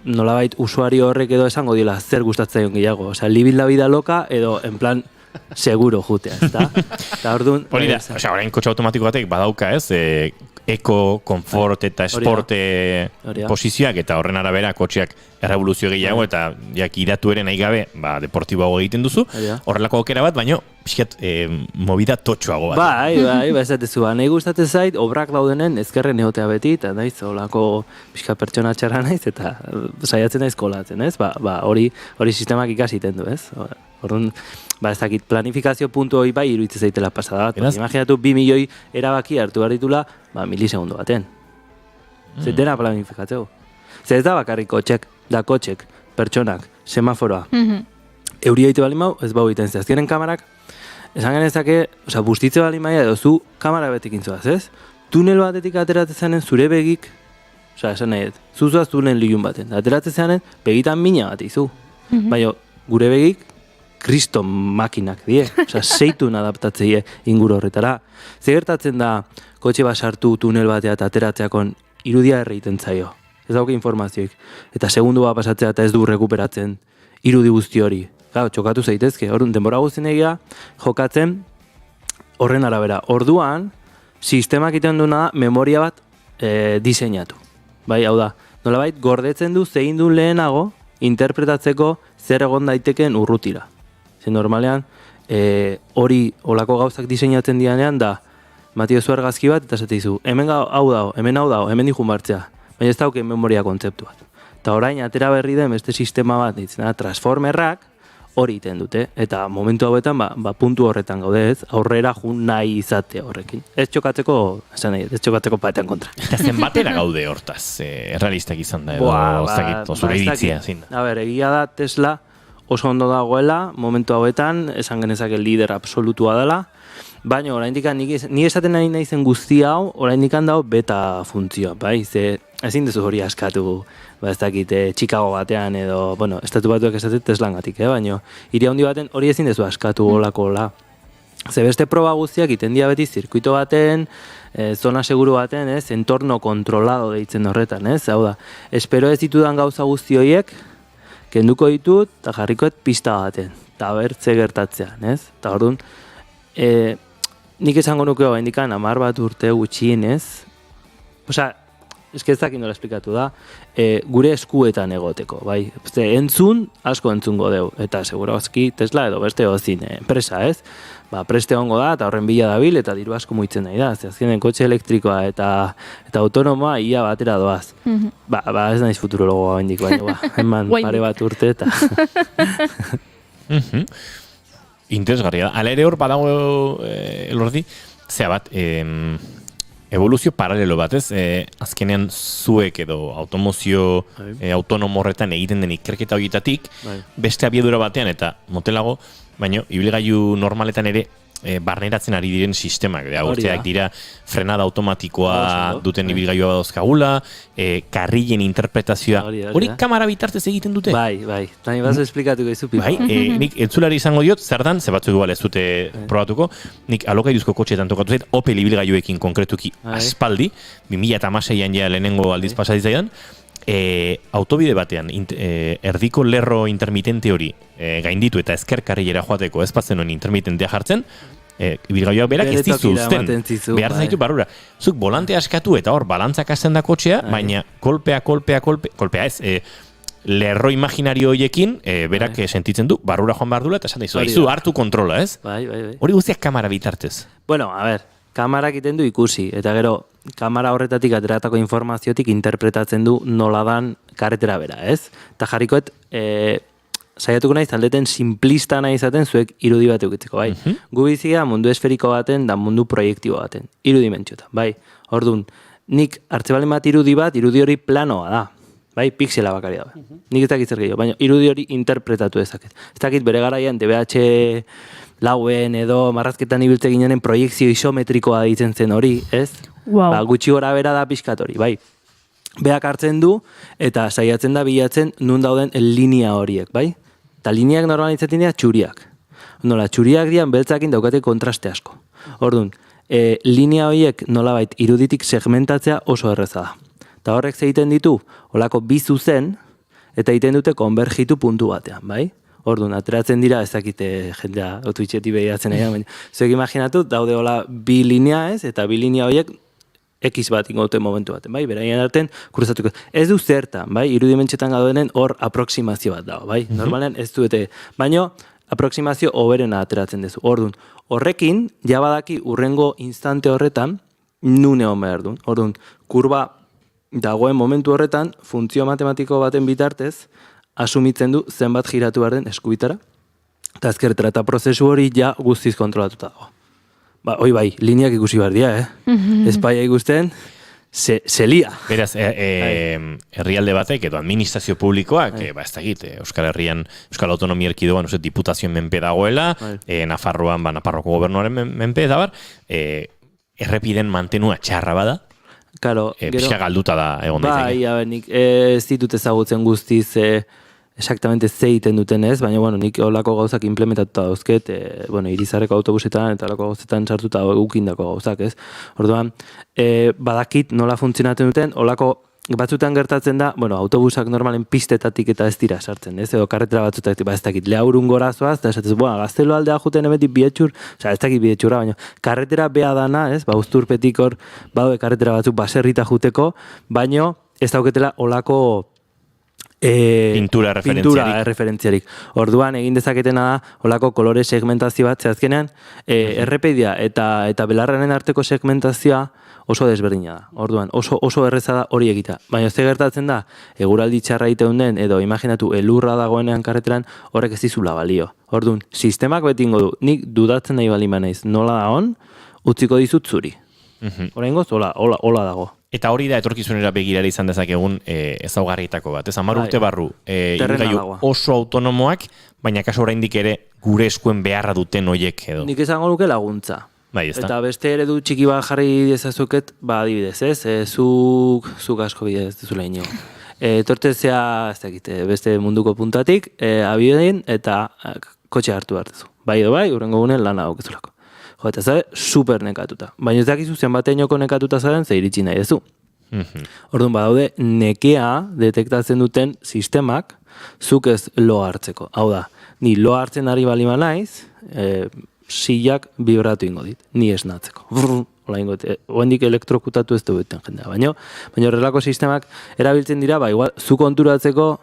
nolabait usuario horrek edo esango dila zer gustatzen gehiago. Osea, libil la vida loka edo en plan seguro jutea, ezta? Eta orduan... Hori da, orain kotxe automatiko batek badauka, ez? Eko, konfort eta esporte posizioak eta horren arabera kotxeak errevoluzio gehiago eta idatu ere nahi gabe deportiboago egiten duzu. Horrelako aukera bat, baina pixkat movida totxoago bat. Bai, esatezu, nahi gustatzen zait, obrak daudenen ezkerren egotea beti, eta naiz, holako pixka pertsona txarra naiz, eta saiatzen naiz kolatzen, ez? Hori sistemak ikasiten du, ez? Orduan, ez dakit, planifikazio puntu hori bai iruditzen zaitela pasada bat. Imaginatu 2 milioi erabaki hartu behar ditula, milisegundu baten. Zer dena planifikatzeu. Zer ez da bakarrik kotxek, pertsonak, semaforoa. Euria ite bali mau, ez bau egiten ze. Azkenen kamarak, esan genezake, bustitze bali maia edo zu kamara betik intzuaz, ez? Tunel batetik ateratzen zanen zure begik, esan nahi, zuzuaz tunel liun baten. Ateratzen zanen, begitan mina bat izu. Baina, gure begik, kriston makinak die, zeitun adaptatzeie inguru horretara. Zegertatzen da, kotxe bat sartu tunel batea eta ateratzeakon irudia erreiten zaio. Ez dauke informazioik. Eta segundu bat pasatzea eta ez du rekuperatzen irudi guzti hori. Txokatu zaitezke. Orduan, denbora guztien egia jokatzen horren arabera. Orduan, sistemak iten duena memoria bat diseinatu. Bai, hau da, nolabait gordetzen du zein duen lehenago interpretatzeko zer egon daiteken urrutira. Normalean, hori olako gauzak diseinatzen dianean da, matiozu argazki bat, eta esatizu, hemen hau dago, hemen dihun bartzea, baina ez dauken memoria kontzeptu bat. Eta orain, atera berri den beste sistema bat, transformerrak, hori iten dute, eta momentu hauetan, puntu horretan gaude ez, aurrera jun nahi izate horrekin. Ez txokatzeko paetan kontra. Eta zenbatera gaude hortaz, errealistak izan da, edo zure iritzia. A ber, egia da Tesla, oso ondo dagoela, momentu hauetan, esan genezake lider absolutua dela, baina oraindik ni esaten nahi naizen guzti hau, oraindik dago beta funtzioa, bai, ze ezin duzu hori askatu, ez dakit, Chicago batean edo, bueno, estatu batuak esatet Teslangatik, baina hiri handi baten hori ezin duzu askatu olakola. Ze beste proba guztiak iten dira beti zirkuito baten, zona seguru baten, entorno kontrolado deitzen horretan, hau da, espero ez ditudan gauza guzti horiek, kenduko ditut, eta jarrikoet pista baten, eta bertze gertatzean, eta orduan, nik esango nukeo indikan 10 bat urte gutxienez, osea, ezak nola esplikatu da, gure eskuetan egoteko, bai, entzun, asko entzungo deu, eta segurazki Tesla edo beste hozin enpresa, preste hongo da, eta horren bila dabil, eta diru asko muitzen nahi da, azkenen kotxe elektrikoa eta autonomoa ia batera doaz. Ez naiz futurologoa bendik, baina, eman pare bat urte, eta... Interesgarria da. Hala ere hor, badago elordi, zea bat, evoluzio paralelo bat, ez? Azkenean zuek edo automozio autonomo horretan egiten den ikerketa horietatik, beste abiedura batean eta motelago, baina ibilgailu normaletan ere barneratzen ari diren sistemak. Urteak dira frenada automatikoa duten ibilgailua dauzkagula, karrilen interpretazioa. Hori kamera bitartez egiten dute? Bai. Tani bat esplikatuko izu pipa. Nik entzulari izango diot, zer dan, ze batzuk igual ez dute probatuko, nik alokairuzko kotxeetan tokatu zait, Opel ibilgailuekin konkretuki aspaldi, 2006an ja lehenengo aldiz pasaditzaidan, autobide batean erdiko lerro intermitente hori gainditu eta ezker karrilera joateko ez batzen hori intermitentea jartzen, ibilgailuak berak ez dizu uzten, behar zaitu barrura. Zuk volante askatu eta hor balantzak hasten da kotxea, baina kolpea ez, lerro imaginario horiekin berak sentitzen du, barrura joan behar dula eta esan dizu, hartu kontrola, ez? Hori guztiak kamera bitartez. Bueno, a ver, kamarak iten du ikusi, eta gero, kamera horretatik ateratako informaziotik interpretatzen du nola dan karretera bera, ez? Eta jarrikoet, saiatuko naiz aldeten simplista nahi izaten zuek irudi bat eukitzeko, bai? Gu bizia mundu esferiko baten da mundu proiektibo baten, irudimentxota, bai? Orduan, nik hartze balen bat irudi hori planoa da, bai? Pixela bakari da, nik ez dakit zer gehiago, baina irudi hori interpretatu ezaket. Ez dakit bere garaian DBH lauen edo marrazketan ibiltze ginenen proiekzio isometrikoa ditzen zen hori, ez? Gutxi gora bera da pixkat hori, bai. Beak hartzen du eta saiatzen da bilatzen nun dauden linea horiek, bai? Eta lineak normalan izaten dira txuriak. Nola, txuriak dian beltzakin daukate kontraste asko. Orduan, linea horiek nolabait iruditik segmentatzea oso erreza da. Eta horrek egiten ditu, olako bi zuzen, eta egiten dute konbergitu puntu batean, bai? Orduan, ateratzen dira, ezakite jendea Twitchetik behiratzen nahi, baina zuek imaginatu, daude hola bi linea ez, eta bi linea horiek X bat ingote momentu baten, bai? Beraien artean, kruzatuko. Ez du zertan, bai? Irudimentxetan gaudenen hor aproksimazio bat dago, bai? Normalean ez duete, baino aproksimazio hoberena ateratzen dezu. Orduan, horrekin, jabadaki urrengo instante horretan, nune hon behar du. Orduan, kurba dagoen momentu horretan, funtzio matematiko baten bitartez, asumitzen du zenbat giratu behar den eskubitara, eta ezkertara, eta prozesu hori ja guztiz kontrolatuta dago. Hoi bai, lineak ikusi behar dira, Espaia ikusten, zelia. Beraz, herrialde batek edo administrazio publikoak, ez dakit, Euskal Herrian, Euskal Autonomia Erkidegoan, diputazioen menpe dagoela, Nafarroan, Nafarroko gobernuaren menpe, eta bar, errepiden mantenua txarra bada, pixka galduta da egon daiteke. Bai, nik ez ditut ezagutzen guztiz exactamente ze egiten duten ez, baina nik olako gauzak implementatuta dauzket, Irizarreko autobusetan eta olako gauzetan sartuta gukindako gauzak, ez? Orduan, badakit nola funtzionatzen duten, olako batzutan gertatzen da, autobusak normalen pistetatik eta ez dira sartzen, ez? Edo karretera batzutak, ez dakit, lehaurun gorazoaz, eta esatez, gaztelo aldea juten emetik bietxur, ez dakit bietxurra, baina karretera beha dana, ez? Uzturpetik hor, badue karretera batzuk baserrita juteko, baina ez dauketela olako pintura referentziarik. Orduan, egin dezaketena da, olako kolore segmentazio bat, zehazkenean, errepedia eta belarranen arteko segmentazioa oso desberdina da. Orduan, oso erreza da hori egita. Baina ez gertatzen da, eguraldi txarra egiten den, edo imaginatu, elurra dagoenean karreteran, horrek ez dizula balio. Orduan, sistemak betingo du, nik dudatzen nahi bali manaiz, nola da hon, utziko dizut zuri. Oraingoz, hola dago. Eta hori da etorkizunera begirara izan dezakegun ezaugarrietako bat. Ez 10 urte barru ibilgailu oso autonomoak, baina kaso oraindik ere gure eskuen beharra duten hoiek edo. Nik esango nuke laguntza. Bai, ezta. Eta beste eredu txiki bat jarri dezazuket, adibidez, ez? Zuk asko bide ez duzula ino. Etortezea, ez dakit, beste munduko puntatik, abideen eta kotxe hartu hartezu. Bai edo bai, urrengo gunen lana daukezulako. Jo, eta zabe, super nekatuta. Baina ez dakizu zenbateinoko nekatuta zaren, ze iritsi nahi dezu. Orduan, badaude, nekea detektatzen duten sistemak zuk ez lo hartzeko. Hau da, ni lo hartzen ari balima naiz, silak vibratu ingo dit, ni esnatzeko. Oendik elektrokutatu ez dubeten jendea. Baina horrelako sistemak erabiltzen dira, igual, zu konturatzeko,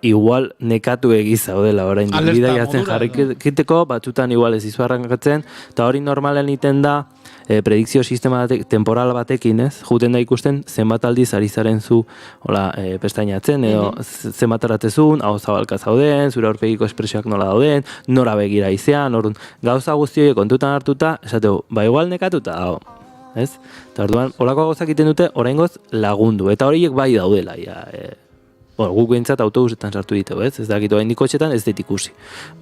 igual nekatu egiza odela orain bidaiatzen jarrikiteko, batzutan igual ez izuarrankatzen, eta hori normalen iten da predikzio sistema temporal batekin, ez? Juten da ikusten zenbat aldiz ari zaren zu pestainatzen, edo zenbat aratzezun, hau zabalka zauden, zure aurpegiko espresioak nola dauden, nora begira izean, gauza guztioi kontutan hartuta, esateu, igual nekatuta, hau. Ez? Eta orduan, holako gauzak iten dute, oraingoz lagundu, eta horiek bai daudela, guk behintzat autobusetan sartu ditu, ez? Ez dakit orain kotxetan ez dit ikusi.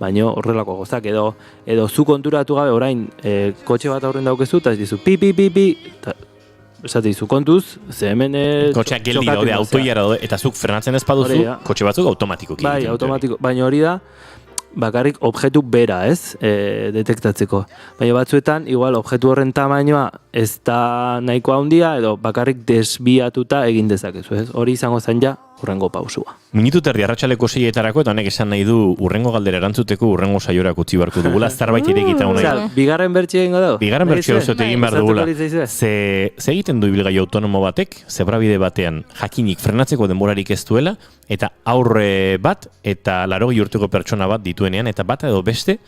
Baina horrelako gozak edo zu konturatu gabe orain kotxe bat aurren daukezu, eta ez dizu pi, esate dizu kontuz, ze hemen kotxeak geldi daude, autoiara daude, eta zuk frenatzen ez paduzu, kotxe batzuk automatikoki. Bai, automatiko, baina hori da, bakarrik objektu bera, ez? Detektatzeko. Baina batzuetan, igual, objektu horren tamainoa ez da nahikoa handia, edo bakarrik desbiatuta egin dezakezu, ez? Hori izango zen ja, urrengo pausua. Minutu terdi arratsaleko 6etarako, eta honek esan nahi du urrengo galdera erantzuteko urrengo saiorak utzi barko dugula, zerbait irekita unai. Bigarren bertxio egingo dago? Bigarren bertxio osote egin behar dugula. Ze egiten du ibilgailu autonomo batek, zebrabide batean jakinik frenatzeko denborarik ez duela, eta aurre bat, eta 80 urteko pertsona bat dituenean, eta bat edo beste,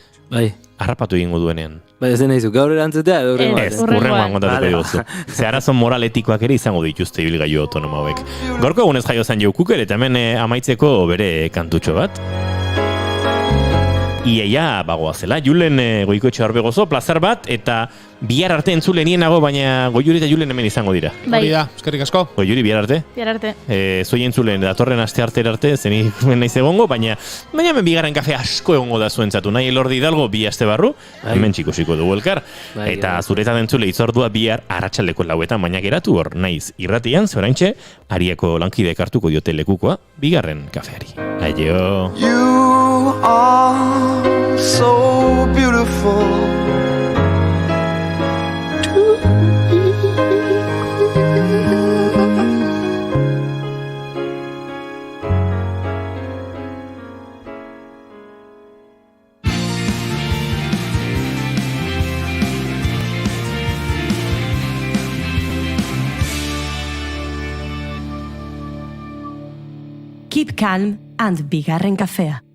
harrapatu egingo duenean. Ez nahizu, gaur erantzutea edo urrengoan? Ez, urrengoan kontatuko diguzu. Ze arazo moral etikoak ere izango dituzte ibilgailu autonomo hauek. Gaurko egunez jaio zen Joe Cooker, eta hemen amaitzeko bere kantutxo bat. Iaia bagoazela, Julen Goikoetxe Arbegozo, plazar bat, eta bihar arte entzule nienago, baina Goiuri eta Julen hemen izango dira. Hori da, eskerrik asko. Goiuri, bihar arte? Bihar arte. Zoi entzulen, datorren aste arte, zenik naiz egongo, baina hemen bigarren kafe asko egongo da zuentzatu. Nahi Elordi Hidalgo, bi aste barru, hemen txikusiko dugu elkar. Eta zuretan entzule itzordua bihar arratsaldeko 4etan, baina geratu hor, naiz irratian, zoraintxe, Ariako lankideek hartuko diote lekukoa, bigarren kafeari. Aio! You are so beautiful. Keep calm and bigarren kafea.